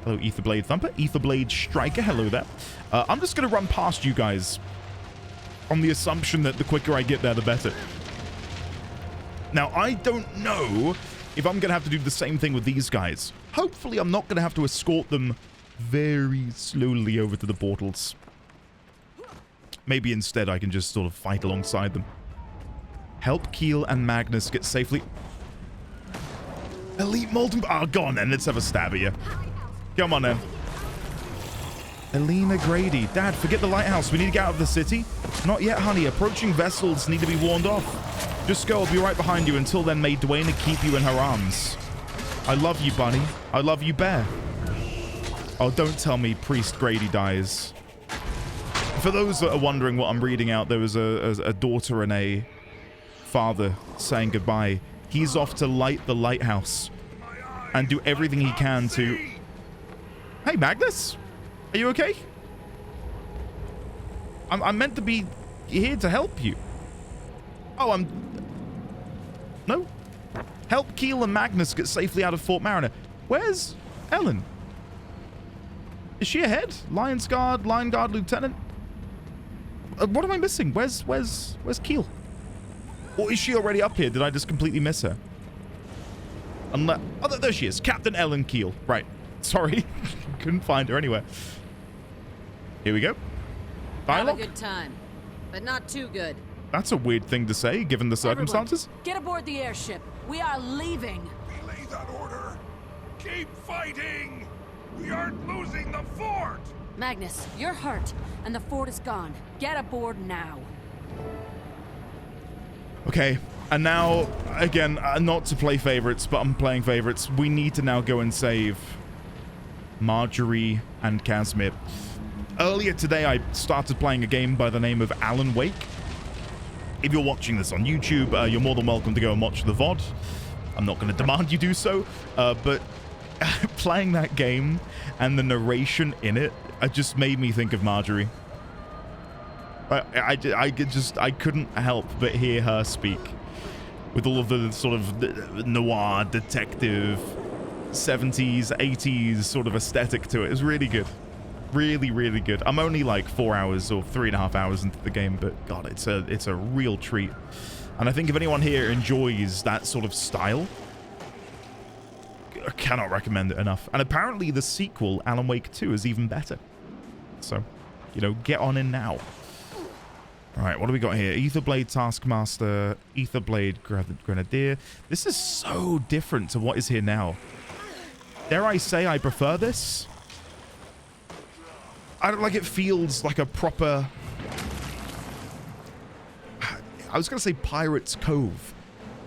Hello, Aetherblade Thumper. Aetherblade Striker, hello there. I'm just going to run past you guys on the assumption that the quicker I get there, the better. Now, I don't know if I'm going to have to do the same thing with these guys. Hopefully, I'm not going to have to escort them very slowly over to the portals. Maybe instead I can just sort of fight alongside them. Help Keel and Magnus get safely... Elite Molten... Oh, go on then. Let's have a stab at you. Come on then. Elena Grady. Dad, forget the lighthouse. We need to get out of the city. Not yet, honey. Approaching vessels need to be warned off. Just go. I'll be right behind you. Until then, may Dwayne keep you in her arms. I love you, Bunny. I love you, Bear. Oh, don't tell me Priest Grady dies. For those that are wondering what I'm reading out, there was a daughter and a father saying goodbye. He's off to light the lighthouse and do everything he can to... Hey, Magnus? Are you okay? I'm meant to be here to help you. Oh, No? Help Keel and Magnus get safely out of Fort Mariner. Where's Ellen? Is she ahead? Line Guard Lieutenant? What am I missing? Where's Keel? Or is she already up here? Did I just completely miss her? Unless... Oh, there she is. Captain Ellen Keel. Right. Sorry. Couldn't find her anywhere. Here we go. Dialogue?
Have a good time, but not too good.
That's a weird thing to say, given the circumstances.
Everyone, get aboard the airship. We are leaving.
Relay that order. Keep fighting. We aren't losing the fort.
Magnus, you're hurt, and the fort is gone. Get aboard now.
Okay, and now, again, not to play favorites, but I'm playing favorites. We need to now go and save Marjorie and Casimir. Earlier today, I started playing a game by the name of Alan Wake. If you're watching this on YouTube, you're more than welcome to go and watch the VOD. I'm not going to demand you do so, but playing that game and the narration in it, just made me think of Marjorie. I couldn't help but hear her speak with all of the sort of noir detective 70s 80s sort of aesthetic to it. It was really good, really, really good. I'm only like 4 hours or 3.5 hours into the game, but God, it's a real treat. And I think if anyone here enjoys that sort of style, I cannot recommend it enough. And apparently the sequel, Alan Wake 2, is even better. So, you know, get on in now. All right, what do we got here? Aetherblade Taskmaster, Aetherblade Grenadier. This is so different to what is here now. Dare I say I prefer this? I don't like it. Feels like a proper... I was going to say Pirate's Cove,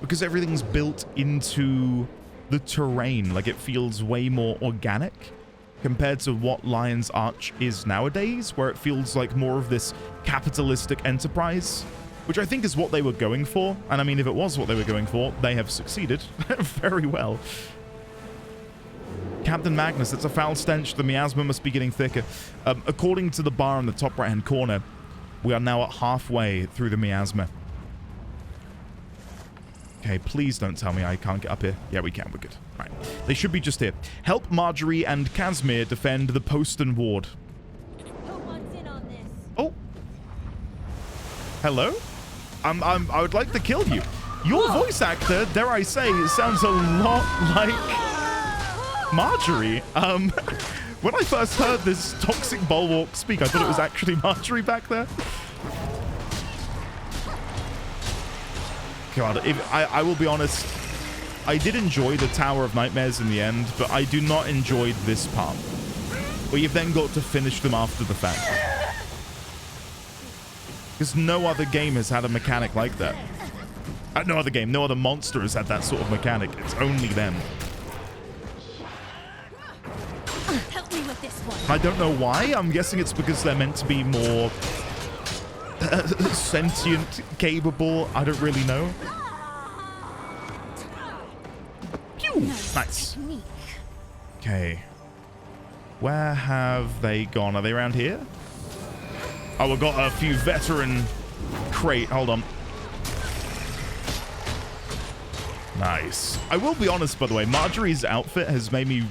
because everything's built into the terrain. Like, it feels way more organic compared to what Lion's Arch is nowadays, where it feels like more of this capitalistic enterprise, which I think is what they were going for. And I mean, if it was what they were going for, they have succeeded very well. Captain Magnus, it's a foul stench. The miasma must be getting thicker. According to the bar in the top right-hand corner, we are now at halfway through the miasma. Okay, please don't tell me I can't get up here. Yeah, we can. We're good. All right. They should be just here. Help Marjorie and Casimir defend the Poston Ward.
Who wants in on this?
Oh. Hello? I would like to kill you. Your voice actor, dare I say, sounds a lot like Marjorie. When I first heard this toxic bulwark speak, I thought it was actually Marjorie back there. God, I will be honest, I did enjoy the Tower of Nightmares in the end, but I do not enjoy this part, where you've then got to finish them after the fact. Because no other game has had a mechanic like that. No other game, no other monster has had that sort of mechanic. It's only them.
Help me with this one.
I don't know why. I'm guessing it's because they're meant to be more sentient, capable. I don't really know. Pew! Nice. Okay. Where have they gone? Are they around here? Oh, we've got a few veteran crate. Hold on. Nice. I will be honest, by the way, Marjorie's outfit has made me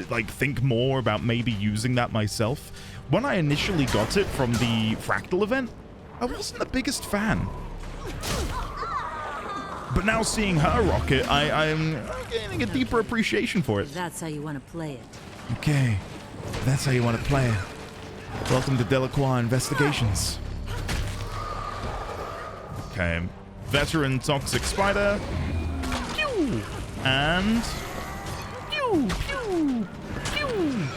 like think more about maybe using that myself. When I initially got it from the Fractal event, I wasn't the biggest fan. But now seeing her rock it, I'm gaining a deeper appreciation for it.
That's how you want to play it.
Okay, that's how you want to play it. Welcome to Delacroix Investigations. Okay, veteran toxic spider. Pew! And pew, pew, pew.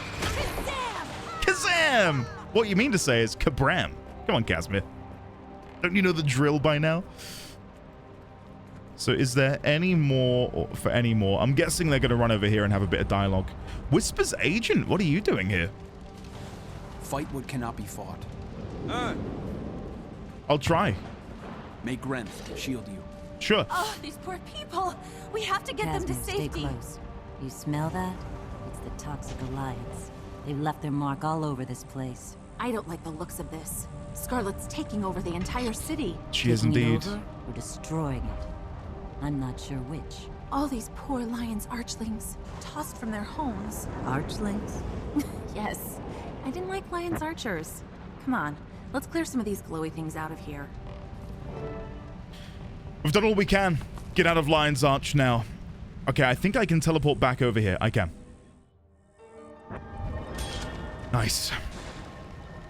Kazam! What you mean to say is kabram. Come on, Casimir. Don't you know the drill by now? So is there any more for any more? I'm guessing they're going to run over here and have a bit of dialogue. Whisper's agent, what are you doing here?
Fight what cannot be fought.
I'll try.
Make Grenth shield you.
Sure.
Oh, these poor people. We have to get them to
Stay
safety.
close. You smell that? It's the Toxic Alliance. They've left their mark all over this place.
I don't like the looks of this. Scarlet's taking over the entire city.
She is
Taking it
indeed.
over or destroying it. I'm not sure which.
All these poor Lion's archlings, tossed from their homes.
Archlings?
Yes. I didn't like Lion's archers. Come on, let's clear some of these glowy things out of here.
We've done all we can. Get out of Lion's Arch now. Okay, I think I can teleport back over here. I can. Nice.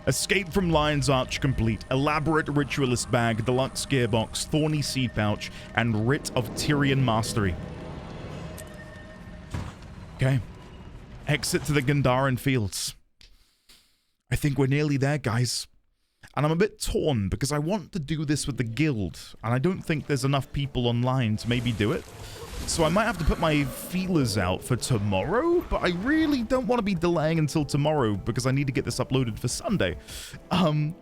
Escape from Lion's Arch complete. Elaborate ritualist bag, deluxe gearbox, thorny seed pouch, and writ of Tyrian mastery. Okay. Exit to the Gandharan fields. I think we're nearly there, guys. And I'm a bit torn because I want to do this with the guild, and I don't think there's enough people online to maybe do it. So I might have to put my feelers out for tomorrow, but I really don't want to be delaying until tomorrow because I need to get this uploaded for Sunday. I've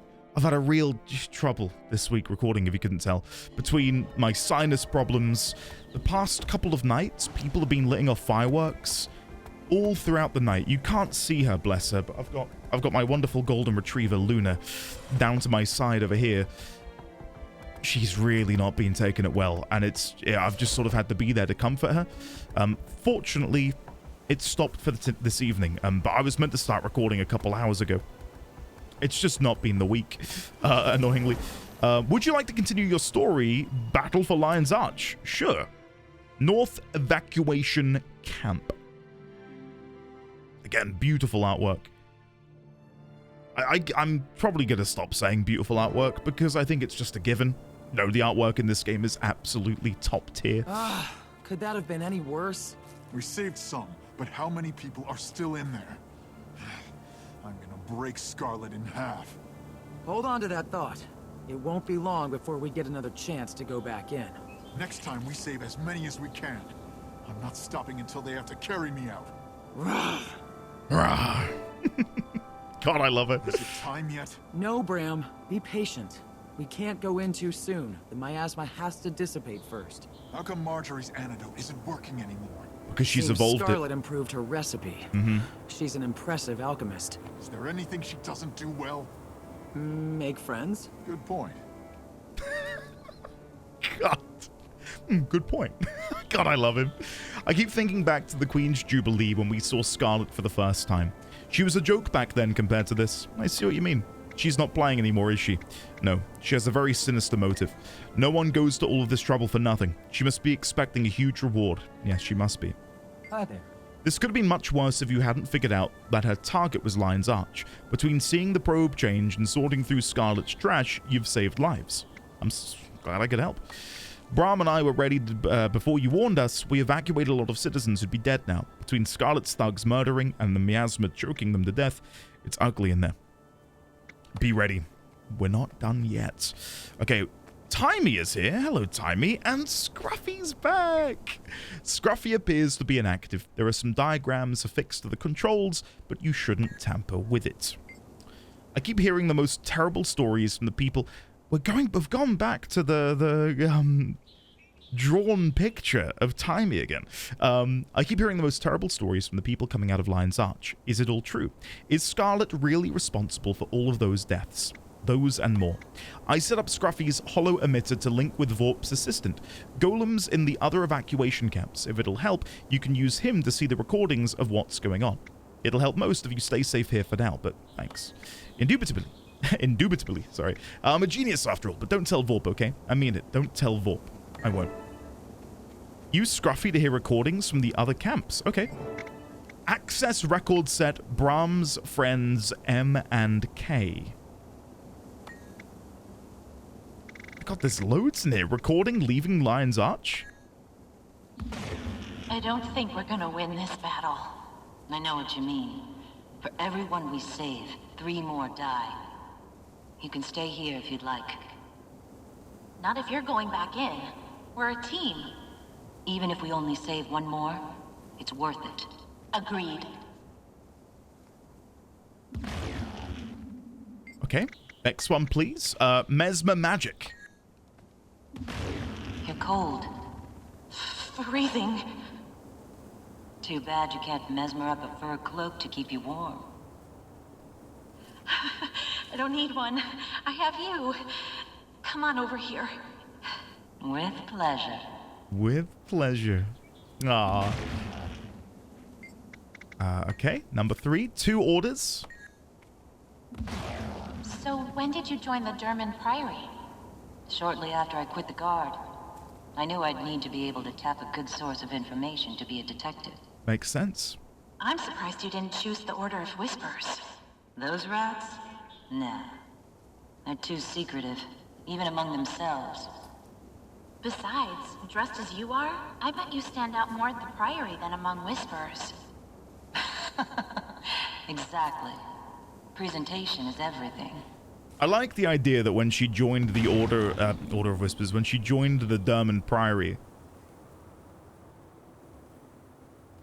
had a real trouble this week recording, if you couldn't tell, between my sinus problems. The past couple of nights, people have been letting off fireworks all throughout the night. You can't see her, bless her, but I've got my wonderful golden retriever Luna down to my side over here. She's really not been taking it well, and I've just sort of had to be there to comfort her. Fortunately, it stopped for this evening, but I was meant to start recording a couple hours ago. It's just not been the week, annoyingly. Would you like to continue your story, Battle for Lion's Arch? Sure. North Evacuation Camp. Again, beautiful artwork. I'm probably going to stop saying beautiful artwork because I think it's just a given. No, the artwork in this game is absolutely top tier.
Could that have been any worse?
We saved some, but how many people are still in there? I'm gonna break Scarlet in half.
Hold on to that thought. It won't be long before we get another chance to go back in.
Next time we save as many as we can. I'm not stopping until they have to carry me out.
Rah!
Rah! God, I love it.
Is it time yet?
No, Bram. Be patient. We can't go in too soon. The miasma has to dissipate first.
How come Marjorie's antidote isn't working anymore?
Because she's
Seems
evolved
Scarlet
it.
improved her recipe. She's an impressive alchemist.
Is there anything she doesn't do well?
Make friends?
Good point.
God. Good point. God, I love him. I keep thinking back to the Queen's Jubilee when we saw Scarlet for the first time. She was a joke back then compared to this. I see what you mean. She's not playing anymore, is she? No, she has a very sinister motive. No one goes to all of this trouble for nothing. She must be expecting a huge reward. Yes, she must be.
Hi there.
This could have been much worse if you hadn't figured out that her target was Lion's Arch. Between seeing the probe change and sorting through Scarlet's trash, you've saved lives. I'm glad I could help. Brahm and I were ready before you warned us. We evacuated a lot of citizens who'd be dead now. Between Scarlet's thugs murdering and the miasma choking them to death, it's ugly in there. Be ready. We're not done yet. Okay, Timey is here. Hello, Timey. And Scruffy's back. Scruffy appears to be inactive. There are some diagrams affixed to the controls, but you shouldn't tamper with it. I keep hearing the most terrible stories from the people. We've gone back to the drawn picture of Timey again. I keep hearing the most terrible stories from the people coming out of Lion's Arch. Is it all true? Is Scarlet really responsible for all of those deaths? Those and more. I set up Scruffy's hollow emitter to link with Vorp's assistant. Golem's in the other evacuation camps. If it'll help, you can use him to see the recordings of what's going on. It'll help most if you stay safe here for now, but thanks. Indubitably, sorry. I'm a genius after all, but don't tell Vorp, okay? I mean it. Don't tell Vorp. I won't. Use Scruffy to hear recordings from the other camps. Okay. Access record set Brahms friends M and K. God, there's loads in here. Recording leaving Lion's Arch?
I don't think we're gonna win this battle. I know what you mean. For everyone we save, 3 more die. You can stay here if you'd like.
Not if you're going back in. We're a team.
Even if we only save 1 more, it's worth it.
Agreed.
Okay. Next one, please. Mesmer Magic.
You're cold.
Freezing.
Too bad you can't mesmer up a fur cloak to keep you warm.
I don't need one. I have you. Come on over here.
With pleasure.
With pleasure. Aww. Okay, number 3. 2 orders.
So when did you join the German Priory?
Shortly after I quit the Guard. I knew I'd need to be able to tap a good source of information to be a detective.
Makes sense.
I'm surprised you didn't choose the Order of Whispers.
Those rats? Nah. They're too secretive, even among themselves.
Besides, dressed as you are, I bet you stand out more at the Priory than among Whispers.
Exactly. Presentation is everything.
I like the idea that when she joined the Order of Whispers, when she joined the German Priory,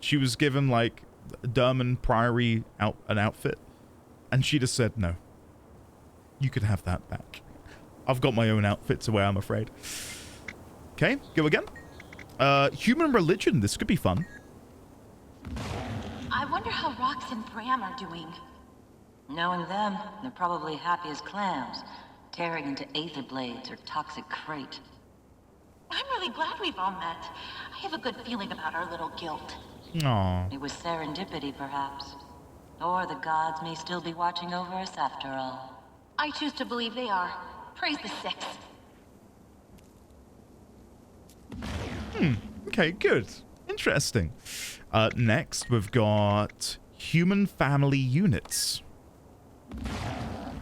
she was given, like, German Priory an outfit, and she just said, no. You can have that back. I've got my own outfit to wear, I'm afraid. Okay, go again. Human religion, this could be fun.
I wonder how Rox and Bram are doing.
Knowing them, they're probably happy as clams, tearing into aether blades or toxic crate.
I'm really glad we've all met. I have a good feeling about our little guild.
Aww.
It was serendipity, perhaps. Or the gods may still be watching over us after all.
I choose to believe they are. Praise the 6.
Okay, good. Interesting. Next, we've got human family units.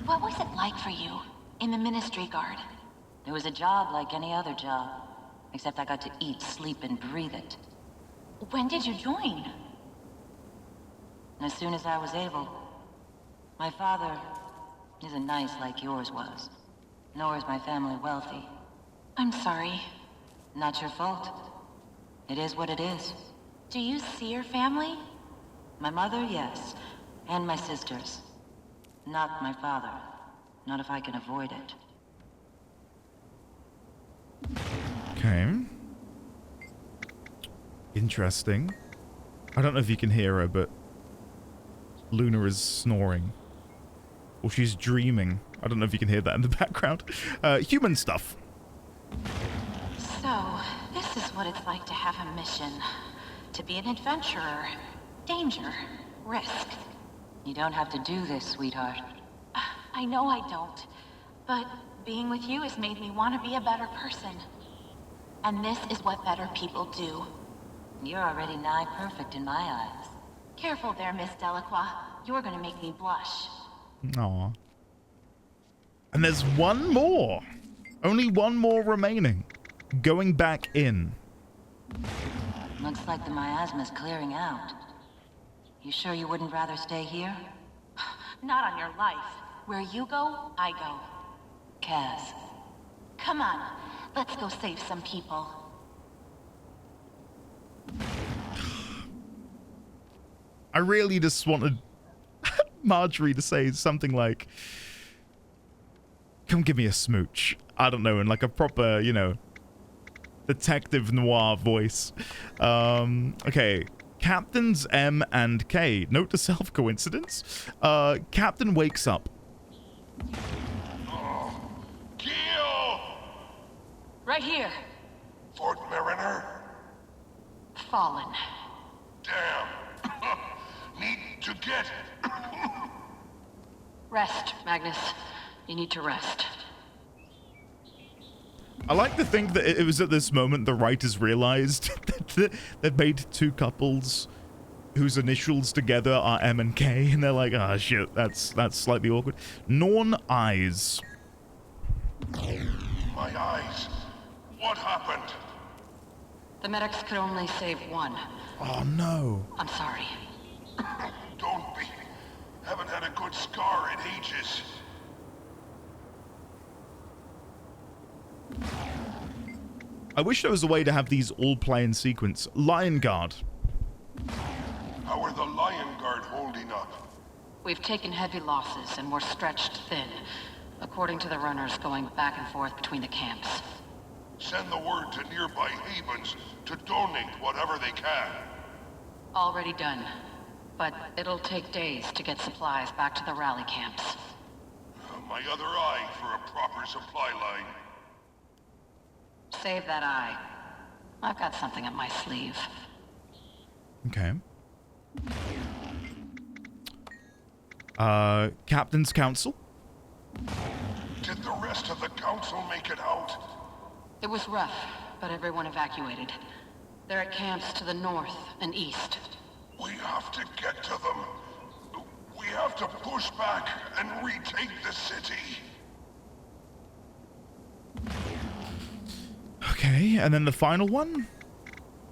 What was it like for you in the Ministry Guard?
It was a job like any other job, except I got to eat, sleep, and breathe it.
When did you join?
As soon as I was able. My father isn't nice like yours was, nor is my family wealthy.
I'm sorry.
Not your fault. It is what it is.
Do you see your family?
My mother, yes, and my sisters. Not my father. Not if I can avoid it.
Okay. Interesting. I don't know if you can hear her, but Luna is snoring. Or she's dreaming. I don't know if you can hear that in the background. Human stuff.
So, this is what it's like to have a mission. To be an adventurer. Danger. Risk.
You don't have to do this, sweetheart.
I know I don't. But being with you has made me want to be a better person. And this is what better people do.
You're already nigh perfect in my eyes.
Careful there, Miss Delacroix. You're gonna make me blush.
Aw. And there's one more. Only one more remaining. Going back in.
Looks like the miasma's clearing out. You sure you wouldn't rather stay here?
Not on your life. Where you go, I go.
Kaz,
Come on, let's go save some people.
I really just wanted Marjorie to say something like, come give me a smooch. I don't know, in like a proper, you know, detective noir voice. Okay. Captains M and K. Note to self, coincidence. Captain wakes up.
Kill!
Right here.
Fort Mariner?
Fallen.
Damn. Need to get...
Rest, Magnus. You need to rest.
I like to think that it was at this moment the writers realized that they've made two couples whose initials together are M and K, and they're like, ah, shit, that's slightly awkward. Norn eyes.
My eyes. What happened?
The medics could only save one.
Oh, no.
I'm sorry.
Don't be. Haven't had a good scar in ages.
I wish there was a way to have these all play in sequence. Lion Guard.
How are the Lion Guard holding up?
We've taken heavy losses and we're stretched thin, according to the runners going back and forth between the camps.
Send the word to nearby havens to donate whatever they can.
Already done, but it'll take days to get supplies back to the rally camps.
My other eye for a proper supply line.
Save that eye. I've got something up my sleeve.
Okay. Captain's Council.
Did the rest of the council make it out?
It was rough, but everyone evacuated. They're at camps to the north and east.
We have to get to them. We have to push back and retake the city.
Okay, and then the final one?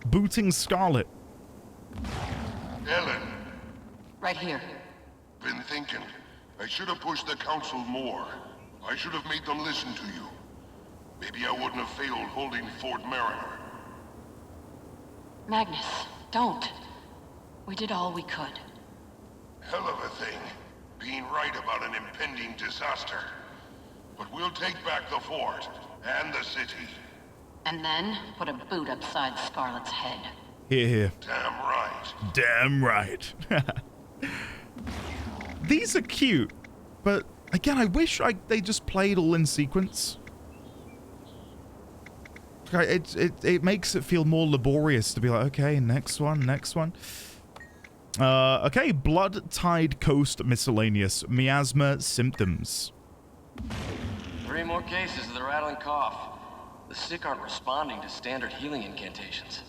Booting Scarlet.
Ellen.
Right here.
Been thinking. I should have pushed the council more. I should have made them listen to you. Maybe I wouldn't have failed holding Fort Mariner.
Magnus, don't. We did all we could.
Hell of a thing, being right about an impending disaster. But we'll take back the fort, and the city.
And then, put a boot upside Scarlet's head.
Here, here.
Damn right.
Damn right. These are cute, but again, I wish they just played all in sequence. It makes it feel more laborious to be like, okay, next one. Okay, Blood-Tide Coast Miscellaneous. Miasma Symptoms.
3 more cases of the rattling cough. The sick aren't responding to standard healing incantations.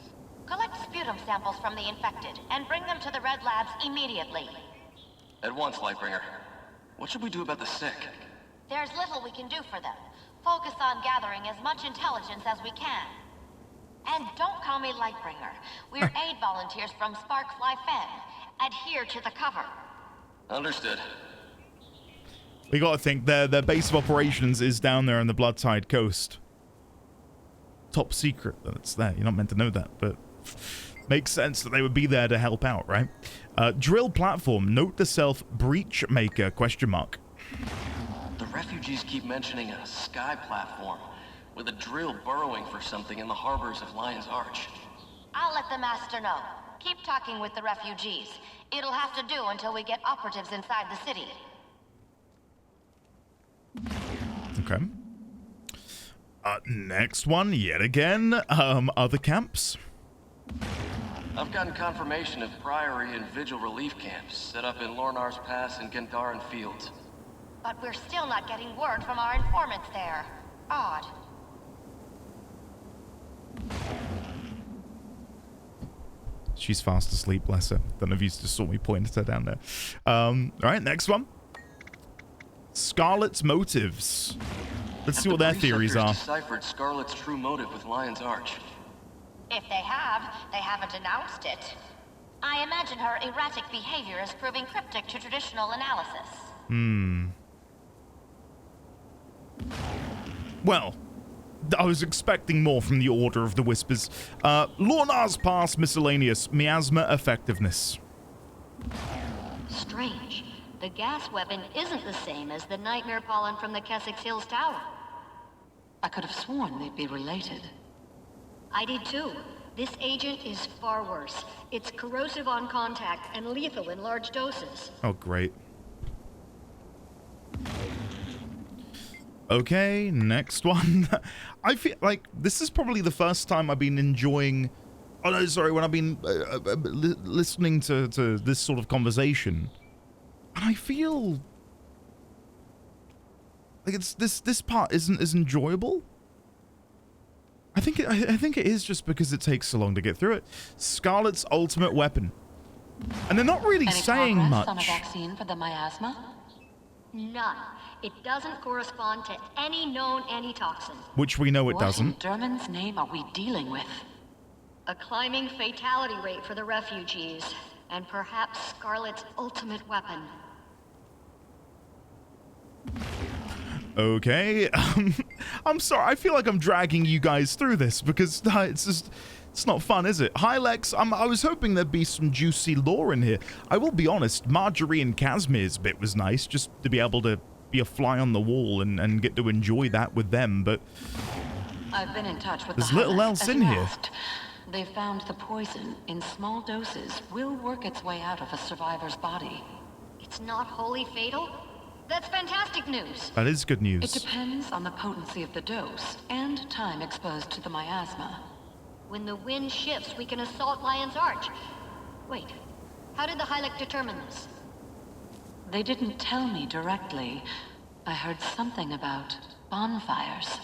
Collect sputum samples from the infected and bring them to the Red Labs immediately.
At once, Lightbringer. What should we do about the sick?
There's little we can do for them. Focus on gathering as much intelligence as we can. And don't call me Lightbringer. We're aid volunteers from Sparkfly Fen. Adhere to the cover.
Understood.
We gotta think their base of operations is down there on the Blood-Tide Coast. Top secret that it's there. You're not meant to know that, but makes sense that they would be there to help out, right? Drill platform. Note to self. Breach maker? ?
The refugees keep mentioning a sky platform with a drill burrowing for something in the harbors of Lion's Arch.
I'll let the master know. Keep talking with the refugees. It'll have to do until we get operatives inside the city.
Okay. Next one, yet again. Other camps.
I've gotten confirmation of Priory and Vigil relief camps set up in Lornar's Pass and Gandharan Fields.
But we're still not getting word from our informants there. Odd.
She's fast asleep, bless her. Don't know if you just saw me point at her down there. All right, next one. Scarlet's motives. Let's see what their theories are.
Deciphered Scarlet's true motive with Lion's Arch.
If they haven't announced it. I imagine her erratic behavior is proving cryptic to traditional analysis.
Well, I was expecting more from the Order of the Whispers. Lornar's Pass Miscellaneous. Miasma Effectiveness.
Strange. The gas weapon isn't the same as the nightmare pollen from the Kessex Hills Tower.
I could have sworn they'd be related.
I did too. This agent is far worse. It's corrosive on contact and lethal in large doses.
Oh, great. Okay, next one. I feel like this is probably the first time I've been enjoying... Oh, no, sorry, when I've been listening to this sort of conversation. And I feel... like it's this part isn't as enjoyable. I think it is just because it takes so long to get through it. Scarlet's ultimate weapon. And they're not really saying much.
On a vaccine for the miasma?
None. It doesn't correspond to any known antitoxin.
Which we know it doesn't.
What in Derman's name are we dealing with?
A climbing fatality rate for the refugees, and perhaps Scarlet's ultimate weapon.
Okay. I'm sorry. I feel like I'm dragging you guys through this because it's not fun, is it? Hi, Lex. I was hoping there'd be some juicy lore in here. I will be honest, Marjorie and Casimir's bit was nice, just to be able to be a fly on the wall and get to enjoy that with them, but...
I've been in touch with
there's little else in here.
They found the poison, in small doses, will work its way out of a survivor's body.
It's not wholly fatal? That's fantastic news.
That is good news.
It depends on the potency of the dose and time exposed to the miasma.
When the wind shifts, we can assault Lion's Arch. Wait, how did the Hylek determine this?
They didn't tell me directly. I heard something about bonfires.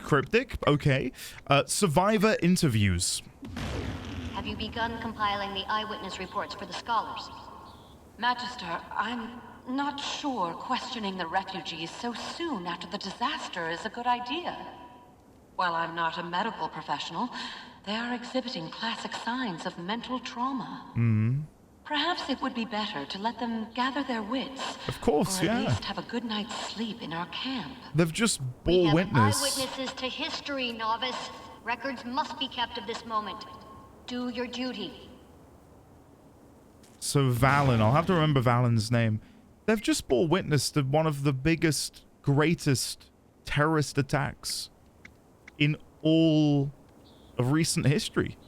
Cryptic? Okay. Survivor interviews.
Have you begun compiling the eyewitness reports for the scholars?
Magister, I'm not sure questioning the refugees so soon after the disaster is a good idea. While I'm not a medical professional, they are exhibiting classic signs of mental trauma. Perhaps it would be better to let them gather their wits.
Of course,
or
yeah.
at least have a good night's sleep in our camp.
They've just bore witness.
Eyewitnesses to history, novice. Records must be kept of this moment. Do your duty.
So Valen, I'll have to remember Valen's name. They've just bore witness to one of the biggest, greatest terrorist attacks in all of recent history.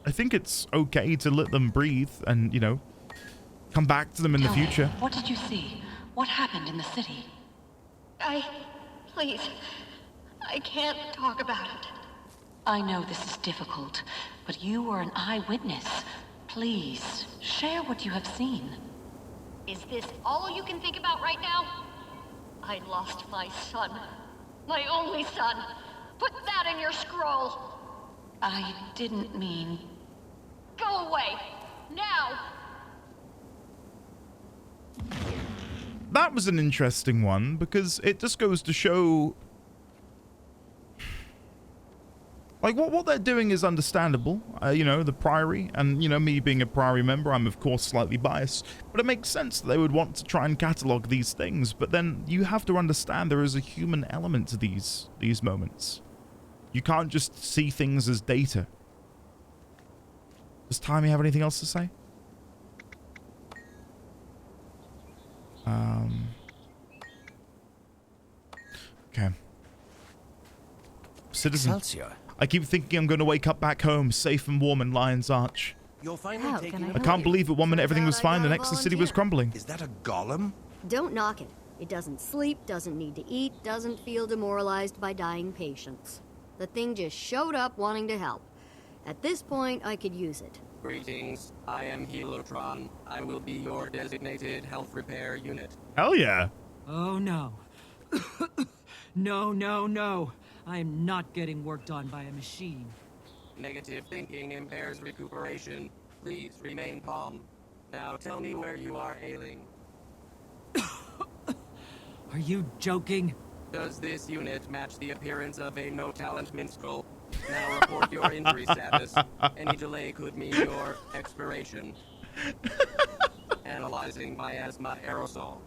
I think it's okay to let them breathe and, you know, come back to them in the future.
What did you see? What happened in the city?
Please, I can't talk about it.
I know this is difficult, but you were an eyewitness. Please, share what you have seen.
Is this all you can think about right now? I lost my son. My only son. Put that in your scroll.
I didn't mean...
Go away! Now!
That was an interesting one, because it just goes to show... like, what they're doing is understandable. You know, the Priory, and, you know, me being a Priory member, I'm of course slightly biased, but it makes sense that they would want to try and catalog these things, but then you have to understand there is a human element to these moments. You can't just see things as data. Does Timmy have anything else to say? Okay. Citizen.
Excelsior.
I keep thinking I'm going to wake up back home, safe and warm in Lion's Arch.
You're finally taking
I can't believe it. 1 minute everything was fine, the next the city was crumbling.
Is that a golem?
Don't knock it. It doesn't sleep, doesn't need to eat, doesn't feel demoralized by dying patients. The thing just showed up wanting to help. At this point, I could use it.
Greetings, I am Helotron. I will be your designated health repair unit.
Hell yeah.
Oh no. No. I am not getting worked on by a machine.
Negative thinking impairs recuperation. Please remain calm. Now tell me where you are ailing.
Are you joking?
Does this unit match the appearance of a no-talent minstrel? Now report your injury status. Any delay could mean your expiration. Analyzing miasma aerosol.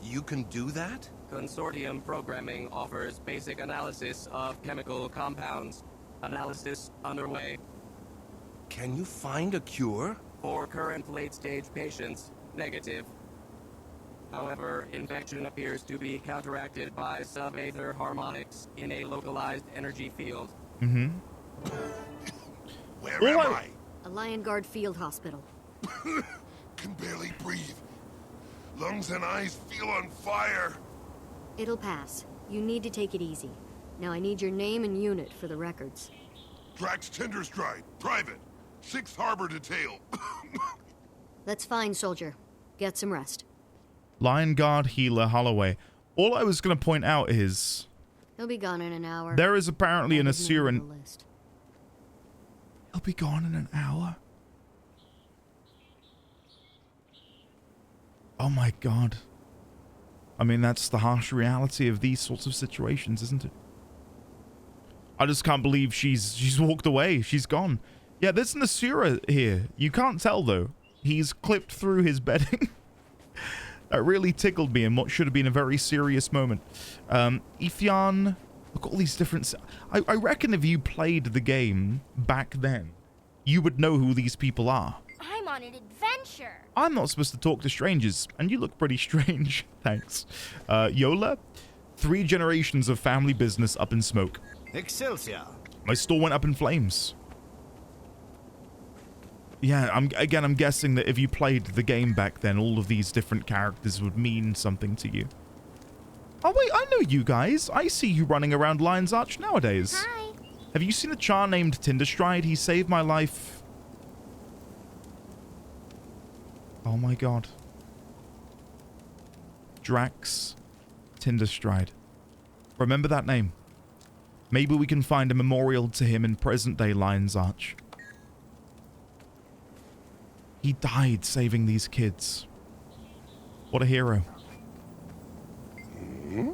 You can do that?
Consortium programming offers basic analysis of chemical compounds. Analysis underway.
Can you find a cure?
For current late-stage patients, negative. However, infection appears to be counteracted by sub-Aether harmonics in a localized energy field.
Where am I?
A Lion Guard field hospital.
Can barely breathe. Lungs and eyes feel on fire.
It'll pass. You need to take it easy. Now I need your name and unit for the records.
Drax Tenderstride, Private, 6th Harbor Detail.
That's fine, soldier. Get some rest.
Lion Guard Healer Holloway. All I was going to point out is...
He'll be gone in an hour.
There is apparently an Asuran...
list.
He'll be gone in an hour? Oh my god. I mean, that's the harsh reality of these sorts of situations, isn't it? I just can't believe she's walked away. She's gone. Yeah, there's an Asura here. You can't tell, though. He's clipped through his bedding. That really tickled me in what should have been a very serious moment. Ifyan, look at all these different... I reckon if you played the game back then, you would know who these people are.
I'm on an adventure.
I'm not supposed to talk to strangers, and you look pretty strange. Thanks. Yola, 3 generations of family business up in smoke.
Excelsior.
My store went up in flames. Yeah, I'm guessing that if you played the game back then, all of these different characters would mean something to you. Oh wait, I know you guys. I see you running around Lion's Arch nowadays.
Hi.
Have you seen a Char named Tinderstride? He saved my life. Oh my god. Drax Tinderstride. Remember that name. Maybe we can find a memorial to him in present-day Lion's Arch. He died saving these kids. What a hero.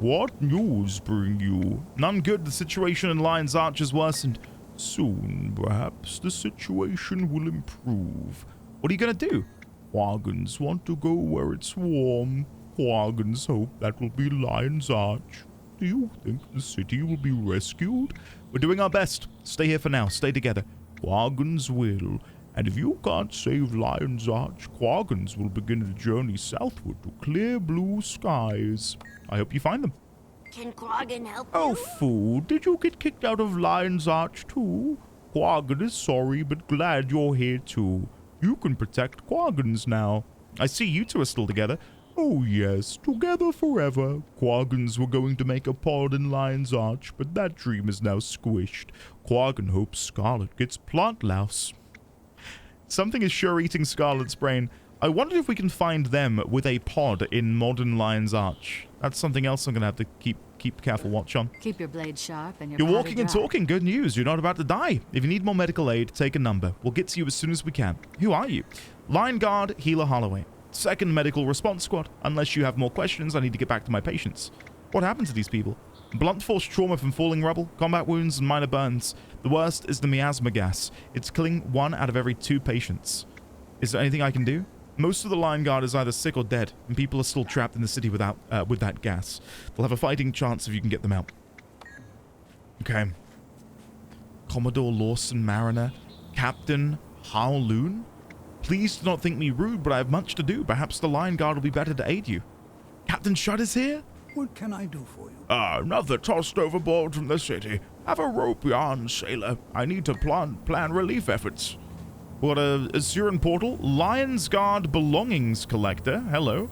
What news bring you? None good. The situation in Lion's Arch has worsened. Soon, perhaps, the situation will improve. What are you going to do? Quagans want to go where it's warm. Quagans hope that will be Lion's Arch. Do you think the city will be rescued? We're doing our best. Stay here for now. Stay together. Quagans will. And if you can't save Lion's Arch, Quagans will begin a journey southward to clear blue skies. I hope you find them.
Can Quaggan help
Oh,
you?
fool. Did you get kicked out of Lion's Arch too? Quaggan is sorry, but glad you're here too. You can protect Quaggans now. I see you two are still together. Oh yes, together forever. Quaggans were going to make a pod in Lion's Arch, but that dream is now squished. Quaggan hopes Scarlet gets plant louse. Something is sure eating Scarlet's brain. I wonder if we can find them with a pod in modern Lion's Arch. That's something else I'm going to have to keep careful watch on.
Keep your blade sharp and your
You're
powder
walking and
dry.
talking. Good news. You're not about to die. If you need more medical aid, take a number. We'll get to you as soon as we can. Who are you? Lion Guard, Healer Holloway. 2nd Medical Response Squad. Unless you have more questions, I need to get back to my patients. What happened to these people? Blunt force trauma from falling rubble, combat wounds, and minor burns. The worst is the miasma gas. It's killing 1 out of every 2 patients. Is there anything I can do? Most of the Lion Guard is either sick or dead, and people are still trapped in the city without with that gas. They'll have a fighting chance if you can get them out. Okay. Commodore Lawson Mariner. Captain Howloon? Please do not think me rude, but I have much to do. Perhaps the Lion Guard will be better to aid you. Captain Shudd is here?
What can I do for you?
Another tossed overboard from the city. Have a rope yarn, sailor. I need to plan relief efforts.
What a Asuran portal. Lion's Guard Belongings Collector. Hello.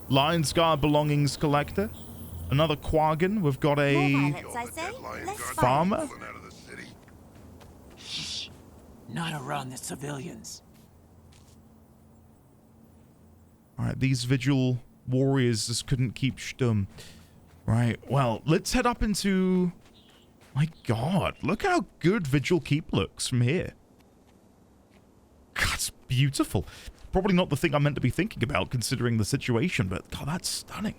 Lion's Guard Belongings Collector. Another Quaggan. We've got a
Violets, I say. Less
farmer.
Shh. Not around the civilians.
Alright, these Vigil warriors just couldn't keep stum. Right, well, let's head up into... My god, look how good Vigil Keep looks from here. God, it's beautiful. Probably not the thing I meant to be thinking about considering the situation, but god, that's stunning.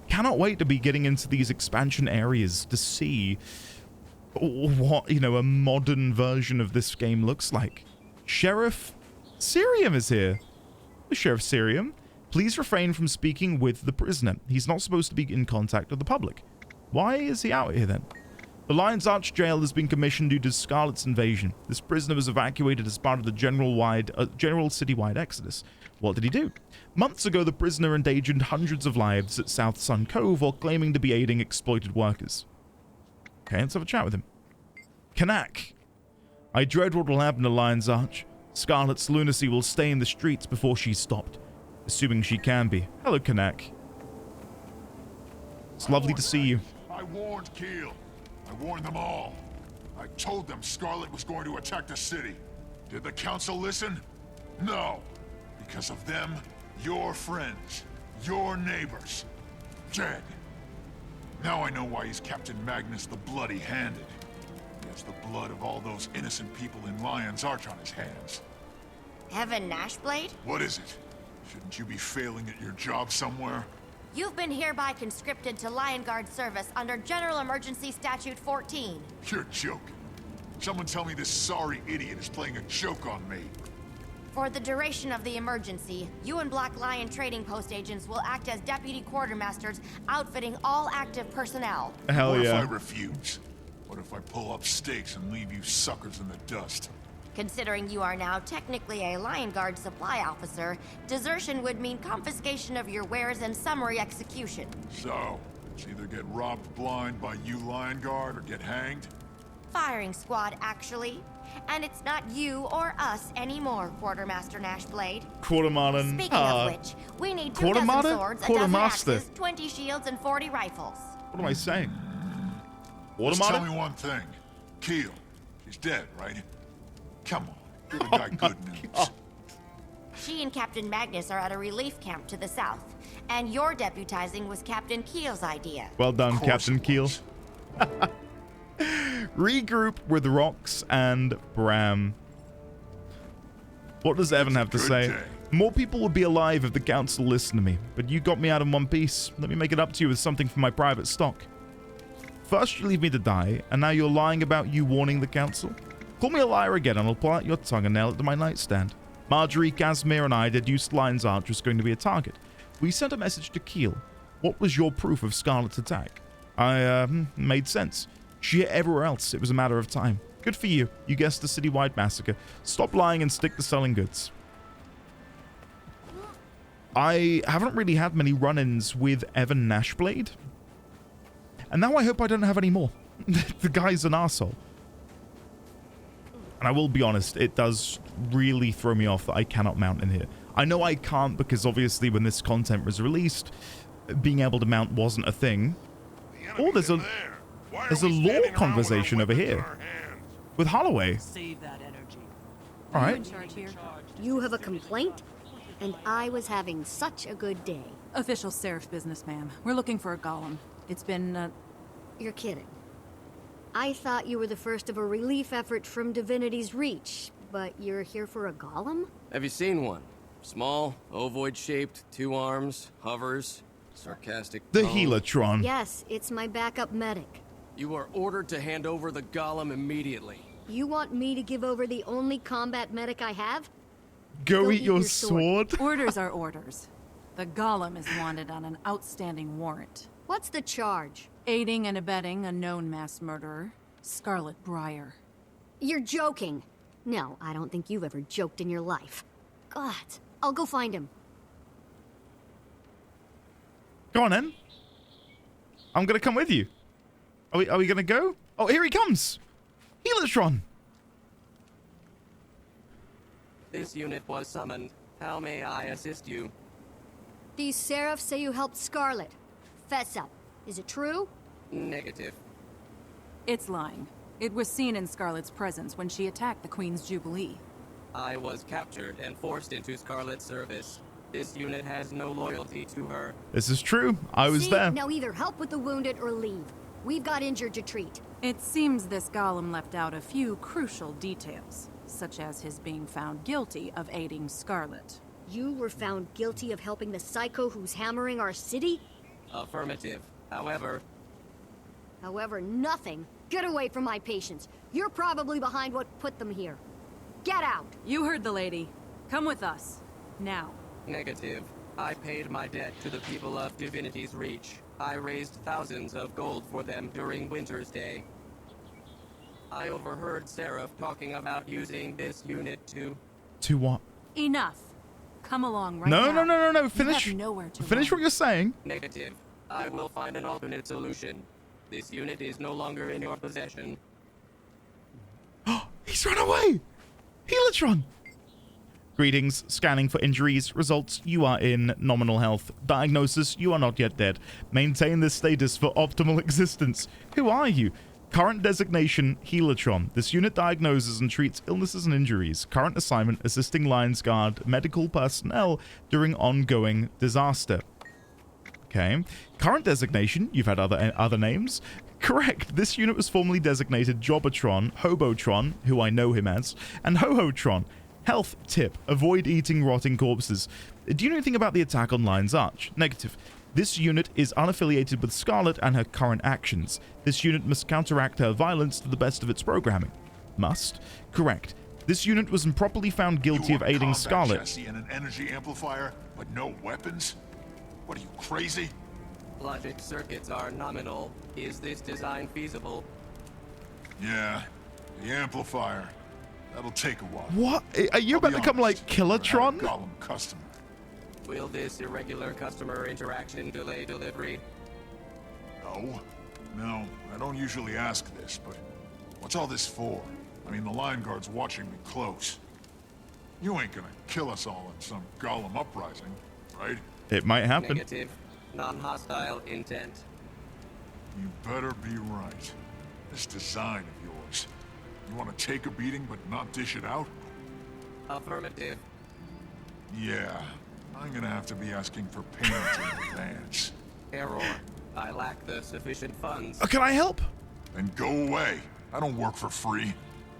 Cannot wait to be getting into these expansion areas to see what, you know, a modern version of this game looks like. Sheriff Sirium is here. Sheriff Sirium, Please refrain from speaking with the prisoner. He's not supposed to be in contact with the public. Why is he out here then? The Lion's Arch jail has been commissioned due to Scarlet's invasion. This prisoner was evacuated as part of the general citywide exodus. What did he do? Months ago, the prisoner endangered hundreds of lives at South Sun Cove while claiming to be aiding exploited workers. Okay, let's have a chat with him. Kanak. I dread what will happen to Lion's Arch. Scarlet's lunacy will stay in the streets before she's stopped. Assuming she can be. Hello, Kanak. It's lovely to see you.
I warned Keel. I warned them all. I told them Scarlet was going to attack the city. Did the council listen? No. Because of them, your friends, your neighbors, dead. Now I know why he's Captain Magnus the Bloody-Handed. He has the blood of all those innocent people in Lion's Arch on his hands.
Evan Nashblade?
What is it? Shouldn't you be failing at your job somewhere?
You've been hereby conscripted to Lion Guard service under General Emergency Statute 14.
You're joking. Someone tell me this sorry idiot is playing a joke on me.
For the duration of the emergency, you and Black Lion Trading Post agents will act as deputy quartermasters, outfitting all active personnel.
Hell yeah.
What if I refuse? What if I pull up stakes and leave you suckers in the dust?
Considering you are now technically a Lion Guard supply officer, desertion would mean confiscation of your wares and summary execution.
So, it's either get robbed blind by you Lion Guard or get hanged?
Firing squad, actually. And it's not you or us anymore, Quartermaster Nashblade.
Quartermaster.
Speaking of which, we need 2 dozen swords, a dozen axes, 20 shields, and 40 rifles.
What am I saying?
Just tell me one thing. Keel, she's dead, right? Come on, give the guy good news.
She and Captain Magnus are at a relief camp to the south, and your deputizing was Captain Keel's idea.
Well done, Captain Keel. Regroup with Rox and Bram. What does Evan have to say? More people would be alive if the council listened to me, but you got me out in one piece. Let me make it up to you with something from my private stock. First you leave me to die, and now you're lying about you warning the council? Call me a liar again and I'll pull out your tongue and nail it to my nightstand. Marjorie, Casimir, and I deduced Lion's Arch was going to be a target. We sent a message to Keel. What was your proof of Scarlet's attack? Made sense. She hit everywhere else. It was a matter of time. Good for you. You guessed the citywide massacre. Stop lying and stick to selling goods. I haven't really had many run-ins with Evan Nashblade. And now I hope I don't have any more. The guy's an arsehole. And I will be honest, it does really throw me off that I cannot mount in here. I know I can't because obviously when this content was released, being able to mount wasn't a thing. Oh, there's a lore conversation over here with Holloway.
Save that energy.
All right.
You have a complaint? And I was having such a good day.
Official Seraph business, ma'am. We're looking for a golem. It's been,
You're kidding. I thought you were the first of a relief effort from Divinity's Reach, but you're here for a golem?
Have you seen one? Small, ovoid-shaped, 2 arms, hovers, sarcastic
The
tone.
Helatron.
Yes, it's my backup medic.
You are ordered to hand over the golem immediately.
You want me to give over the only combat medic I have?
Go eat your sword.
Orders are orders. The golem is wanted on an outstanding warrant.
What's the charge?
Aiding and abetting a known mass murderer, Scarlet Briar.
You're joking. No, I don't think you've ever joked in your life. God, I'll go find him.
Go on then. I'm gonna come with you. Are we gonna go? Oh, here he comes. Helatron.
This unit was summoned. How may I assist you?
These Seraphs say you helped Scarlet. Fess up. Is it true?
Negative.
It's lying. It was seen in Scarlet's presence when she attacked the Queen's Jubilee.
I was captured and forced into Scarlet's service. This unit has no loyalty to her.
This is true. I was there.
Now either help with the wounded or leave. We've got injured to treat.
It seems this golem left out a few crucial details, such as his being found guilty of aiding Scarlet.
You were found guilty of helping the psycho who's hammering our city?
Affirmative. However,
nothing. Get away from my patients. You're probably behind what put them here. Get out!
You heard the lady. Come with us. Now.
negative. I paid my debt to the people of Divinity's Reach. I raised thousands of gold for them during Winter's Day. I overheard Seraph talking about using this unit to...
To what?
Enough. Come along right
No,
now.
no. Finish.
You have nowhere to
Finish
run.
what you're saying.
Negative. I will find an alternate solution. This unit is no longer in your possession.
He's run away! Helitron! Greetings. Scanning for injuries. Results, you are in nominal health. Diagnosis, you are not yet dead. Maintain this status for optimal existence. Who are you? Current designation, Helitron. This unit diagnoses and treats illnesses and injuries. Current assignment, assisting Lions Guard medical personnel during ongoing disaster. Okay. Current designation, you've had other names. Correct. This unit was formerly designated Jobotron, Hobotron, who I know him as, and Hohotron. Health tip. Avoid eating rotting corpses. Do you know anything about the attack on Lion's Arch? Negative. This unit is unaffiliated with Scarlet and her current actions. This unit must counteract her violence to the best of its programming. Must? Correct. This unit was improperly found guilty of aiding Scarlet.
Chassis and an energy amplifier, but no weapons? What are you, crazy?
Logic circuits are nominal. Is this design feasible?
Yeah, the amplifier. That'll take a while.
What? Are you about to come like Killatron?
Gollum customer.
Will this irregular customer interaction delay delivery?
No, I don't usually ask this, but what's all this for? I mean, the Lion Guard's watching me close. You ain't gonna kill us all in some Gollum uprising, right?
It might happen.
Negative. Non-hostile intent.
You better be right. This design of yours. You want to take a beating but not dish it out?
Affirmative.
Yeah, I'm gonna have to be asking for payment in advance.
Error. I lack the sufficient funds.
Can I help?
Then go away. I don't work for free.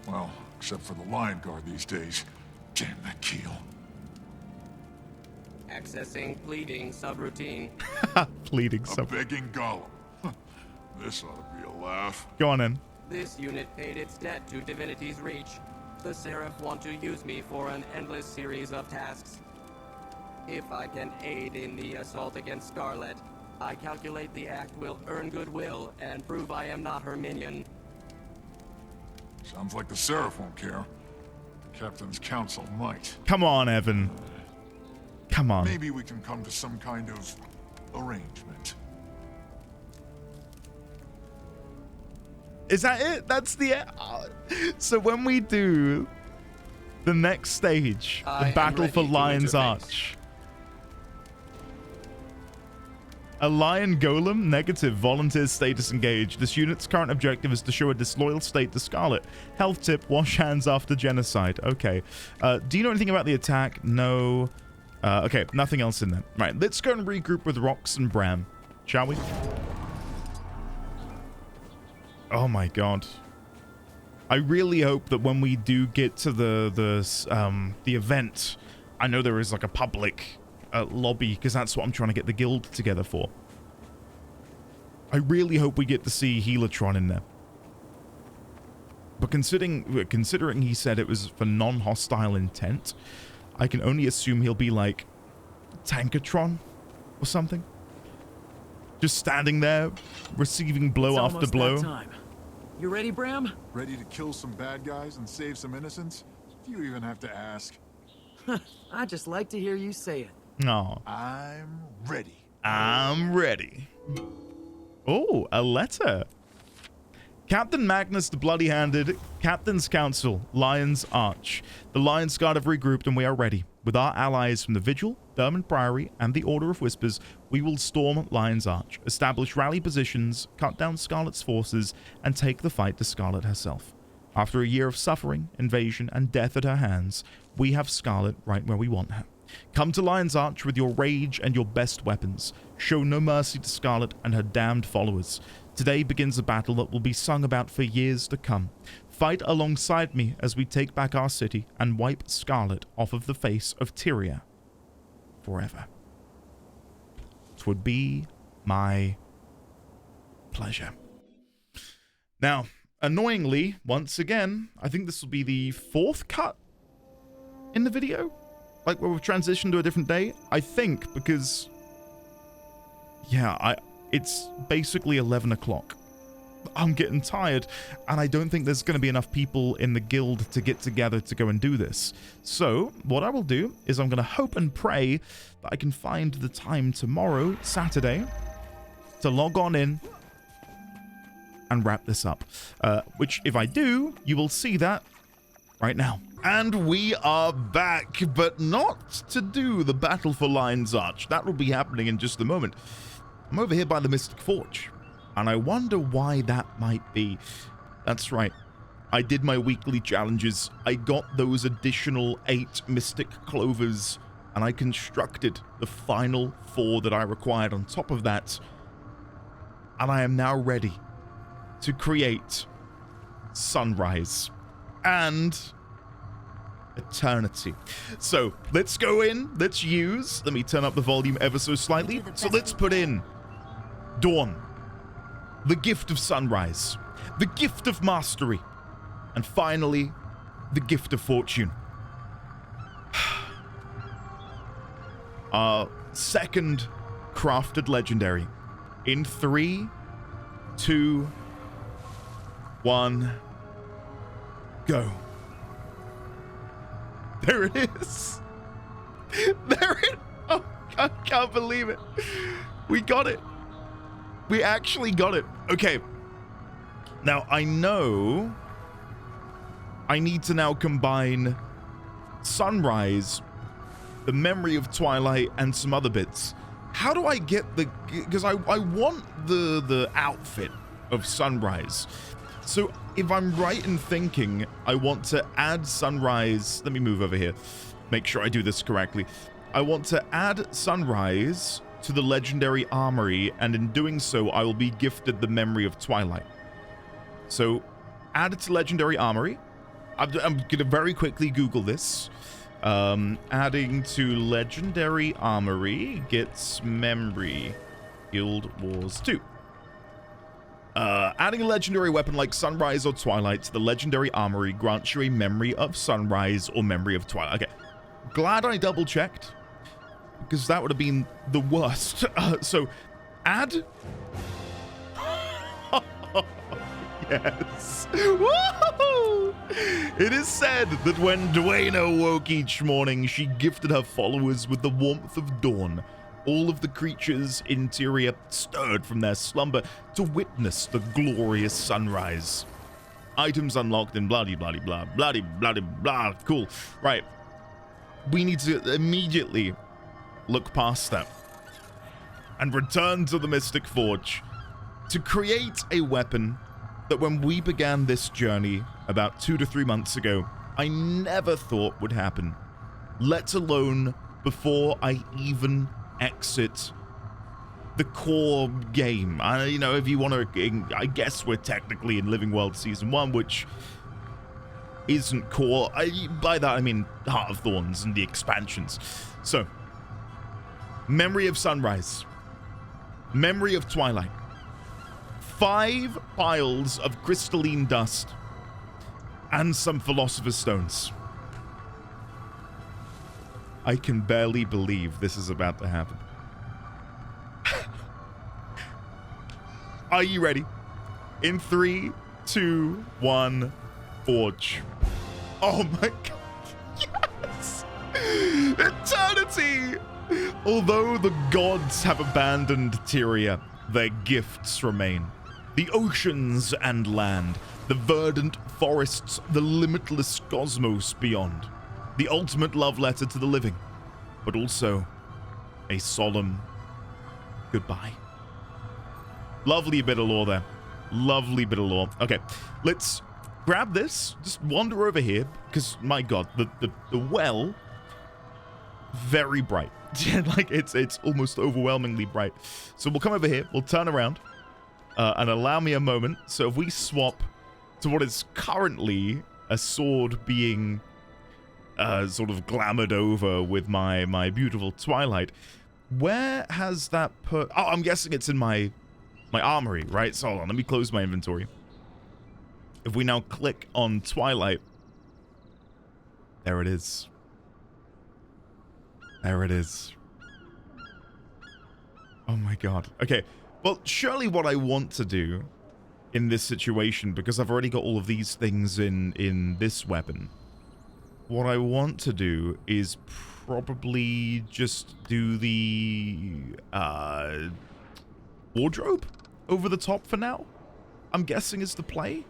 Well, except for the Lion Guard these days. Damn that keel.
Accessing pleading subroutine.
Pleading
sub. Begging Gollum. This ought to be a laugh.
Go on in.
This unit paid its debt to Divinity's Reach. The Seraph want to use me for an endless series of tasks. If I can aid in the assault against Scarlet, I calculate the act will earn goodwill and prove I am not her minion.
Sounds like the Seraph won't care. The Captain's Council might.
Come on, Evan. Come on.
Maybe we can come to some kind of arrangement.
Is that it? That's the so when we do the next stage, the battle for Lion's Arch. A Lion Golem, negative, volunteer status engaged. This unit's current objective is to show a disloyal state to Scarlet. Health tip, wash hands after genocide. Okay. Do you know anything about the attack? No. Okay, nothing else in there. Right, let's go and regroup with Rox and Bram, shall we? Oh my god. I really hope that when we do get to the event, I know there is like a public lobby, because that's what I'm trying to get the guild together for. I really hope we get to see Helitron in there. But considering he said it was for non-hostile intent, I can only assume he'll be like Tankatron or something. Just standing there, receiving blow after blow.
Time. You ready, Bram?
Ready to kill some bad guys and save some innocents? Do you even have to ask?
I just like to hear you say it.
No.
I'm ready.
I'm ready. Oh, a letter. Captain Magnus the Bloody-Handed, Captain's Council, Lion's Arch. The Lions Guard have regrouped and we are ready. With our allies from the Vigil, Thurman Priory, and the Order of Whispers, we will storm Lion's Arch, establish rally positions, cut down Scarlet's forces, and take the fight to Scarlet herself. After a year of suffering, invasion, and death at her hands, we have Scarlet right where we want her. Come to Lion's Arch with your rage and your best weapons. Show no mercy to Scarlet and her damned followers. Today begins a battle that will be sung about for years to come. Fight alongside me as we take back our city and wipe Scarlet off of the face of Tyria forever. It would be my pleasure. Now, annoyingly, once again, I think this will be the fourth cut in the video. like we've transitioned to a different day? I think because, yeah, it's basically 11 o'clock. I'm getting tired, and I don't think there's going to be enough people in the guild to get together to go and do this. So what I will do is I'm going to hope and pray that I can find the time tomorrow, Saturday, to log on in and wrap this up. Which, if I do, you will see that right now. And we are back, but not to do the Battle for Lion's Arch. That will be happening in just a moment. I'm over here by the Mystic Forge, and I wonder why that might be. That's right. I did my weekly challenges. I got those additional 8 Mystic Clovers, and I constructed the final 4 that I required on top of that. And I am now ready to create Sunrise and Eternity. So let's go in, let's use, let me turn up the volume ever so slightly. So let's put in Dawn, the gift of Sunrise, the gift of Mastery, and finally, the gift of Fortune. Our second crafted legendary. In 3, 2, 1, go. There it is. There it. Oh, I can't believe it. We got it. We actually got it. Okay. Now, I know I need to now combine Sunrise, the Memory of Twilight, and some other bits. How do I get the... Because I want the outfit of Sunrise. So if I'm right in thinking I want to add Sunrise... Let me move over here. Make sure I do this correctly. I want to add Sunrise to the Legendary Armory, and in doing so, I will be gifted the Memory of Twilight. So, add it to Legendary Armory. I'm going to very quickly Google this. Adding to Legendary Armory gets Memory. Guild Wars 2. Adding a legendary weapon like Sunrise or Twilight to the Legendary Armory grants you a Memory of Sunrise or Memory of Twilight. Okay. Glad I double-checked, because that would have been the worst. So, add... Yes. Woo-hoo! It is said that when Dwayne woke each morning, she gifted her followers with the warmth of dawn. All of the creatures' interior stirred from their slumber to witness the glorious sunrise. Items unlocked in blah-de-blah-de-blah, blah-de-blah-de-blah. Cool. Right. We need to immediately look past that and return to the Mystic Forge to create a weapon that when we began this journey about 2 to 3 months ago, I never thought would happen, let alone before I even exit the core game. You know, if you want to, I guess we're technically in Living World Season 1, which isn't core. By that, I mean Heart of Thorns and the expansions. So, Memory of Sunrise, Memory of Twilight, 5 piles of crystalline dust, and some Philosopher's Stones. I can barely believe this is about to happen. Are you ready? In 3, 2, 1, forge. Oh my god. Yes! Eternity! Although the gods have abandoned Tyria, their gifts remain. The oceans and land, the verdant forests, the limitless cosmos beyond. The ultimate love letter to the living, but also a solemn goodbye. Lovely bit of lore there. Lovely bit of lore. Okay, let's grab this, just wander over here, because, my god, the well, very bright. Like, it's almost overwhelmingly bright. So we'll come over here, we'll turn around, and allow me a moment. So if we swap to what is currently a sword being sort of glamoured over with my beautiful Twilight, where has that put... Oh, I'm guessing it's in my armory, right? So hold on, let me close my inventory. If we now click on Twilight, there it is. There it is. Oh my god. Okay. Well, surely what I want to do in this situation, because I've already got all of these things in this weapon, what I want to do is probably just do the wardrobe over the top for now. I'm guessing is the play.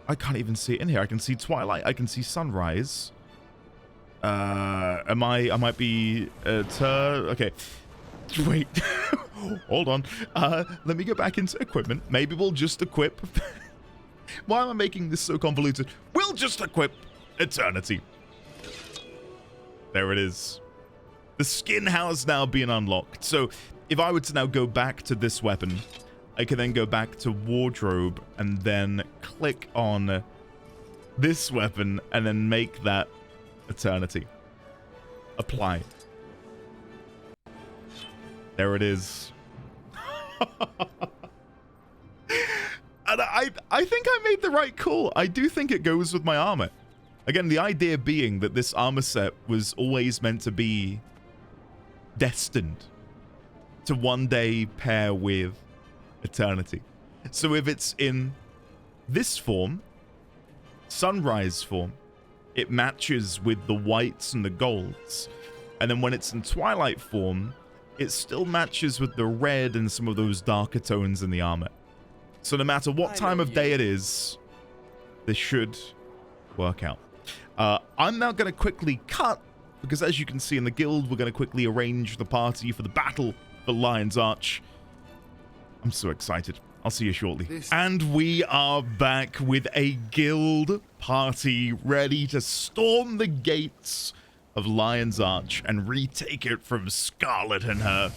I can't even see it in here. I can see twilight. I can see sunrise. I might be okay. Wait. Hold on. Let me go back into equipment. Maybe we'll just equip. Why am I making this so convoluted? We'll just equip Eternity. There it is. The skin has now been unlocked. So if I were to now go back to this weapon, I can then go back to wardrobe and then click on this weapon and then make that Eternity. Apply. There it is. And I think I made the right call. I do think it goes with my armor. Again, the idea being that this armor set was always meant to be destined to one day pair with Eternity. So if it's in this form, sunrise form, it matches with the whites and the golds. And then when it's in twilight form, it still matches with the red and some of those darker tones in the armor. So no matter what time of day it is, this should work out. I'm now going to quickly cut, because as you can see in the guild, we're going to quickly arrange the party for the battle for Lion's Arch. I'm so excited. I'll see you shortly. And we are back with a guild party ready to storm the gates of Lion's Arch and retake it from Scarlet and her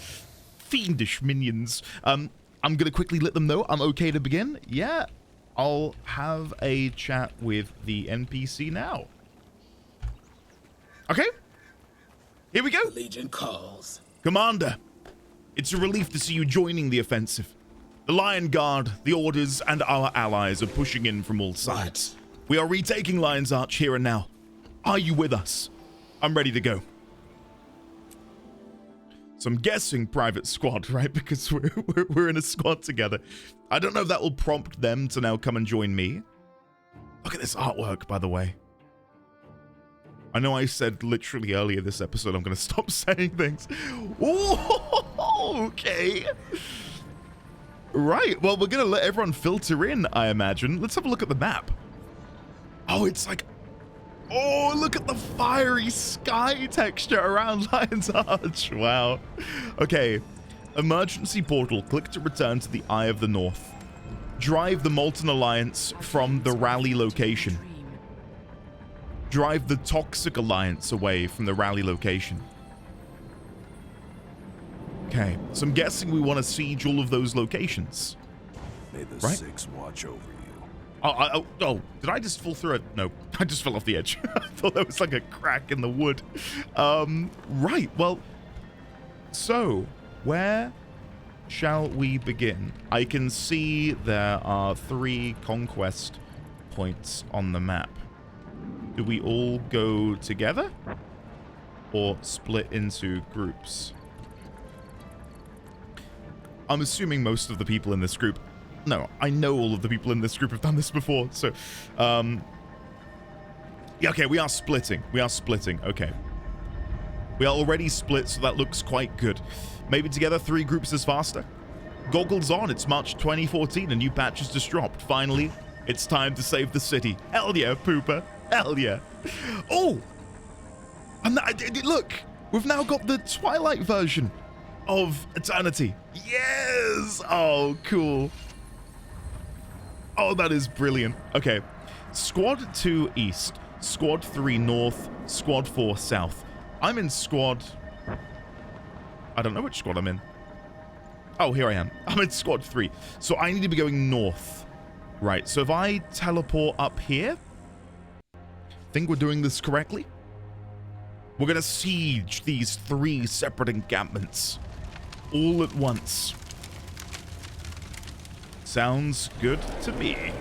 fiendish minions. I'm going to quickly let them know I'm okay to begin. Yeah, I'll have a chat with the NPC now. Okay, here we go.
The Legion calls.
Commander, it's a relief to see you joining the offensive. The Lion Guard, the Orders, and our allies are pushing in from all sides. We are retaking Lion's Arch here and now. Are you with us? I'm ready to go. So I'm guessing private squad, right? Because we're in a squad together. I don't know if that will prompt them to now come and join me. Look at this artwork, by the way. I know I said literally earlier this episode I'm going to stop saying things. Ooh, okay. Right, well, we're going to let everyone filter in, I imagine. Let's have a look at the map. Oh, it's like... Oh, look at the fiery sky texture around Lion's Arch. Wow. Okay. Emergency portal. Click to return to the Eye of the North. Drive the Molten Alliance from the rally location. Drive the Toxic Alliance away from the rally location. Okay. So I'm guessing we want to siege all of those locations.
May the Six watch over you.
Oh, did I just fall through it? No, I just fell off the edge. I thought there was like a crack in the wood. Right, well, so where shall we begin? I can see there are 3 conquest points on the map. Do we all go together or split into groups? I'm assuming most of the people in this group... No, I know all of the people in this group have done this before, so... Yeah, okay, we are splitting. We are splitting, okay. We are already split, so that looks quite good. Maybe together 3 groups is faster. Goggles on, it's March 2014, a new patch has just dropped. Finally, it's time to save the city. Hell yeah, Pooper. Hell yeah. Oh! And look, we've now got the Twilight version of Eternity. Yes! Oh, cool. Oh, that is brilliant. Okay. Squad 2 east, Squad 3 north, Squad 4 south. I'm in Squad... I don't know which squad I'm in. Oh, here I am. I'm in Squad 3. So I need to be going north. Right, so if I teleport up here... Think we're doing this correctly? We're gonna siege these 3 separate encampments. All at once. Sounds good to me.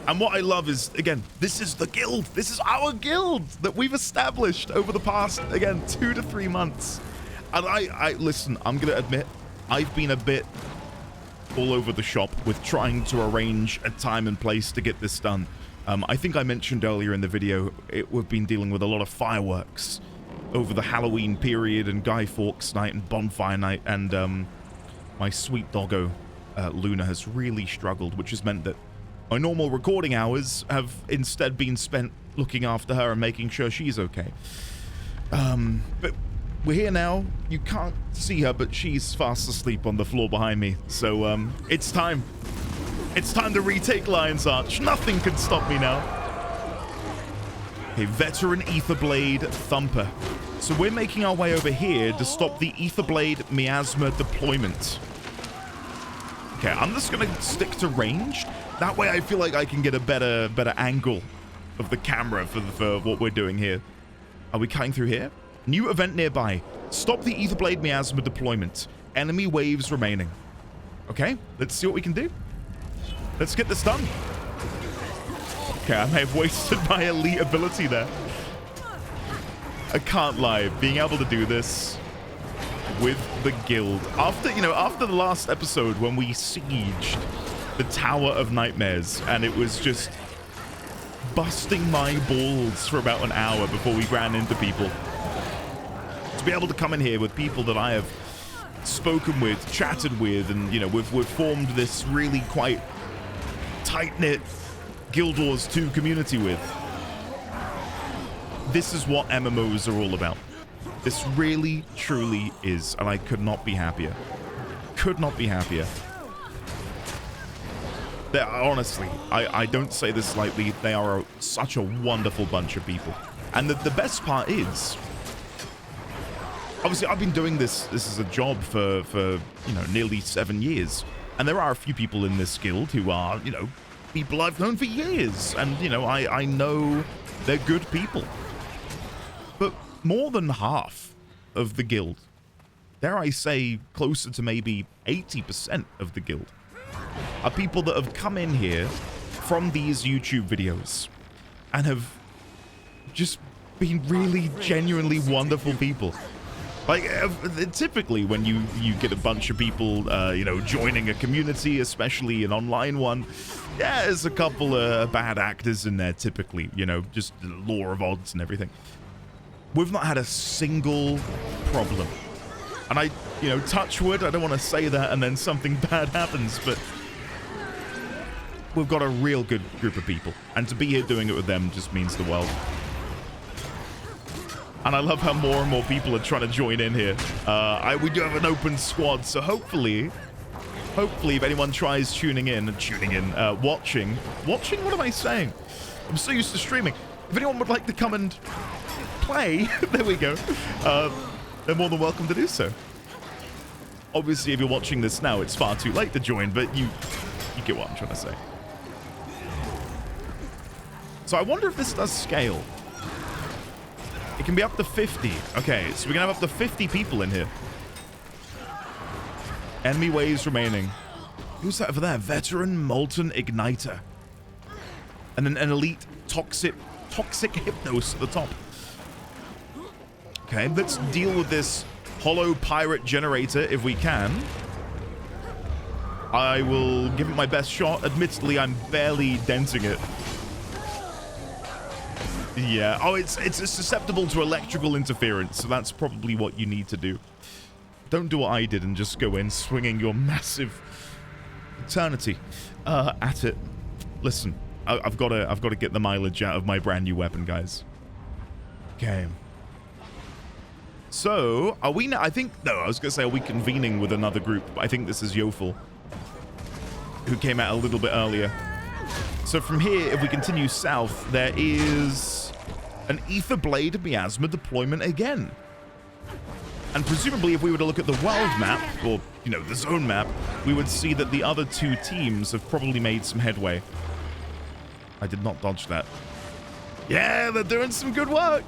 And what I love is, again, this is the guild. This is our guild that we've established over the past, again, 2 to 3 months. And I listen, I'm going to admit, I've been a bit all over the shop with trying to arrange a time and place to get this done. I think I mentioned earlier in the video, we've been dealing with a lot of fireworks over the Halloween period and Guy Fawkes night and bonfire night. And my sweet doggo, Luna, has really struggled, which has meant that my normal recording hours have instead been spent looking after her and making sure she's okay. But we're here now. You can't see her, but she's fast asleep on the floor behind me. So it's time. It's time to retake Lion's Arch. Nothing can stop me now. Okay, Veteran Aetherblade Thumper. So we're making our way over here to stop the Aetherblade Miasma deployment. Okay, I'm just going to stick to ranged. That way I feel like I can get a better angle of the camera for what we're doing here. Are we cutting through here? New event nearby. Stop the Aetherblade Miasma deployment. Enemy waves remaining. Okay, let's see what we can do. Let's get this done. Okay, I may have wasted my elite ability there. I can't lie. Being able to do this with the guild. After the last episode when we sieged the Tower of Nightmares, and it was just busting my balls for about an hour before we ran into people. To be able to come in here with people that I have spoken with, chatted with, and we've formed this really quite tight-knit Guild Wars 2 community with. This is what MMOs are all about. This really, truly is, and I could not be happier. Could not be happier. Honestly, I don't say this lightly, they are such a wonderful bunch of people. And the best part is, obviously I've been doing this as a job for nearly 7 years. And there are a few people in this guild who are, people I've known for years. And, I know they're good people. But more than half of the guild, dare I say closer to maybe 80% of the guild, are people that have come in here from these YouTube videos and have just been really genuinely wonderful people. Like, typically when you get a bunch of people, joining a community, especially an online one, yeah, there's a couple of bad actors in there typically, just the law of odds and everything. We've not had a single problem. And I, touch wood, I don't want to say that and then something bad happens, but we've got a real good group of people. And to be here doing it with them just means the world. And I love how more and more people are trying to join in here. We do have an open squad, so hopefully if anyone tries watching, what am I saying? I'm so used to streaming. If anyone would like to come and play, there we go, they're more than welcome to do so. Obviously, if you're watching this now, it's far too late to join, but you get what I'm trying to say. So I wonder if this does scale. It can be up to 50. Okay, so we can have up to 50 people in here. Enemy waves remaining. Who's that over there? Veteran Molten Igniter. And then an elite Toxic Hypnos at the top. Okay, let's deal with this Hollow Pirate Generator if we can. I will give it my best shot. Admittedly, I'm barely denting it. Yeah. Oh, it's susceptible to electrical interference, so that's probably what you need to do. Don't do what I did and just go in swinging your massive eternity at it. Listen, I've got to get the mileage out of my brand new weapon, guys. Okay. So, are we now? I was going to say, are we convening with another group? But I think this is Yofel, who came out a little bit earlier. So from here, if we continue south, there is an Aetherblade Miasma deployment again. And presumably, if we were to look at the world map, or, the zone map, we would see that the other two teams have probably made some headway. I did not dodge that. Yeah, they're doing some good work.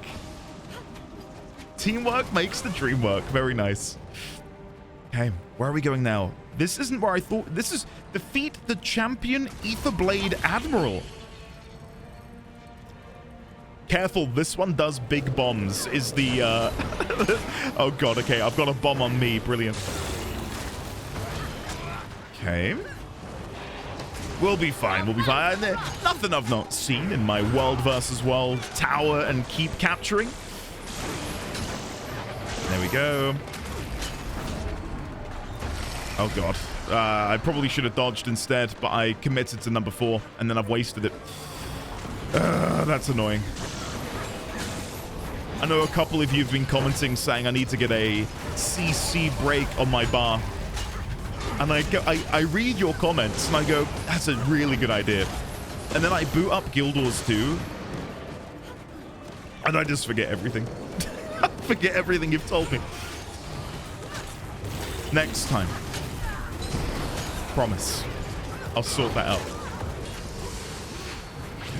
Teamwork makes the dream work. Very nice. Okay, where are we going now? This isn't where I thought. This is defeat the champion Aetherblade Admiral. Careful, this one does big bombs. Is the, oh god, okay, I've got a bomb on me. Brilliant. Okay. We'll be fine, we'll be fine. Nothing I've not seen in my world versus world tower and keep capturing. There we go. Oh god. I probably should have dodged instead, but I committed to number 4, and then I've wasted it. That's annoying. I know a couple of you have been commenting saying I need to get a CC break on my bar. And I read your comments and I go, that's a really good idea. And then I boot up Guild Wars 2 and I just forget everything. I forget everything you've told me. Next time. Promise. I'll sort that out.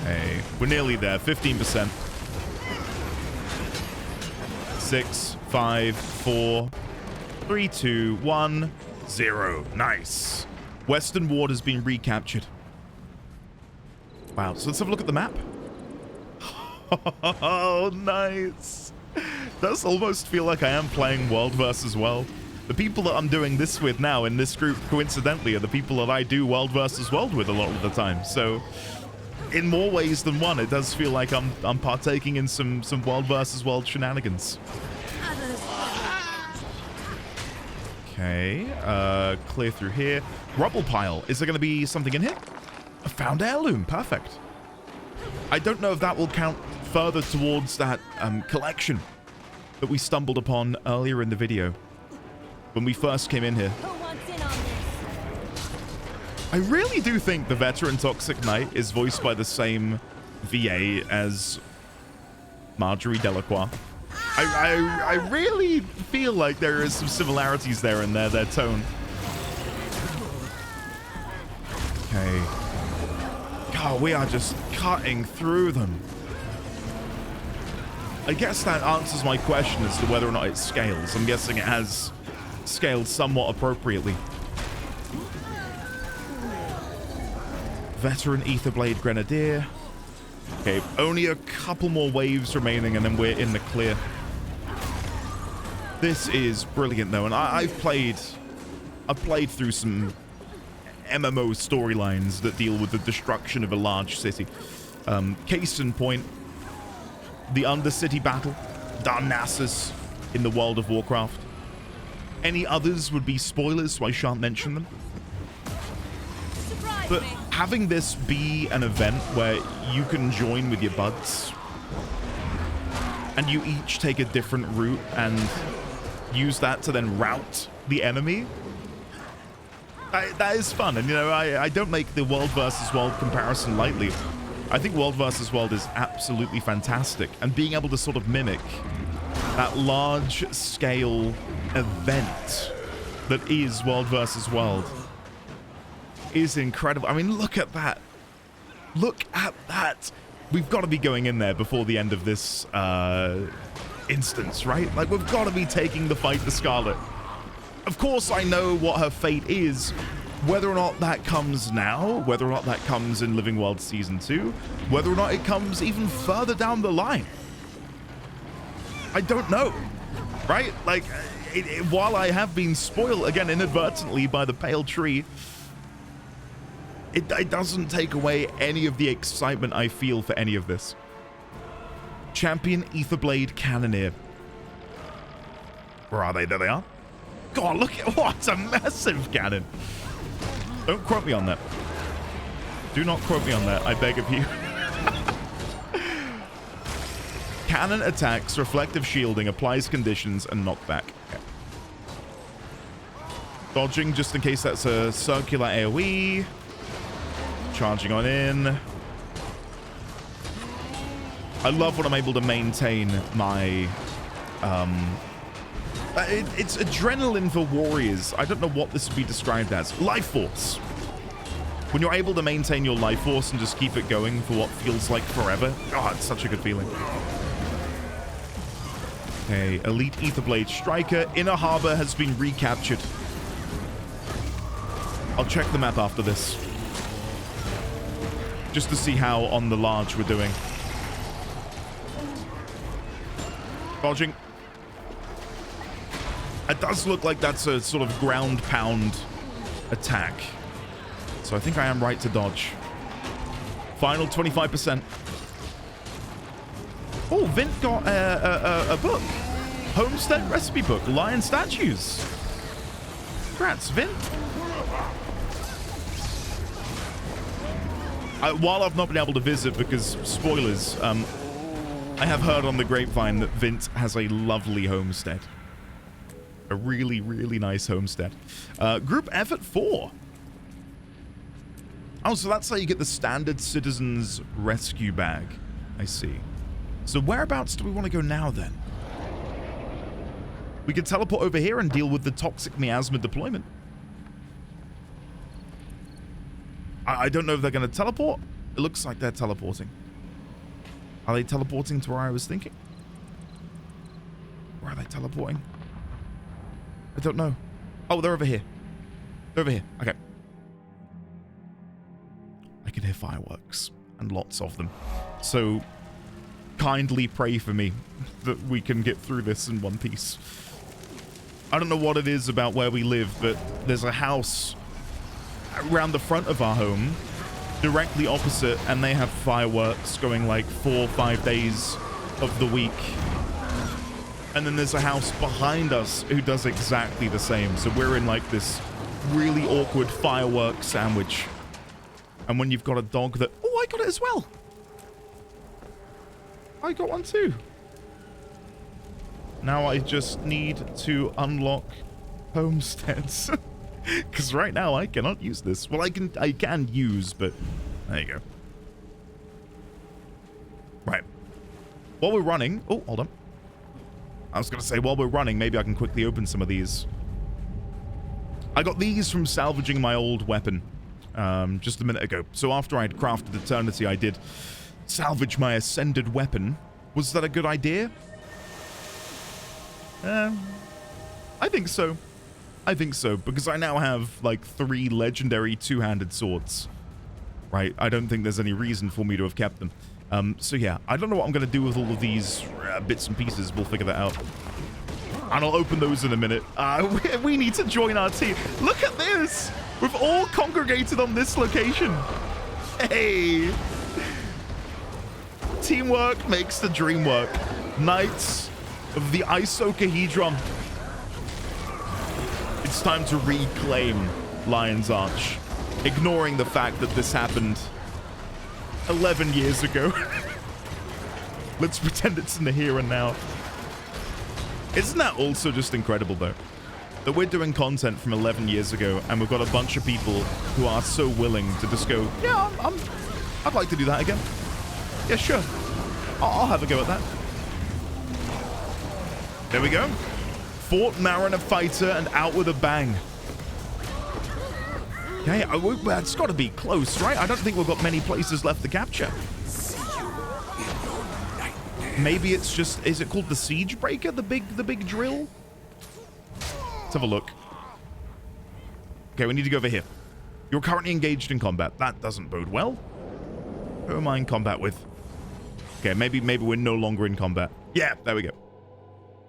Okay, we're nearly there. 15%. 6, 5, 4, 3, 2, 1, 0. Nice. Western Ward has been recaptured. Wow, so let's have a look at the map. Oh, nice. Does almost feel like I am playing World versus World. The people that I'm doing this with now in this group, coincidentally, are the people that I do World versus World with a lot of the time. So, in more ways than one, it does feel like I'm partaking in some World versus World shenanigans. Okay, clear through here. Rubble pile. Is there going to be something in here? A found heirloom. Perfect. I don't know if that will count further towards that collection that we stumbled upon earlier in the video when we first came in here. I really do think the veteran Toxic Knight is voiced by the same VA as Marjorie Delacroix. I really feel like there is some similarities there in their tone. Okay. God, we are just cutting through them. I guess that answers my question as to whether or not it scales. I'm guessing it has scaled somewhat appropriately. Veteran Aetherblade Grenadier. Okay, only a couple more waves remaining and then we're in the clear. This is brilliant though, and I've played through some MMO storylines that deal with the destruction of a large city. Case in point, the Undercity battle, Darnassus in the World of Warcraft. Any others would be spoilers, so I shan't mention them. But having this be an event where you can join with your buds and you each take a different route and use that to then rout the enemy, that is fun. And you know, I don't make the World versus World comparison lightly. I think World versus World is absolutely fantastic, and being able to sort of mimic that large scale event that is World versus World is incredible. I mean, look at that. Look at that. We've got to be going in there before the end of this instance, right? Like, we've got to be taking the fight to Scarlet. Of course, I know what her fate is. Whether or not that comes now, whether or not that comes in Living World Season 2, whether or not it comes even further down the line, I don't know, right? Like, while I have been spoiled, again, inadvertently by the pale tree, it doesn't take away any of the excitement I feel for any of this. Champion Aetherblade Cannoneer. Where are they? There they are. God, look at what a massive cannon. Don't quote me on that. Do not quote me on that, I beg of you. Cannon attacks, reflective shielding, applies conditions, and knockback. Okay. Dodging, just in case that's a circular AoE. Charging on in. I love when I'm able to maintain my... it's adrenaline for warriors. I don't know what this would be described as. Life force. When you're able to maintain your life force and just keep it going for what feels like forever. God, it's such a good feeling. Okay, Elite Aetherblade Striker. Inner Harbor has been recaptured. I'll check the map after this, just to see how on the large we're doing. Dodging. It does look like that's a sort of ground pound attack. So I think I am right to dodge. Final 25%. Oh, Vint got a book. Homestead recipe book. Lion statues. Congrats, Vint. While I've not been able to visit because, spoilers, I have heard on the grapevine that Vint has a lovely homestead. A really, really nice homestead. Group effort 4. Oh, so that's how you get the standard citizens rescue bag. I see. So whereabouts do we want to go now then? We could teleport over here and deal with the toxic miasma deployment. I don't know if they're going to teleport. It looks like they're teleporting. Are they teleporting to where I was thinking? Where are they teleporting? I don't know. Oh, they're over here. They're over here. Okay. I can hear fireworks and lots of them. So kindly pray for me that we can get through this in one piece. I don't know what it is about where we live, but there's a house around the front of our home directly opposite, and they have fireworks going like 4 or 5 days of the week. And then there's a house behind us who does exactly the same. So we're in like this really awkward firework sandwich. And when you've got a dog that... Oh, I got it as well. I got one too. Now I just need to unlock homesteads. Because right now I cannot use this. Well, I can use, but there you go. Right. While we're running... Oh, hold on. I was going to say, while we're running, maybe I can quickly open some of these. I got these from salvaging my old weapon just a minute ago. So after I had crafted Eternity, I did salvage my ascended weapon. Was that a good idea? I think so. I think so, because I now have like 3 legendary 2-handed swords. Right? I don't think there's any reason for me to have kept them. So yeah, I don't know what I'm going to do with all of these bits and pieces. We'll figure that out. And I'll open those in a minute. We need to join our team. Look at this! We've all congregated on this location. Hey! Teamwork makes the dream work. Knights of the Isocahedron. It's time to reclaim Lion's Arch. Ignoring the fact that this happened 11 years ago. Let's pretend it's in the here and now. Isn't that also just incredible, though? That we're doing content from 11 years ago, and we've got a bunch of people who are so willing to just go, yeah, I'd like to do that again. Yeah, sure. I'll have a go at that. There we go. Fort Mariner Fighter and out with a bang. Okay, it's got to be close, right? I don't think we've got many places left to capture. Maybe it's just... Is it called the Siege Breaker? The big drill? Let's have a look. Okay, we need to go over here. You're currently engaged in combat. That doesn't bode well. Who am I in combat with? Okay, maybe we're no longer in combat. Yeah, there we go.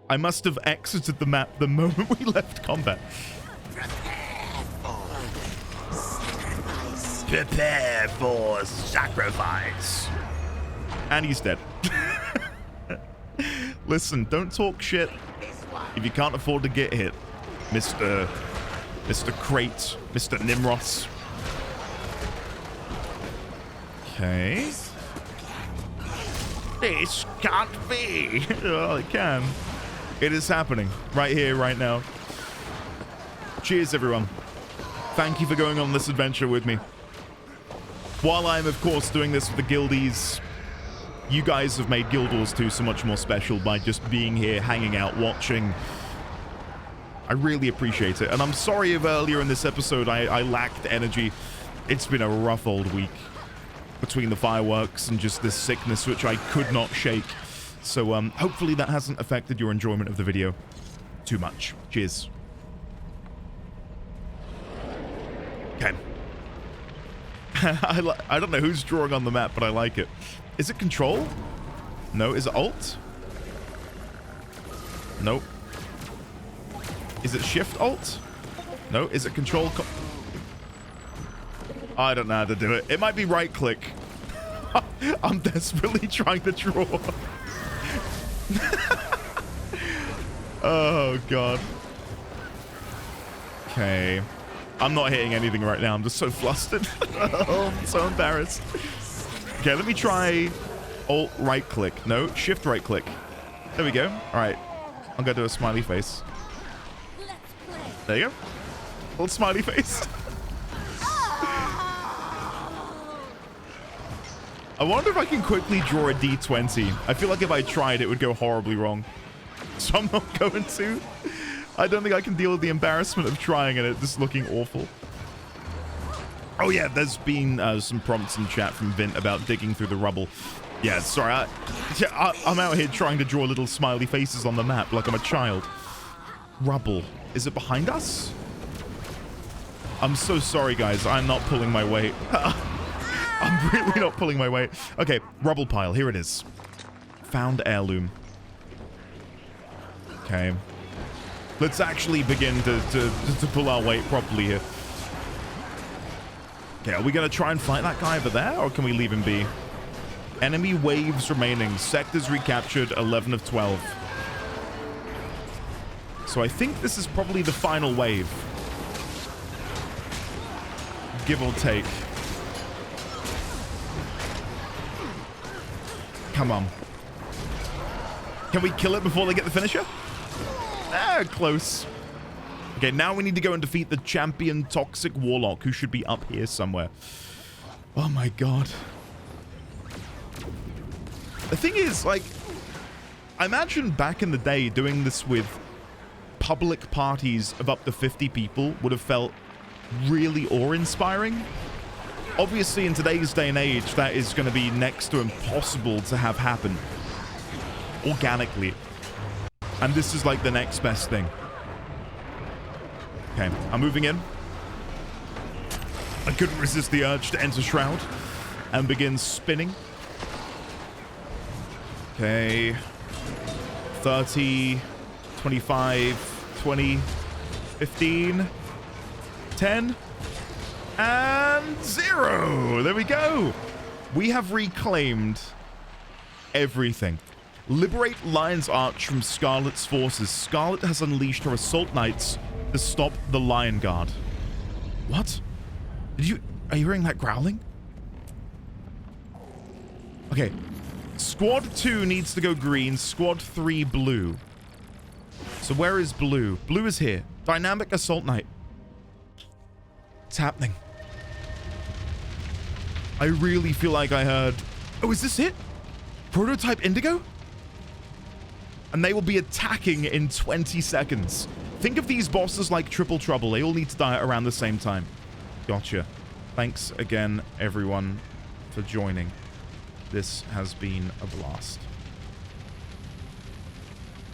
I must have exited the map the moment we left combat. Prepare for sacrifice. And he's dead. Listen, don't talk shit if you can't afford to get hit, Mr. Crate, Mr. Nimros. Okay. This can't be. Well, it can. It is happening right here, right now. Cheers, everyone. Thank you for going on this adventure with me. While I'm, of course, doing this with the guildies, you guys have made Guild Wars 2 so much more special by just being here, hanging out, watching. I really appreciate it. And I'm sorry if earlier in this episode I lacked energy. It's been a rough old week between the fireworks and just this sickness which I could not shake. So hopefully that hasn't affected your enjoyment of the video too much. Cheers. Okay. I don't know who's drawing on the map, but I like it. Is it control? No, is it alt? Nope. Is it shift alt? No. Is it control? I don't know how to do it. It might be right click. I'm desperately trying to draw. Oh, God. Okay. I'm not hitting anything right now. I'm just so flustered. Oh, I'm so embarrassed. Okay, let me try alt right click. No, shift right click. There we go. All right. I'm going to do a smiley face. There you go. Old smiley face. I wonder if I can quickly draw a D20. I feel like if I tried, it would go horribly wrong. So I'm not going to. I don't think I can deal with the embarrassment of trying and it just looking awful. Oh yeah, there's been some prompts in chat from Vint about digging through the rubble. Yeah, sorry. I'm out here trying to draw little smiley faces on the map like I'm a child. Rubble. Is it behind us? I'm so sorry, guys. I'm not pulling my weight. I'm really not pulling my weight. Okay, rubble pile. Here it is. Found heirloom. Okay. Let's actually begin to pull our weight properly here. Okay, are we going to try and fight that guy over there, or can we leave him be? Enemy waves remaining. Sectors recaptured, 11 of 12. So I think this is probably the final wave. Give or take. Come on. Can we kill it before they get the finisher? Ah, close. Okay, now we need to go and defeat the champion Toxic Warlock, who should be up here somewhere. Oh my god. The thing is, like, I imagine back in the day doing this with public parties of up to 50 people would have felt really awe-inspiring. Obviously, in today's day and age, that is going to be next to impossible to have happen organically. And this is like the next best thing. Okay, I'm moving in. I couldn't resist the urge to enter Shroud and begin spinning. Okay. 30, 25, 20, 15, 10, and 0. There we go. We have reclaimed everything. Liberate Lion's Arch from Scarlet's forces. Scarlet has unleashed her assault knights to stop the Lion Guard. What? Are you hearing that growling? Okay. Squad 2 needs to go green. Squad 3 blue. So where is blue? Blue is here. Dynamic Assault Knight. It's happening. I really feel like I heard... Oh, is this it? Prototype Indigo? And they will be attacking in 20 seconds. Think of these bosses like Triple Trouble. They all need to die around the same time. Gotcha. Thanks again, everyone, for joining. This has been a blast.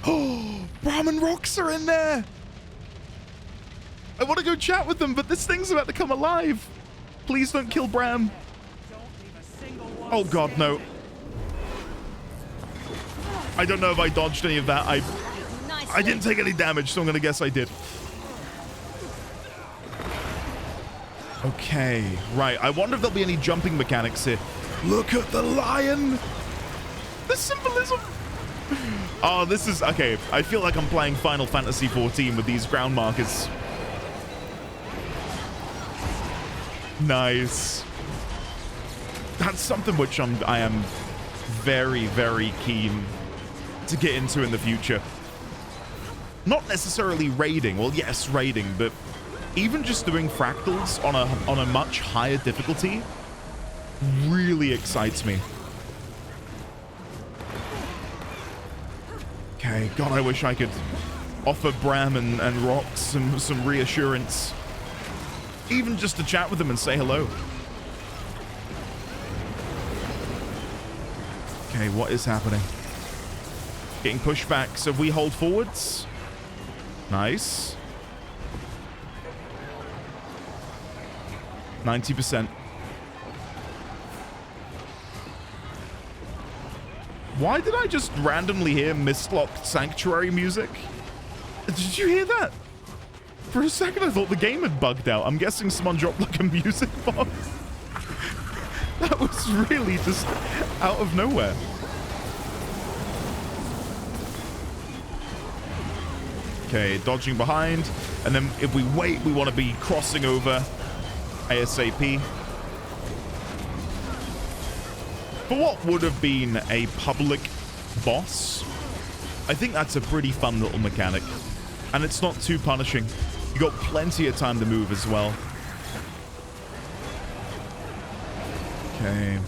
Oh, Brahmin Rocks are in there! I want to go chat with them, but this thing's about to come alive. Please don't kill Bram. Oh god, no. I don't know if I dodged any of that. I didn't take any damage, so I'm gonna guess I did. Okay, right. I wonder if there'll be any jumping mechanics here. Look at the lion! The symbolism! Oh, this is... Okay, I feel like I'm playing Final Fantasy XIV with these ground markers. Nice. That's something which I am very, very keen to get into in the future. Not necessarily raiding. Well, yes, raiding, but even just doing fractals on a much higher difficulty really excites me. Okay, God, I wish I could offer Bram and Rox some reassurance. Even just to chat with them and say hello. Okay, what is happening? Getting pushed back. So we hold forwards. Nice. 90%. Why did I just randomly hear Mistlock Sanctuary music? Did you hear that? For a second, I thought the game had bugged out. I'm guessing someone dropped like a music box. That was really just out of nowhere. Okay, dodging behind. And then if we wait, we want to be crossing over ASAP. For what would have been a public boss, I think that's a pretty fun little mechanic. And it's not too punishing. You got plenty of time to move as well. Okay.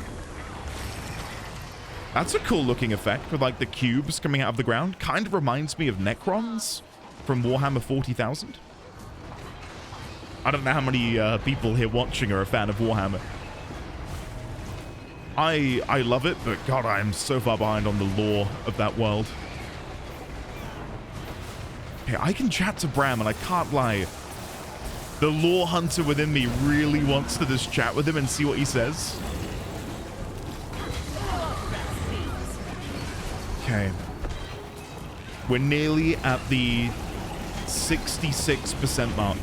That's a cool looking effect with like the cubes coming out of the ground. Kind of reminds me of Necrons from Warhammer 40,000. I don't know how many people here watching are a fan of Warhammer. I love it, but God, I am so far behind on the lore of that world. Okay, I can chat to Bram, and I can't lie. The lore hunter within me really wants to just chat with him and see what he says. Okay. We're nearly at the 66% mark.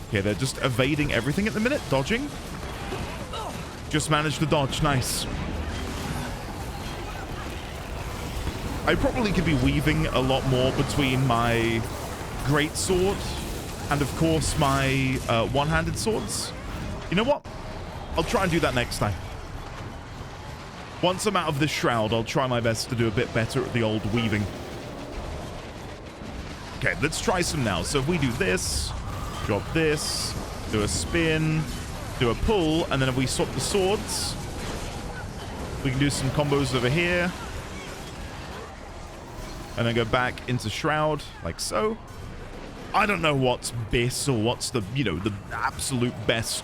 Okay, they're just evading everything at the minute, dodging. Just managed to dodge, nice. I probably could be weaving a lot more between my greatsword and, of course, my one-handed swords. You know what? I'll try and do that next time. Once I'm out of this shroud, I'll try my best to do a bit better at the old weaving. Okay, let's try some now. So if we do this, drop this, do a spin, do a pull, and then if we swap the swords, we can do some combos over here. And then go back into shroud, like so. I don't know what's best or what's the, you know, the absolute best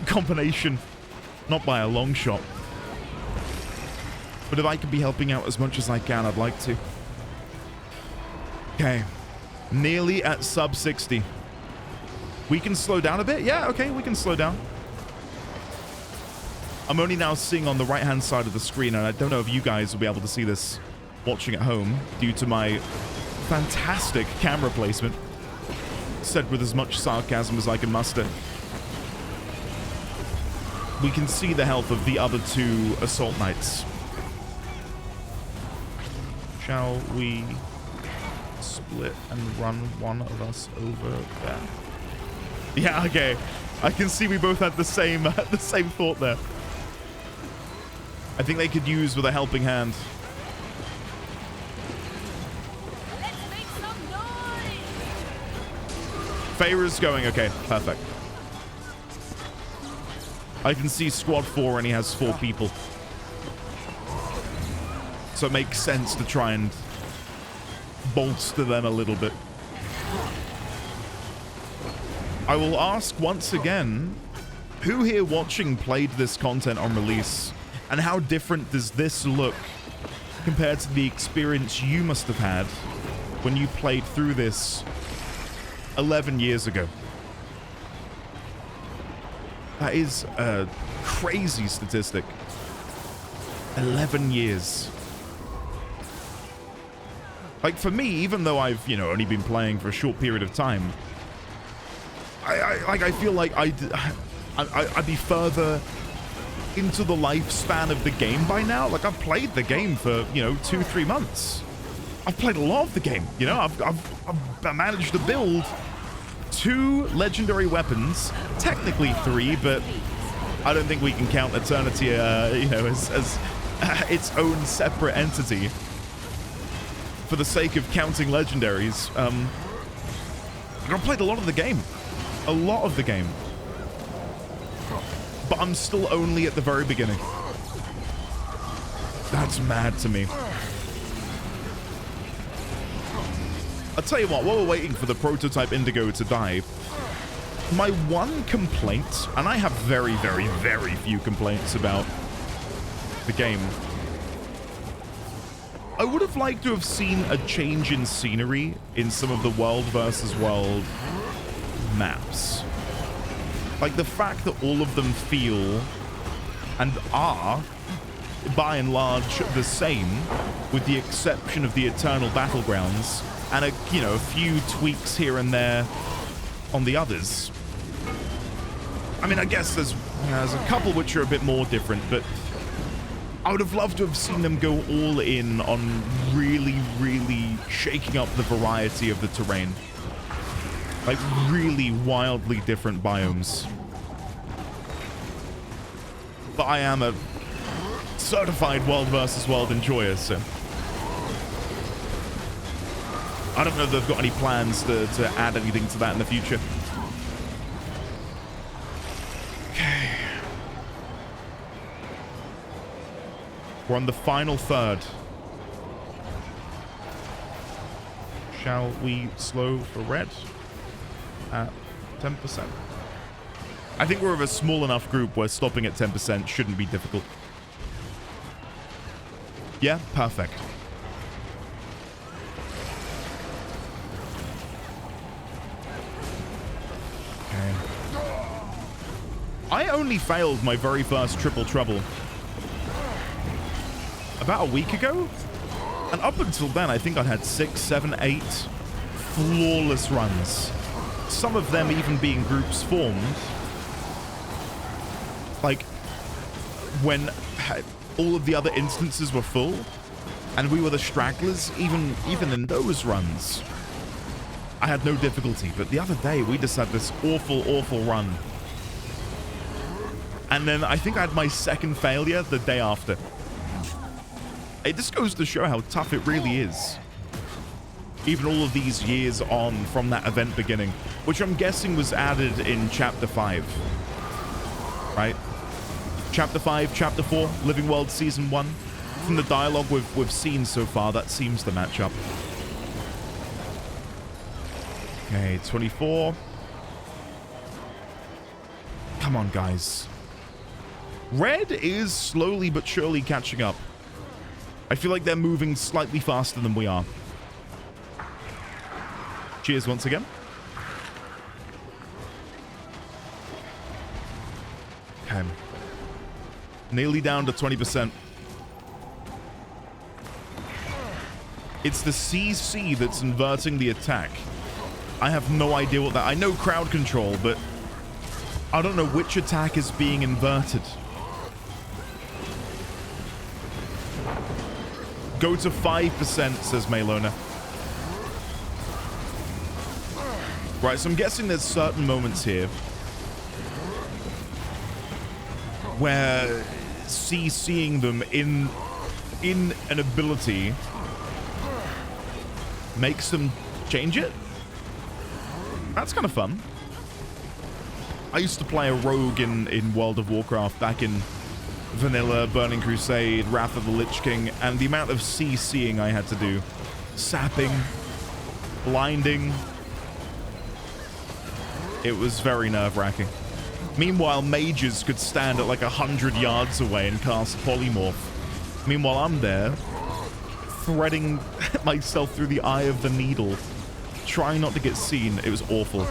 combination. Not by a long shot. But if I can be helping out as much as I can, I'd like to. Okay. Nearly at sub 60. We can slow down a bit? Yeah, okay, we can slow down. I'm only now seeing on the right-hand side of the screen, and I don't know if you guys will be able to see this watching at home due to my fantastic camera placement, said with as much sarcasm as I can muster. We can see the health of the other two assault knights. Shall we split and run one of us over there? Yeah, okay. I can see we both had the same thought there. I think they could use with a helping hand. Feyre's going. Okay, perfect. I can see squad 4 and he has 4 people. So it makes sense to try and bolster them a little bit. I will ask once again, who here watching played this content on release? And how different does this look compared to the experience you must have had when you played through this 11 years ago? That is a crazy statistic. 11 years. Like, for me, even though I've, you know, only been playing for a short period of time, I feel like I'd be further into the lifespan of the game by now. Like, I've played the game for, you know, 2-3 months. I've played a lot of the game, you know. I've managed to build 2 legendary weapons, technically 3, but I don't think we can count Eternity, you know, as its own separate entity. For the sake of counting legendaries, I've played a lot of the game. A lot of the game. But I'm still only at the very beginning. That's mad to me. I'll tell you what, while we're waiting for the prototype Indigo to die, my one complaint, and I have very, very, very few complaints about the game, I would have liked to have seen a change in scenery in some of the world versus world maps. Like the fact that all of them feel and are, by and large, the same, with the exception of the Eternal Battlegrounds and a few tweaks here and there on the others. I mean, I guess there's a couple which are a bit more different, but I would have loved to have seen them go all in on really, really shaking up the variety of the terrain. Like, really wildly different biomes. But I am a certified world versus world enjoyer, so I don't know if they've got any plans to add anything to that in the future. Okay. We're on the final third. Shall we slow for red at 10%? I think we're of a small enough group where stopping at 10% shouldn't be difficult. Yeah, perfect. Okay. I only failed my very first triple trouble about a week ago, and up until then I think I'd had 6, 7, 8 flawless runs, some of them even being groups formed, like when all of the other instances were full and we were the stragglers. Even in those runs I had no difficulty, but the other day we just had this awful run, and then I think I had my second failure the day after. It just goes to show how tough it really is, even all of these years on from that event beginning, which I'm guessing was added in Chapter 5, right? Chapter 5, Chapter 4, Living World Season 1. From the dialogue we've seen so far, that seems to match up. Okay, 24. Come on, guys. Red is slowly but surely catching up. I feel like they're moving slightly faster than we are. Cheers once again. Okay. Nearly down to 20%. It's the CC that's inverting the attack. I have no idea what that... I know crowd control, but I don't know which attack is being inverted. Go to 5%, says Maylona. Right, so I'm guessing there's certain moments here where CCing them in an ability makes them change it. That's kind of fun. I used to play a rogue in World of Warcraft back in Vanilla, Burning Crusade, Wrath of the Lich King, and the amount of CCing I had to do. Sapping, blinding. It was very nerve-wracking. Meanwhile, mages could stand at like 100 yards away and cast Polymorph. Meanwhile, I'm there, threading myself through the eye of the needle, trying not to get seen. It was awful.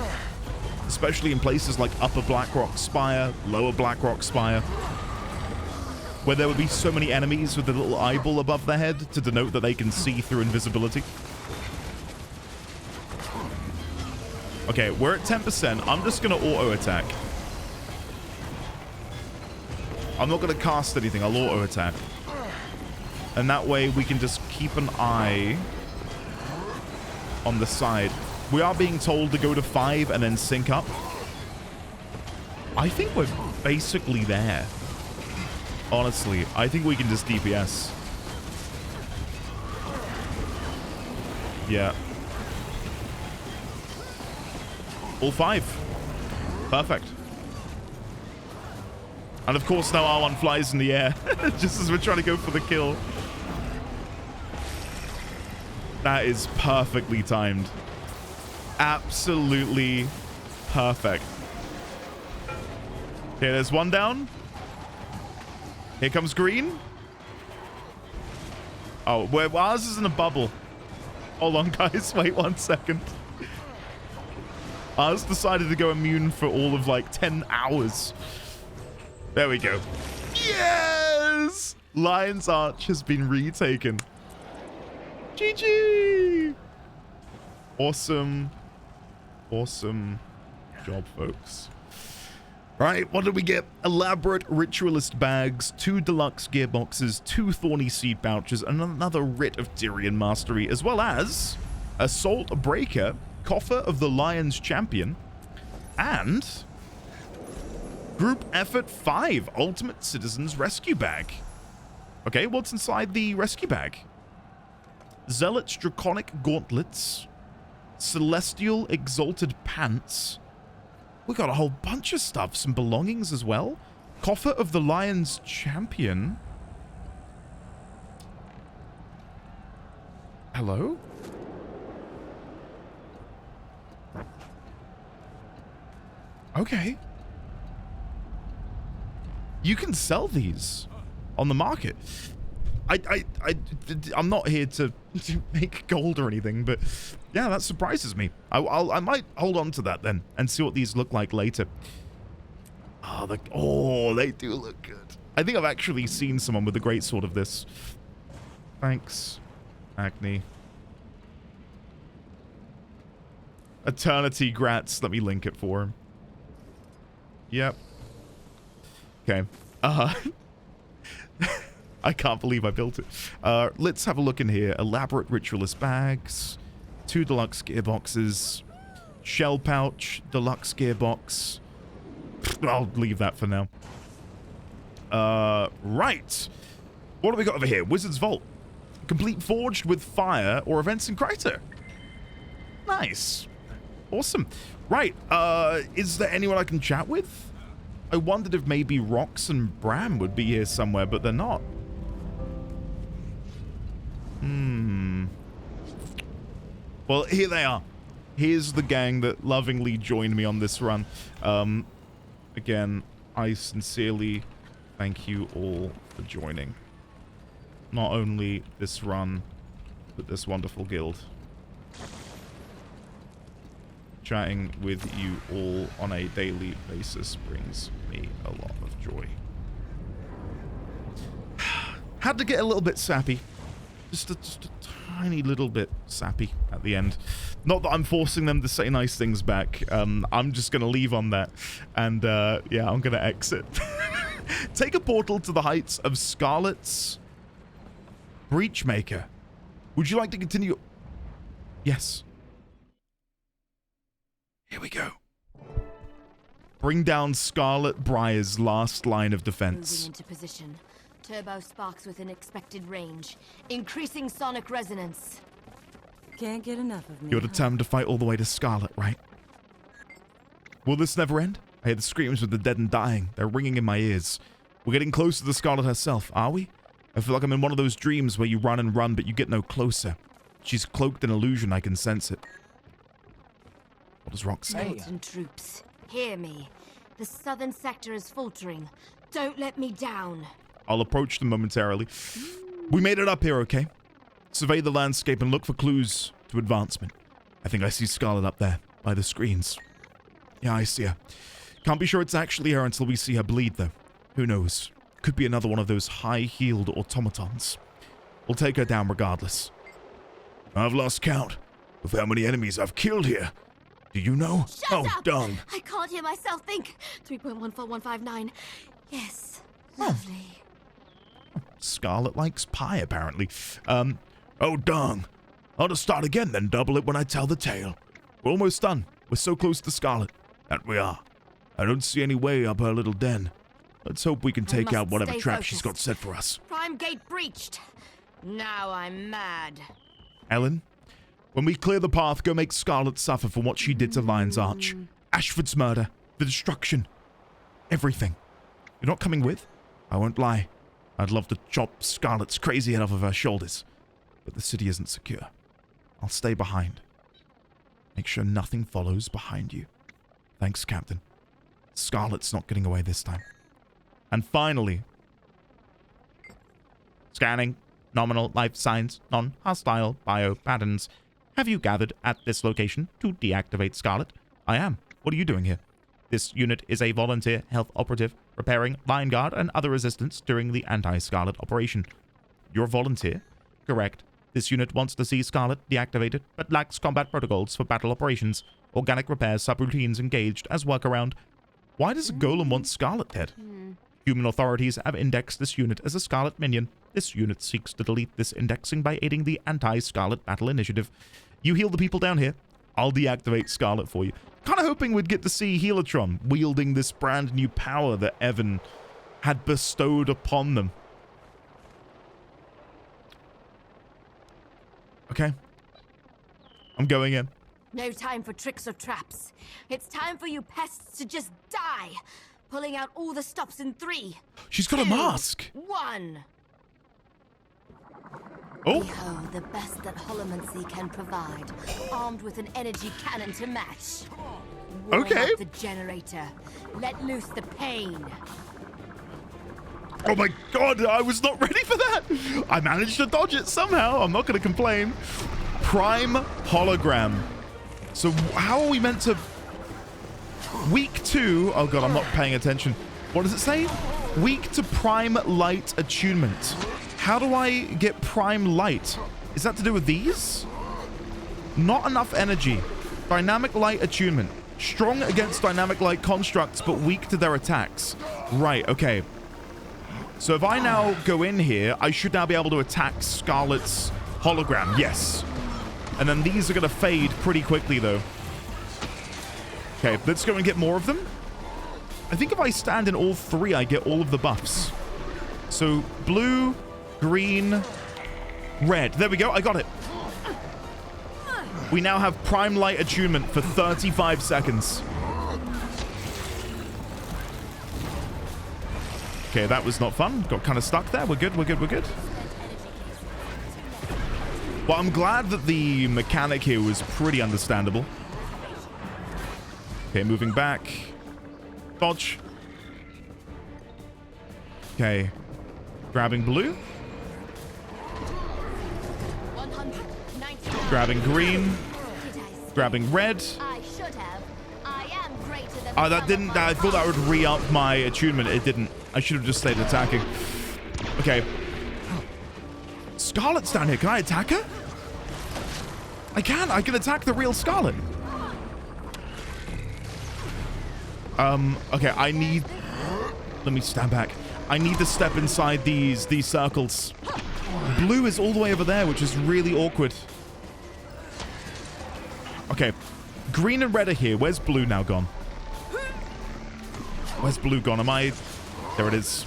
Especially in places like Upper Blackrock Spire, Lower Blackrock Spire, where there would be so many enemies with a little eyeball above their head to denote that they can see through invisibility. Okay, we're at 10%. I'm just going to auto-attack. I'm not going to cast anything. I'll auto-attack. And that way we can just keep an eye on the side. We are being told to go to 5 and then sync up. I think we're basically there. Honestly, I think we can just DPS. Yeah. All 5. Perfect. And of course now R1 flies in the air, just as we're trying to go for the kill. That is perfectly timed. Absolutely perfect. Okay, there's one down. Here comes green. Oh, ours is in a bubble. Hold on, guys. Wait 1 second. Ours decided to go immune for all of like 10 hours. There we go. Yes! Lion's Arch has been retaken. GG! Awesome. Awesome job, folks. Right, what did we get? Elaborate ritualist bags, 2 deluxe gearboxes, 2 thorny seed pouches, and another writ of Tyrian mastery, as well as Assault Breaker, Coffer of the Lion's Champion, and Group Effort 5 Ultimate Citizens Rescue Bag. Okay, what's inside the rescue bag? Zealot's Draconic Gauntlets, Celestial Exalted Pants. We got a whole bunch of stuff, some belongings as well. Coffer of the Lion's Champion. Hello? Okay. You can sell these on the market. I'm not here to make gold or anything, but yeah, that surprises me. I might hold on to that then and see what these look like later. Oh, they do look good. I think I've actually seen someone with a great sword of this. Thanks, Acne. Eternity Grats. Let me link it for him. Yep. Okay. I can't believe I built it. Let's have a look in here. Elaborate ritualist bags, 2 deluxe gearboxes, shell pouch, deluxe gearbox. I'll leave that for now. Right. What do we got over here? Wizard's Vault. Complete forged with fire or events in Crater. Nice. Awesome. Right. Is there anyone I can chat with? I wondered if maybe Rox and Bram would be here somewhere, but they're not. Well, here they are. Here's the gang that lovingly joined me on this run. Again, I sincerely thank you all for joining. Not only this run, but this wonderful guild. Chatting with you all on a daily basis brings me a lot of joy. Had to get a little bit sappy. Just a tiny little bit sappy at the end. Not that I'm forcing them to say nice things back. I'm just going to leave on that. And yeah, I'm going to exit. Take a portal to the heights of Scarlet's Breachmaker. Would you like to continue? Yes. Here we go. Bring down Scarlet Briar's last line of defense.
Moving into position. Turbo sparks within expected range. Increasing sonic resonance.
Can't get enough of me.
You're determined to fight all the way to Scarlet, right? Will this never end? I hear the screams of the dead and dying. They're ringing in my ears. We're getting closer to Scarlet herself, are we? I feel like I'm in one of those dreams where you run and run, but you get no closer. She's cloaked in illusion, I can sense it. What does Rock say?
Militant troops, hear me. The southern sector is faltering. Don't let me down.
I'll approach them momentarily. We made it up here, okay? Survey the landscape and look for clues to advancement. I think I see Scarlet up there, by the screens. Yeah, I see her. Can't be sure it's actually her until we see her bleed, though. Who knows? Could be another one of those high-heeled automatons. We'll take her down regardless. I've lost count of how many enemies I've killed here. Do you know?
Shut up!
Dung.
I can't hear myself think. 3.14159. Yes. Lovely.
Scarlet likes pie, apparently. Oh, dung. I'll just start again, then double it when I tell the tale. We're almost done. We're so close to Scarlet. That we are. I don't see any way up her little den. Let's hope we can take out whatever trap she's got set for us.
Prime gate breached. Now I'm mad.
Ellen, when we clear the path, go make Scarlet suffer for what she did to Lion's Arch. Ashford's murder, the destruction, everything. You're not coming with? I won't lie. I'd love to chop Scarlet's crazy head off of her shoulders. But the city isn't secure. I'll stay behind. Make sure nothing follows behind you. Thanks, Captain. Scarlet's not getting away this time. And finally... Scanning. Nominal life signs. Non-hostile bio patterns. Have you gathered at this location to deactivate Scarlet? I am. What are you doing here? This unit is a volunteer health operative repairing Lion Guard and other resistance during the anti-Scarlet operation. You're a volunteer? Correct. This unit wants to see Scarlet deactivated, but lacks combat protocols for battle operations. Organic repairs subroutines engaged as workaround. Why does a golem want Scarlet dead? Human authorities have indexed this unit as a Scarlet minion. This unit seeks to delete this indexing by aiding the anti-Scarlet battle initiative. You heal the people down here. I'll deactivate Scarlet for you. Kind of hoping we'd get to see Healatron wielding this brand new power that Evan had bestowed upon them. Okay. I'm going in.
No time for tricks or traps. It's time for you pests to just die. Pulling out all the stops in 3.
She's got a mask.
1.
Oh.
Behold the best that holomancy can provide, armed with an energy cannon to match. Warm
Okay.
up the generator. Let loose the pain.
Oh my god, I was not ready for that. I managed to dodge it somehow. I'm not going to complain. Prime hologram. So how are we meant to... Week 2... Oh god, I'm not paying attention. What does it say? Weak to prime light attunement. How do I get prime light? Is that to do with these? Not enough energy. Dynamic light attunement. Strong against dynamic light constructs, but weak to their attacks. Right, okay. So if I now go in here, I should now be able to attack Scarlet's hologram. Yes. And then these are going to fade pretty quickly, though. Okay, let's go and get more of them. I think if I stand in all 3, I get all of the buffs. So blue, green, red. There we go. I got it. We now have prime light attunement for 35 seconds. Okay, that was not fun. Got kind of stuck there. We're good, we're good, we're good. Well, I'm glad that the mechanic here was pretty understandable. Okay, moving back. Dodge. Okay. Grabbing blue. Grabbing green. Grabbing red. Oh, that didn't... I thought that would re-up my attunement. It didn't. I should have just stayed attacking. Okay. Scarlet's down here. Can I attack her? I can. I can attack the real Scarlet. Okay, I need... Let me stand back. I need to step inside these circles. Blue is all the way over there, which is really awkward. Okay. Green and red are here. Where's blue now gone? Where's blue gone? Am I... There it is.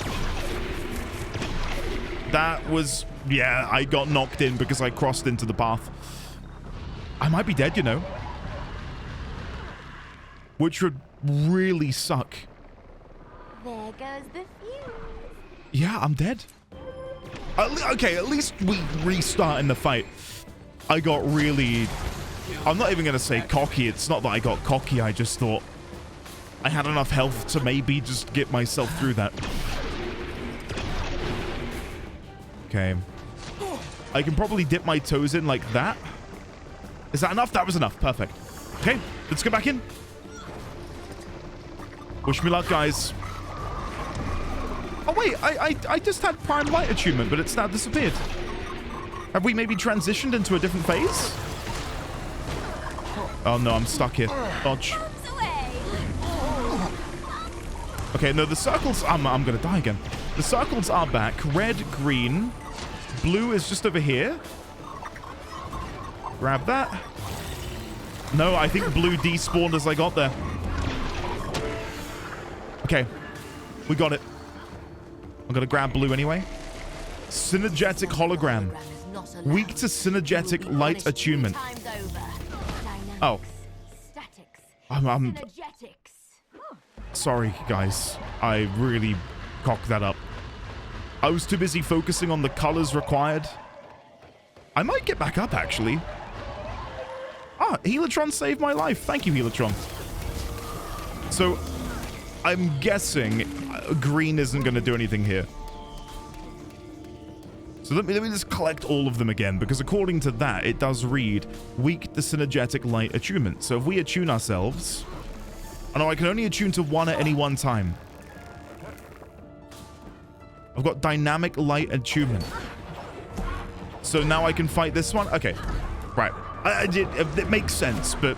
That was... Yeah, I got knocked in because I crossed into the path. I might be dead, you know. Which would really suck.
There goes the fuse.
Yeah, I'm dead. Okay, at least we restart in the fight. I got really... I'm not even going to say cocky. It's not that I got cocky. I just thought I had enough health to maybe just get myself through that. Okay. I can probably dip my toes in like that. Is that enough? That was enough. Perfect. Okay, let's go back in. Wish me luck, guys. Oh, wait. I just had prime light attunement, but it's now disappeared. Have we maybe transitioned into a different phase? Oh, no. I'm stuck here. Dodge. Okay, no. The circles... I'm going to die again. The circles are back. Red, green. Blue is just over here. Grab that. No, I think blue despawned as I got there. Okay. We got it. I'm going to grab blue anyway. Synergetic hologram. Weak to synergetic light attunement. Oh. I'm sorry, guys. I really cocked that up. I was too busy focusing on the colors required. I might get back up, actually. Ah, Healatron saved my life. Thank you, Healatron. So, I'm guessing green isn't going to do anything here. So let me just collect all of them again, because according to that, it does read weak to synergetic light attunement. So if we attune ourselves... Oh no, I can only attune to one at any one time. I've got dynamic light attunement. So now I can fight this one? Okay. Right. It makes sense, but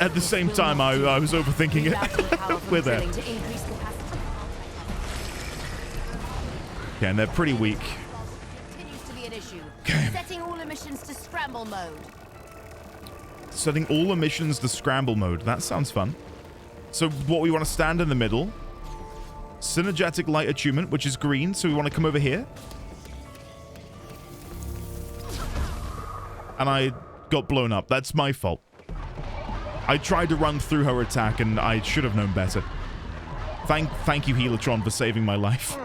at the same time, I was overthinking it. We're there. Okay, and they're pretty weak.
Continues to be an issue.
Okay.
Setting all emissions to scramble mode.
Setting all emissions to scramble mode. That sounds fun. So what, we want to stand in the middle. Synergetic light attunement, which is green. So we want to come over here. And I got blown up. That's my fault. I tried to run through her attack, and I should have known better. Thank you, Helitron, for saving my life.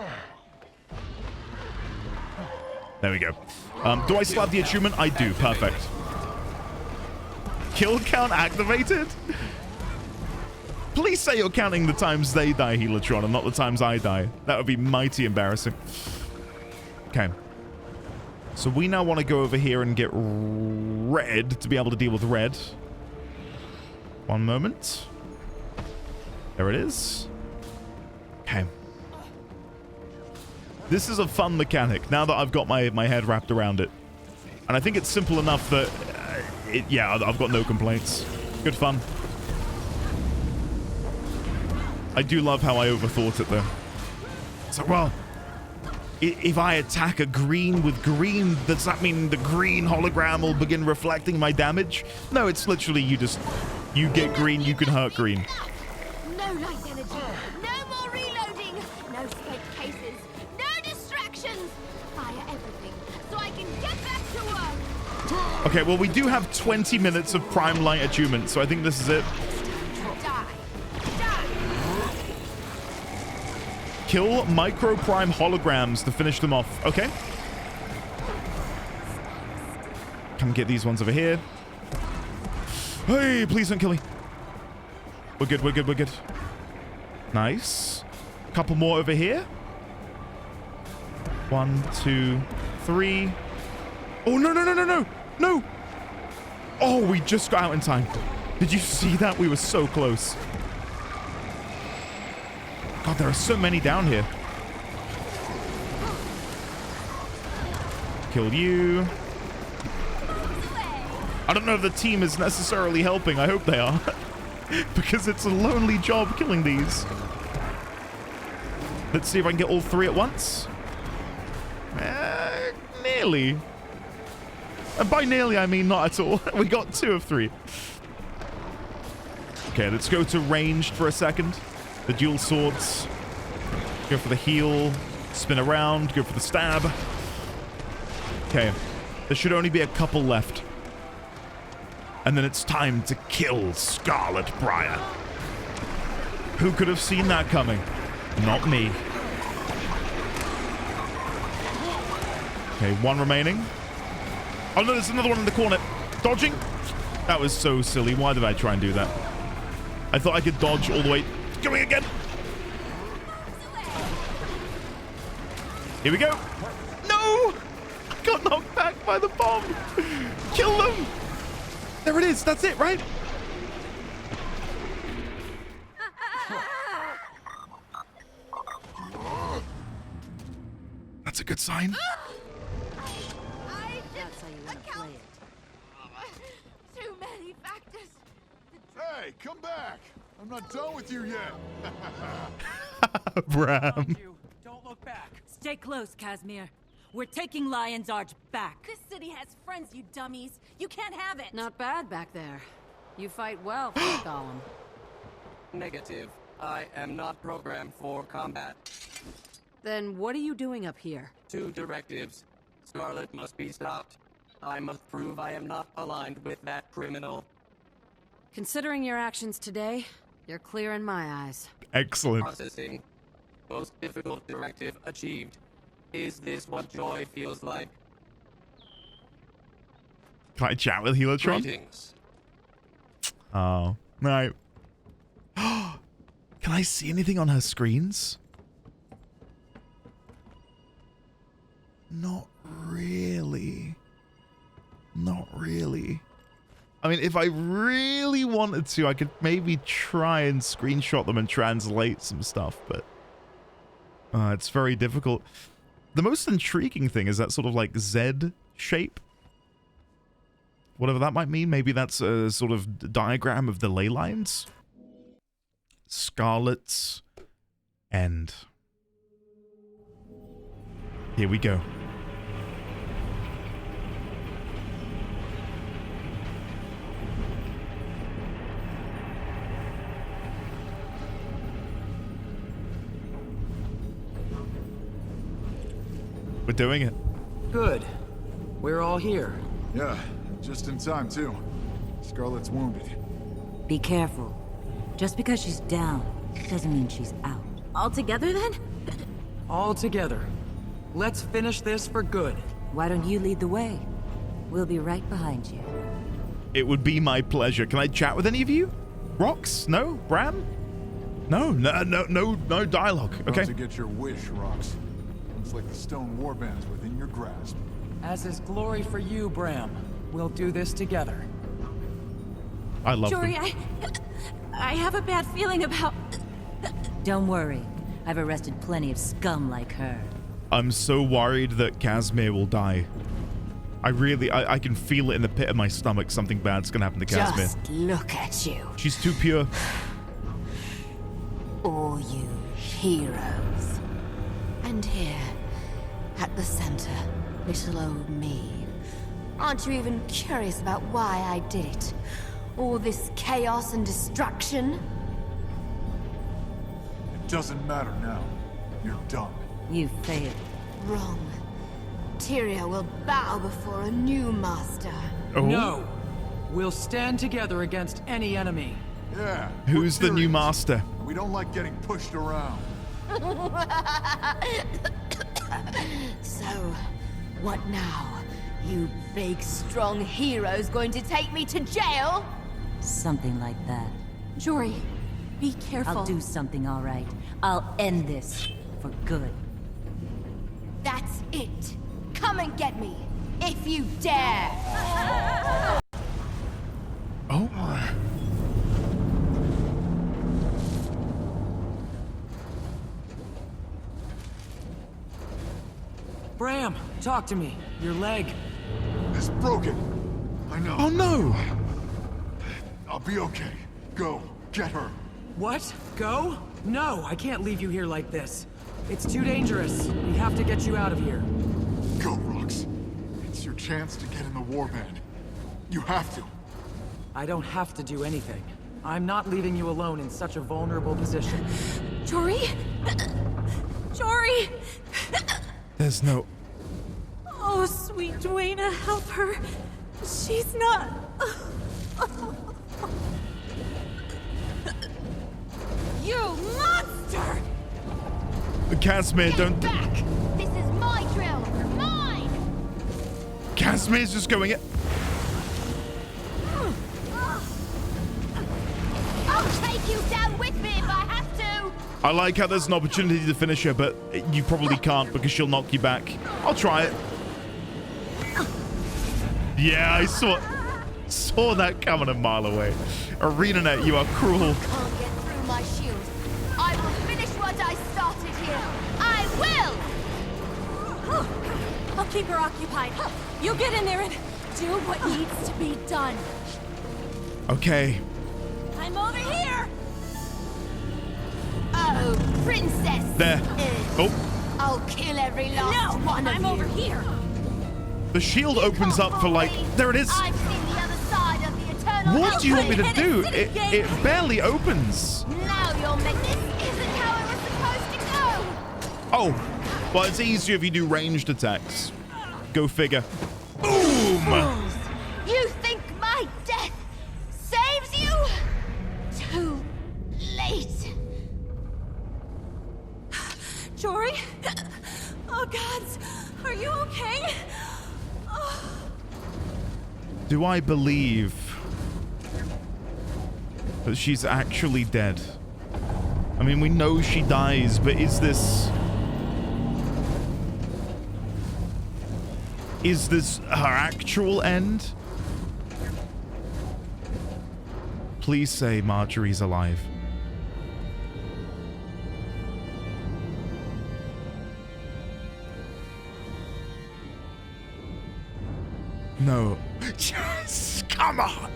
There we go. Do I still have the attunement? I do. Perfect. Kill count activated? Please say you're counting the times they die, Helitron, and not the times I die. That would be mighty embarrassing. Okay. So we now want to go over here and get red to be able to deal with red. One moment. There it is. Okay. This is a fun mechanic now that I've got my head wrapped around it. And I think it's simple enough that, yeah, I've got no complaints. Good fun. I do love how I overthought it, though. So, well, if I attack a green with green, does that mean the green hologram will begin reflecting my damage? No, it's literally you get green, you can hurt green.
No light energy. No more reloading. No spent cases. No distractions. Fire everything so I can get back to work.
Okay, well, we do have 20 minutes of prime light attunement, so I think this is it. Kill micro prime holograms to finish them off. Okay. Come get these ones over here. Hey, please don't kill me. We're good, we're good, we're good. Nice. Couple more over here. 1, 2, 3. Oh, no, no, no, no, no. No. Oh, we just got out in time. Did you see that? We were so close. God, there are so many down here. Kill you. I don't know if the team is necessarily helping. I hope they are. Because it's a lonely job killing these. Let's see if I can get all three at once. Nearly. And by nearly, I mean not at all. We got 2 of 3. Okay, let's go to ranged for a second. The dual swords. Go for the heal. Spin around. Go for the stab. Okay. There should only be a couple left. And then it's time to kill Scarlet Briar. Who could have seen that coming? Not me. Okay, 1 remaining. Oh no, there's another one in the corner. Dodging? That was so silly. Why did I try and do that? I thought I could dodge all the way. Going again. Here we go. No! I got knocked back by the bomb. Kill them. There it is. That's it, right? That's a good sign.
That's how you want to play it.
Too many factors.
Hey, come back. I'm not done with you yet.
Bram.
Don't look back. Stay close, Casimir. We're taking Lion's Arch back.
This city has friends, you dummies. You can't have it.
Not bad back there. You fight well for a golem.
Negative. I am not programmed for combat.
Then what are you doing up here?
2 directives. Scarlet must be stopped. I must prove I am not aligned with that criminal.
Considering your actions today, you're clear in my eyes.
Excellent.
Processing. Most difficult directive achieved. Is this what joy feels like?
Can I chat with Helitron?
Greetings.
Oh, no. Can I see anything on her screens? Not really. Not really. I mean, if I really wanted to, I could maybe try and screenshot them and translate some stuff, but It's very difficult. The most intriguing thing is that sort of like Z shape. Whatever that might mean. Maybe that's a sort of diagram of the ley lines. Scarlet's end. Here we go. We're doing it.
Good. We're all here.
Yeah, just in time, too. Scarlet's wounded.
Be careful. Just because she's down doesn't mean she's out.
All together then?
All together. Let's finish this for good.
Why don't you lead the way? We'll be right behind you.
It would be my pleasure. Can I chat with any of you? Rox? No? Bram? No dialogue. Okay.
About to get your wish, Rox. Looks like the stone warband's within your grasp.
As is glory for you, Bram. We'll do this together.
I love
Jory,
them.
I have a bad feeling about...
Don't worry. I've arrested plenty of scum like her.
I'm so worried that Casimir will die. I can feel it in the pit of my stomach. Something bad's gonna happen to Casimir.
Just look at you.
She's too pure.
All you heroes. And here, at the center, little old me. Aren't you even curious about why I did it? All this chaos and destruction?
It doesn't matter now. You're done.
You failed.
Wrong. Tyria will bow before a new master.
Oh?
No. We'll stand together against any enemy.
Yeah.
Who's the new master?
We don't like getting pushed around.
So, what now? You big, strong heroes going to take me to jail?
Something like that.
Jory, be careful.
I'll do something, all right. I'll end this for good.
That's it. Come and get me, if you dare.
Oh.
Bram, talk to me. Your leg.
It's broken. I know.
Oh no!
I'll be okay. Go, get her.
What? Go? No, I can't leave you here like this. It's too dangerous. We have to get you out of here.
Go, Rox. It's your chance to get in the warband. You have to.
I don't have to do anything. I'm not leaving you alone in such a vulnerable position.
Jory? Jory!
There's no...
Oh, sweet Dwayna, help her. She's not...
You monster!
Casimir, don't...
Back! This is my drill! Mine!
Casimir's just going it.
I'll take you down with me if I have to!
I like how there's an opportunity to finish her, but you probably can't because she'll knock you back. I'll try it. Yeah, I saw that coming a mile away. ArenaNet, you are cruel.
Can't get through my shield. I will finish what I started here. I will!
I'll keep her occupied. You get in there and do what needs to be done.
Okay.
I'm over here!
Oh, princess!
There. Oh.
I'll kill every last one of you.
I'm over here.
The shield opens up for like... There it is.
I've seen the other side of the eternal...
What do you want me to do? It barely opens.
Now you're making... This isn't how it was supposed to go!
Oh. Well, it's easier if you do ranged attacks. Go figure. Boom!
Fools! You think my death saves you? Too late.
Jory? Oh, gods. Are you okay? Oh.
Do I believe that she's actually dead? I mean, we know she dies, but is this her actual end? Please say Marjorie's alive. No. Yes! Come on!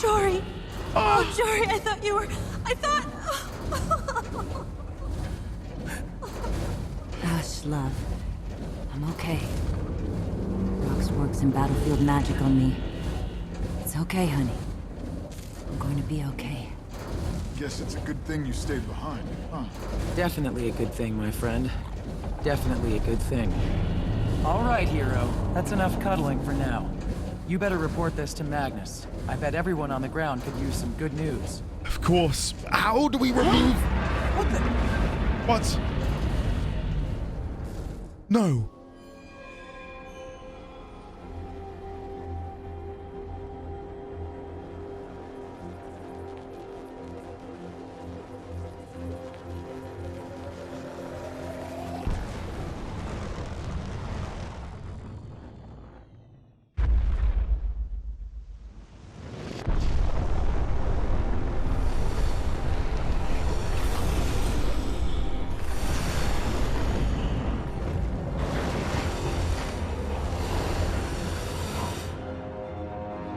Jory! Oh, Jory, I thought you were... I thought...
Hush, love. I'm okay. Rox works in battlefield magic on me. It's okay, honey. I'm going to be okay.
Guess it's a good thing you stayed behind, huh?
Definitely a good thing, my friend. Definitely a good thing. All right, hero. That's enough cuddling for now. You better report this to Magnus. I bet everyone on the ground could use some good news.
Of course. How do we remove...
What the...
What? No.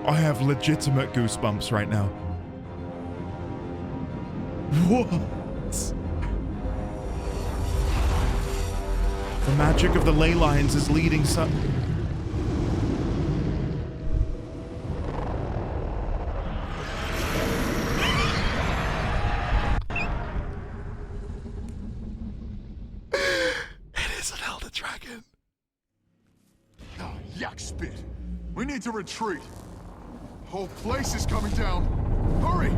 I have legitimate goosebumps right now. What? The magic of the ley lines is leading some... It is an Elder Dragon.
Oh, yak spit. We need to retreat. Whole place is coming down. Hurry!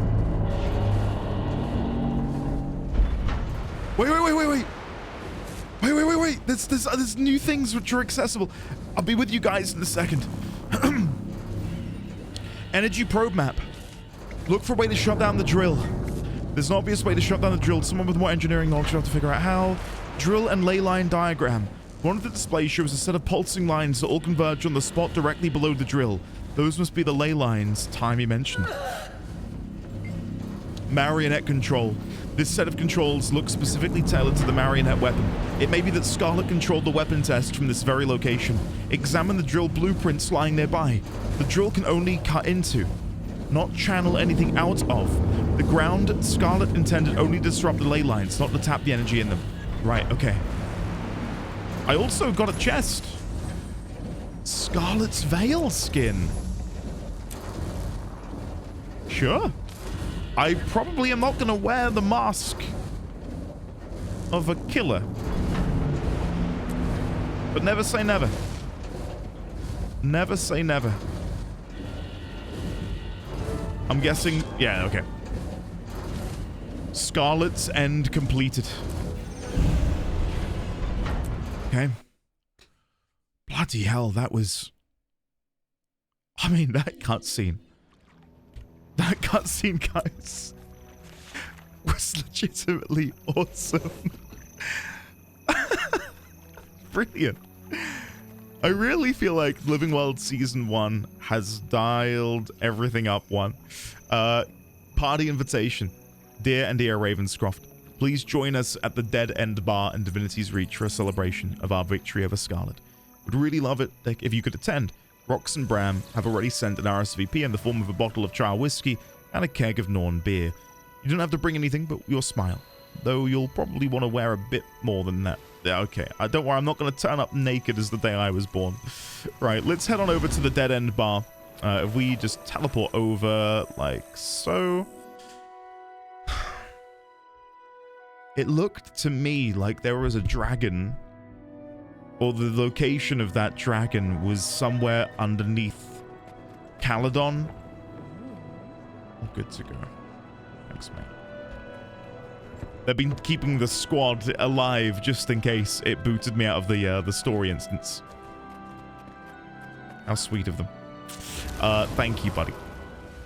Wait. There's new things which are accessible. I'll be with you guys in a second. Energy probe map. Look for a way to shut down the drill. There's an obvious way to shut down the drill. Someone with more engineering knowledge will have to figure out how. Drill and ley line diagram. One of the displays shows a set of pulsing lines that all converge on the spot directly below the drill. Those must be the ley lines Timey mentioned. Marionette control. This set of controls looks specifically tailored to the Marionette weapon. It may be that Scarlet controlled the weapon test from this very location. Examine the drill blueprints lying nearby. The drill can only cut into, not channel anything out of. The ground Scarlet intended only to disrupt the ley lines, not to tap the energy in them. Right, okay. I also got a chest. Scarlet's Veil skin. Sure. I probably am not going to wear the mask of a killer. But never say never. Never say never. I'm guessing... Yeah, okay. Scarlet's End completed. Okay. Bloody hell, that was... I mean, that cutscene. That cutscene, guys, was legitimately awesome. Brilliant. I really feel like Living World Season 1 has dialed everything up one. Party invitation. Dear and dear Ravenscroft, please join us at the Dead End Bar in Divinity's Reach for a celebration of our victory over Scarlet. Would really love it if you could attend. Rox and Bram have already sent an RSVP in the form of a bottle of Char whiskey and a keg of Norn beer. You don't have to bring anything but your smile, though you'll probably want to wear a bit more than that. Yeah, okay, don't worry, I'm not going to turn up naked as the day I was born. Right, let's head on over to the Dead End Bar. If we just teleport over like so. It looked to me like there was a dragon, or the location of that dragon was somewhere underneath Caledon. I'm good to go. Thanks, mate. They've been keeping the squad alive just in case it booted me out of the story instance. How sweet of them. Thank you, buddy.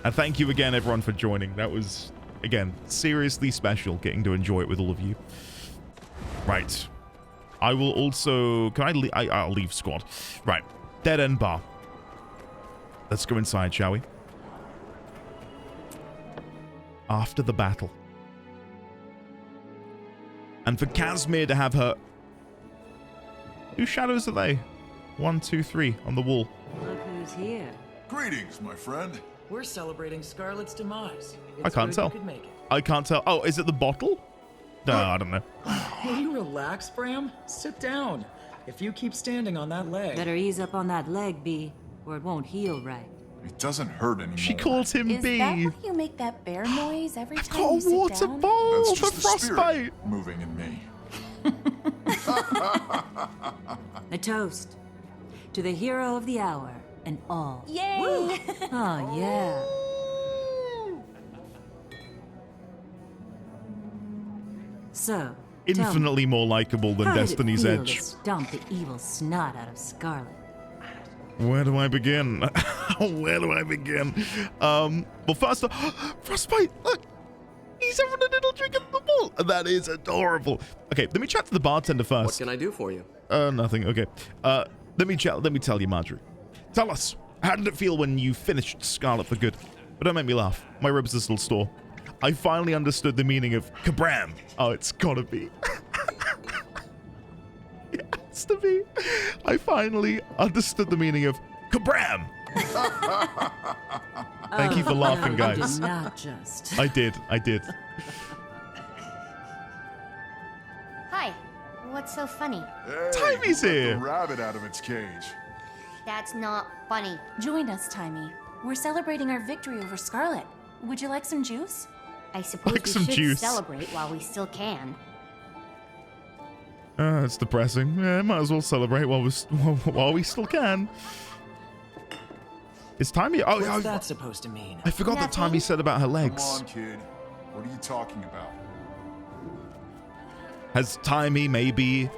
And thank you again, everyone, for joining. That was, again, seriously special getting to enjoy it with all of you. Right. I will also... Can I leave? I'll leave squad. Right. Dead End Bar. Let's go inside, shall we? after the battle. And for Casimir to have her... Whose shadows are they? 1, 2, 3 on the wall.
Look who's here.
Greetings, my friend.
We're celebrating Scarlet's demise.
I can't tell.
Could make it.
I can't tell. Oh, is it the bottle? No, I don't know.
Will you relax, Bram? Sit down. If you keep standing on that leg...
Better ease up on that leg, B, or it won't heal right.
It doesn't hurt anymore.
She calls him
Is
B.
that why you make that bear noise every
I've
time
got
you
a
sit
water
down?
bowl
That's
for
just the spirit
frostbite.
moving in me.
A toast to the hero of the hour and all.
Yay!
Oh, yeah. So,
Infinitely more likable than Destiny's
how did it
Edge.
feel to stomp the evil snot out of Scarlet?
Where do I begin? Where do I begin? Well, first off, Frostbite, look, he's having a little drink at the bowl. That is adorable. Okay, let me chat to the bartender first.
What can I do for you?
Nothing. Okay. Let me tell you, Marjorie. Tell us, how did it feel when you finished Scarlet for good? But don't make me laugh. My ribs are still store. I finally understood the meaning of kabram. Oh, it's gotta be. It has to be. I finally understood the meaning of kabram. Thank you for laughing,
no,
guys.
You did not just.
I did.
Hi. What's so funny?
Hey,
Timey's
who let
here.
the rabbit out of its cage.
That's not funny.
Join us, Timey. We're celebrating our victory over Scarlet. Would you like some juice?
I suppose
Like
we
some
should
juice.
celebrate while we still can.
It's depressing. Yeah, might as well celebrate while we still can. Is Timey? Oh,
What's that supposed to mean?
I forgot that Timey said about her legs.
Come on, kid. What are you talking about?
Has Timey maybe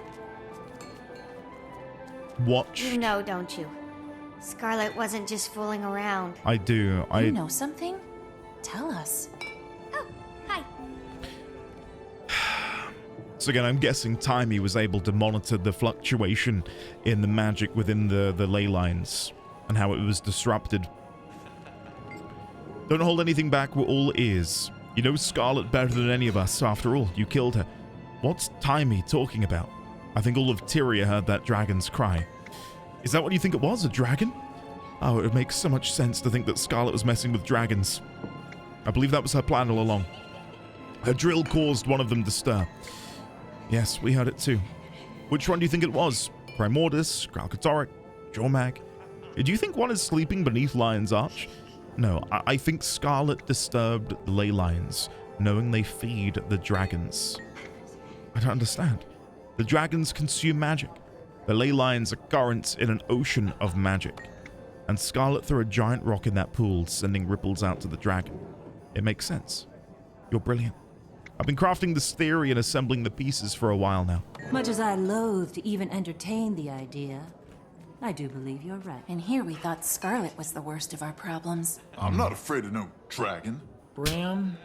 watched?
You know, don't you? Scarlet wasn't just fooling around.
I do.
You know something? Tell us.
Oh, hi.
So again, I'm guessing Timey was able to monitor the fluctuation in the magic within the ley lines and how it was disrupted. Don't hold anything back, we're all ears. You know Scarlet better than any of us. After all, you killed her. What's Timey talking about? I think all of Tyria heard that dragon's cry. Is that what you think it was, a dragon? Oh, it makes so much sense to think that Scarlet was messing with dragons. I believe that was her plan all along. Her drill caused one of them to stir. Yes, we heard it too. Which one do you think it was? Primordus, Kralkatoric, Jormag? Do you think one is sleeping beneath Lion's Arch? No, I think Scarlet disturbed the ley lines, knowing they feed the dragons. I don't understand. The dragons consume magic. The ley lines are currents in an ocean of magic. And Scarlet threw a giant rock in that pool, sending ripples out to the dragon. It makes sense. You're brilliant. I've been crafting this theory and assembling the pieces for a while now.
Much as I loathe to even entertain the idea, I do believe you're right.
And here we thought Scarlet was the worst of our problems.
I'm not afraid of no dragon.
Bram,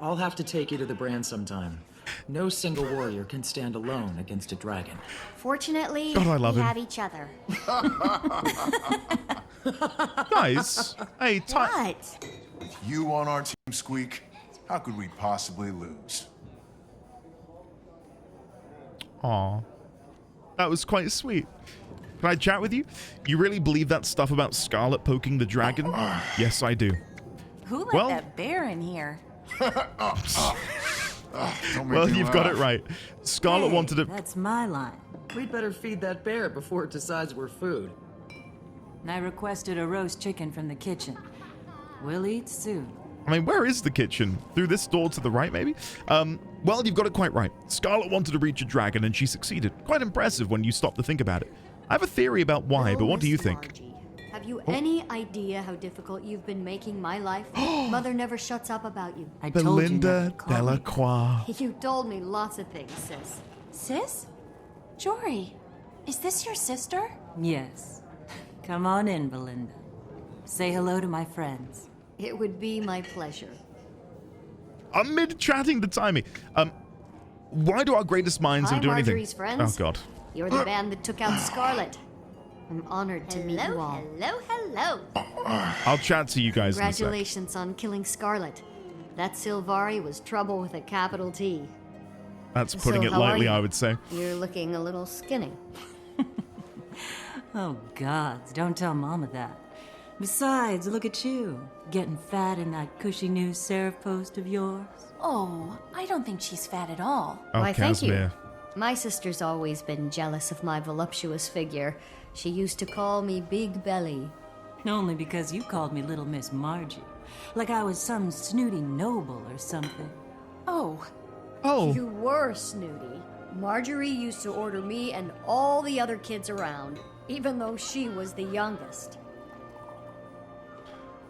I'll have to take you to the brand sometime. No single warrior can stand alone against a dragon.
Fortunately,
God, I love
we
him.
have each other.
Guys, hey,
What?
You on our team, Squeak? How could we possibly lose?
Aw. That was quite sweet. Can I chat with you? You really believe that stuff about Scarlet poking the dragon? Yes, I do.
Who let that bear in here?
Well, you've got it right. Scarlet wanted it.
That's my line.
We'd better feed that bear before it decides we're food.
I requested a roast chicken from the kitchen. We'll eat soon.
I mean, where is the kitchen? Through this door to the right, maybe? Well, you've got it quite right. Scarlet wanted to reach a dragon, and she succeeded. Quite impressive when you stop to think about it. I have a theory about why, but what do you think?
Have you any idea how difficult you've been making my life? Mother never shuts up about you.
I
Belinda Delacroix.
You told me lots of things, sis.
Sis? Jory, is this your sister?
Yes. Come on in, Belinda. Say hello to my friends.
It would be my pleasure.
I'm mid-chatting to Timey. Why do our greatest minds
Hi,
ever do anything?
Marjorie's friends.
Oh, God.
You're the band that took out Scarlet. I'm honored to meet you all.
Hello.
I'll chat to you guys in a sec.
Congratulations on killing Scarlet. That Sylvari was trouble with a capital T.
That's putting
So
it
how are
lightly,
you?
I would say.
You're looking a little skinny.
Oh, gods, don't tell Mama that. Besides, look at you, getting fat in that cushy new Seraph post of yours.
Oh, I don't think she's fat at all.
Oh,
Why, thank you.
Casimir.
My sister's always been jealous of my voluptuous figure. She used to call me Big Belly.
Only because you called me Little Miss Margie. Like I was some snooty noble or something.
Oh.
Oh.
You were snooty. Marjorie used to order me and all the other kids around, even though she was the youngest.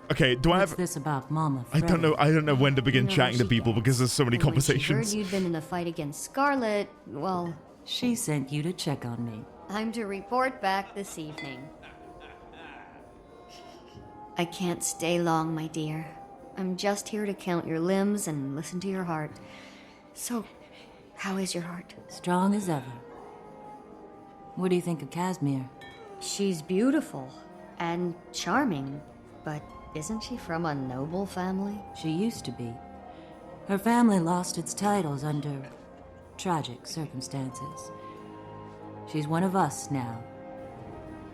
Okay, do I
What's
have...
this about Mama
I don't know when to begin
You know
chatting to
she
people because there's so many
And when she
conversations.
heard you'd been in the fight against Scarlet, well,
She sent you to check on me.
I'm to report back this evening. I can't stay long, my dear. I'm just here to count your limbs and listen to your heart. So, how is your heart?
Strong as ever. What do you think of Casimir?
She's beautiful and charming, but isn't she from a noble family?
She used to be. Her family lost its titles under tragic circumstances. She's one of us now.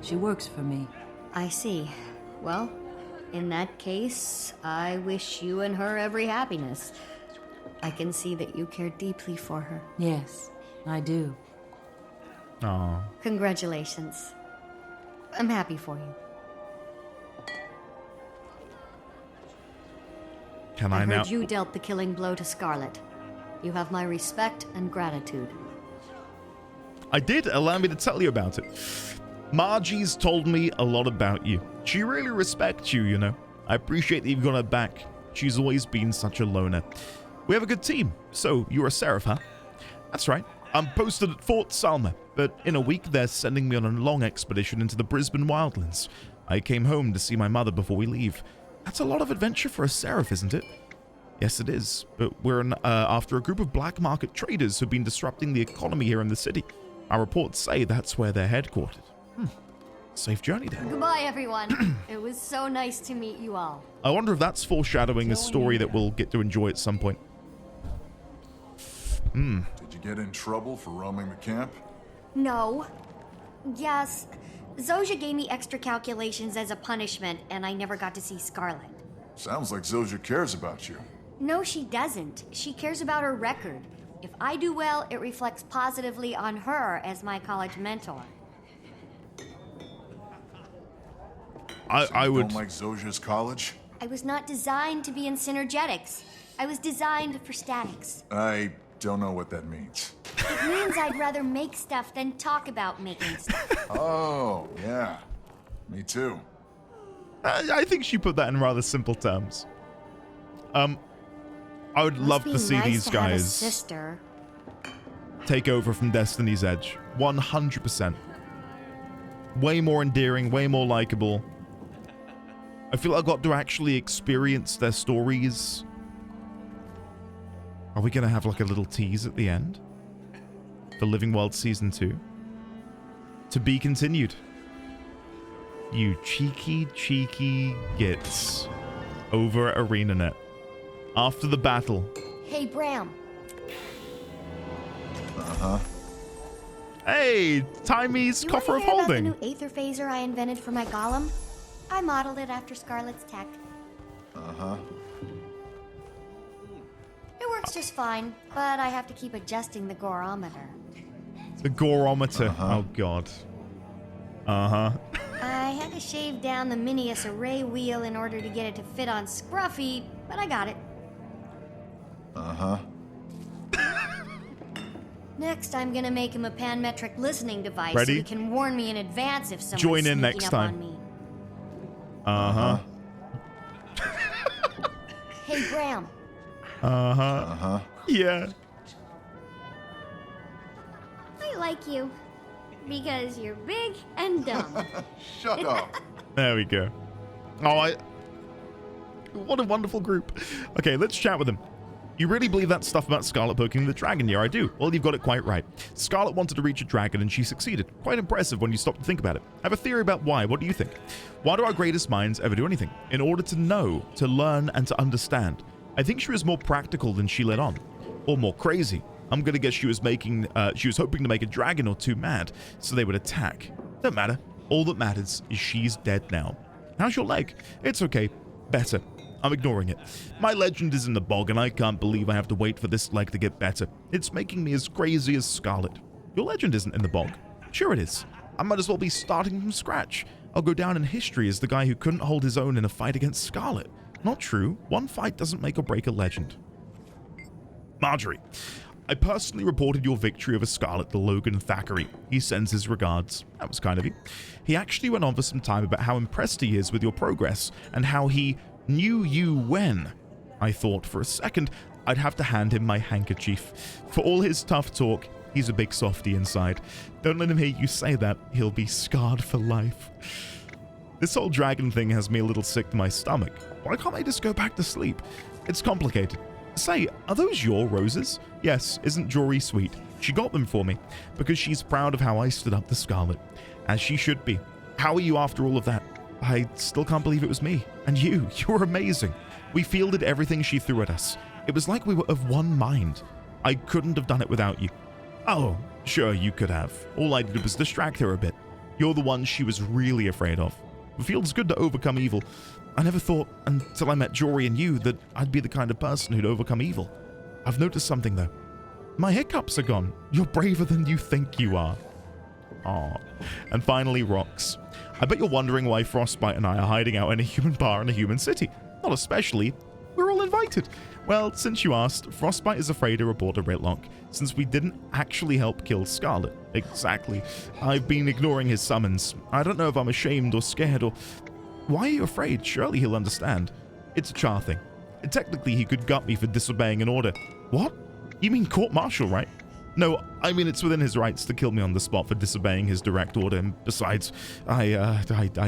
She works for me.
I see. Well, in that case, I wish you and her every happiness. I can see that you care deeply for her.
Yes, I do.
Aww.
Congratulations. I'm happy for you.
Can
I
I now...
heard you dealt the killing blow to Scarlet. You have my respect and gratitude.
I did. Allow me to tell you about it. Margie's told me a lot about you. She really respects you, you know. I appreciate that you've got her back. She's always been such a loner. We have a good team. So, you're a Seraph, huh? That's right. I'm posted at Fort Salma, but in a week they're sending me on a long expedition into the Brisbane wildlands. I came home to see my mother before we leave. That's a lot of adventure for a Seraph, isn't it? Yes, it is, but we're after a group of black market traders who've been disrupting the economy here in the city. Our reports say that's where they're headquartered. Safe journey then.
Goodbye, everyone. It was so nice to meet you all.
I wonder if that's foreshadowing a story that we'll get to enjoy at some point.
Did you get in trouble for roaming the camp?
No. Yes. Zoja gave me extra calculations as a punishment, and I never got to see Scarlet.
Sounds like Zoja cares about you.
No, she doesn't. She cares about her record. If I do well, it reflects positively on her as my college mentor.
I would...
Don't like Zoja's college?
I was not designed to be in synergetics. I was designed for statics.
I don't know what that means.
It means I'd rather make stuff than talk about making stuff.
Oh, yeah. Me too.
I think she put that in rather simple terms. I would love to see
nice
these
to have a
guys
sister.
take over from Destiny's Edge. 100%. Way more endearing, way more likable. I feel like I got to actually experience their stories. Are we going to have like a little tease at the end? For Living World Season 2? To be continued. You cheeky, cheeky gits. Over at ArenaNet. After the battle.
Hey, Bram.
Uh-huh.
Hey, Timey's
You
Coffer
wanna
of
hear about
Holding.
the new Aether phaser I invented for my golem? I modeled it after Scarlet's tech.
Uh-huh.
It works just fine, but I have to keep adjusting the gorometer.
The gorometer. Oh, God. Uh-huh.
I had to shave down the Minius array wheel in order to get it to fit on Scruffy, but I got it.
Uh-huh.
Next, I'm gonna make him a panmetric listening device so
Ready?
he can warn me in advance if someone's
Join in
sneaking
next
up
time.
on me.
Uh-huh.
Hey, Bram.
Uh-huh.
Uh-huh.
Yeah.
I like you. Because you're big and dumb.
Shut up.
There we go. Oh, what a wonderful group. Okay, let's chat with them. You really believe that stuff about Scarlet poking the dragon? Yeah, I do. Well, you've got it quite right. Scarlet wanted to reach a dragon and she succeeded. Quite impressive when you stop to think about it. I have a theory about why. What do you think? Why do our greatest minds ever do anything? In order to know, to learn, and to understand. I think she was more practical than she let on, or more crazy. I'm gonna guess she was hoping to make a dragon or two mad, so they would attack. Don't matter. All that matters is she's dead now. How's your leg? It's okay. Better. I'm ignoring it. My legend is in the bog, and I can't believe I have to wait for this leg to get better. It's making me as crazy as Scarlet. Your legend isn't in the bog. Sure it is. I might as well be starting from scratch. I'll go down in history as the guy who couldn't hold his own in a fight against Scarlet. Not true. One fight doesn't make or break a legend. Marjorie. I personally reported your victory over Scarlet to Logan Thackeray. He sends his regards. That was kind of you. He actually went on for some time about how impressed he is with your progress and how he knew you when. I thought for a second I'd have to hand him my handkerchief. For all his tough talk, he's a big softy inside. Don't let him hear you say that. He'll be scarred for life. This whole dragon thing has me a little sick to my stomach. Why can't I just go back to sleep? It's complicated. Say, are those your roses? Yes, isn't Jory sweet? She got them for me, because she's proud of how I stood up to Scarlet. As she should be. How are you after all of that? I still can't believe it was me. And you were amazing. We fielded everything she threw at us. It was like we were of one mind. I couldn't have done it without you. Oh, sure you could have. All I did was distract her a bit. You're the one she was really afraid of. It feels good to overcome evil. I never thought, until I met Jory and you, that I'd be the kind of person who'd overcome evil. I've noticed something, though. My hiccups are gone. You're braver than you think you are. Aw. And finally, Rox. I bet you're wondering why Frostbite and I are hiding out in a human bar in a human city. Not especially. We're all invited. Well, since you asked, Frostbite is afraid to report a Ritlock, since we didn't actually help kill Scarlet. Exactly. I've been ignoring his summons. I don't know if I'm ashamed or scared or... Why are you afraid? Surely he'll understand. It's a Char thing. Technically, he could gut me for disobeying an order. What? You mean court-martial, right? No, I mean it's within his rights to kill me on the spot for disobeying his direct order, and besides, I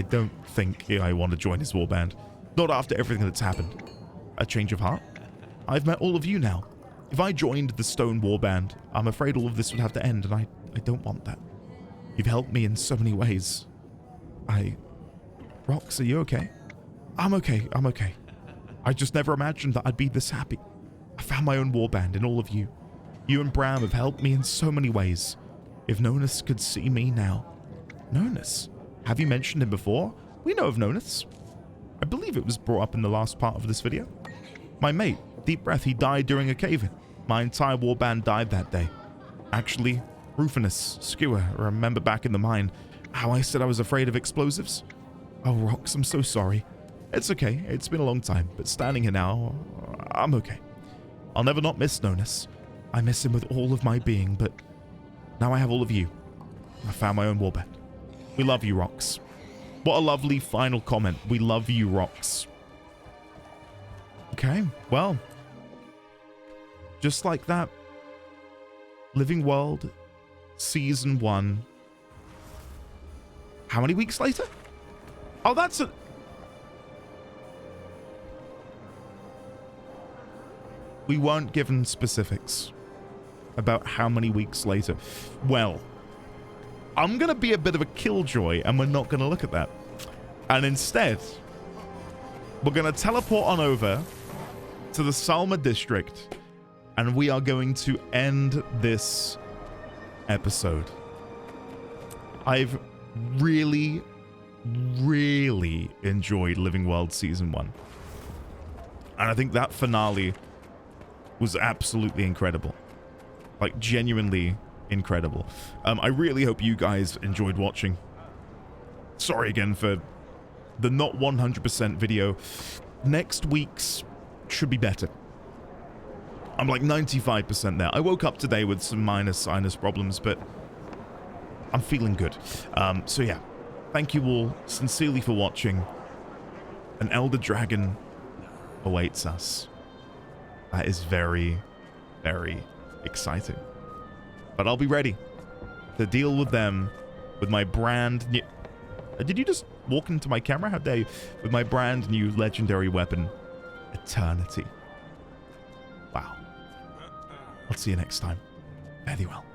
don't think I want to join his warband. Not after everything that's happened. A change of heart? I've met all of you now. If I joined the Stone Warband, I'm afraid all of this would have to end, and I don't want that. You've helped me in so many ways. Rox, are you okay? I'm okay. I just never imagined that I'd be this happy. I found my own warband in all of you. You and Bram have helped me in so many ways. If Nonus could see me now. Nonus? Have you mentioned him before? We know of Nonus. I believe it was brought up in the last part of this video. My mate, Deep Breath, he died during a cave-in. My entire warband died that day. Actually, Rufinus, Skewer, remember back in the mine, how I said I was afraid of explosives? Oh, Rox, I'm so sorry. It's okay, it's been a long time, but standing here now, I'm okay. I'll never not miss Nonus. I miss him with all of my being, but now I have all of you. I found my own warband. We love you, Rox. What a lovely final comment. We love you, Rox. Okay, well, just like that, Living World, Season 1. How many weeks later? Oh, that's a... We weren't given specifics about how many weeks later. Well, I'm going to be a bit of a killjoy, and we're not going to look at that. And instead, we're going to teleport on over to the Salma district, and we are going to end this episode. I've really enjoyed Living World Season 1. And I think that finale was absolutely incredible. Like, genuinely incredible. I really hope you guys enjoyed watching. Sorry again for the not 100% video. Next week's should be better. I'm like 95% there. I woke up today with some minor sinus problems, but I'm feeling good. So yeah, thank you all sincerely for watching. An Elder Dragon awaits us. That is very, very exciting. But I'll be ready to deal with them with my brand new... Did you just walk into my camera? How dare you? With my brand new legendary weapon, Eternity. Wow. I'll see you next time. Fare thee well.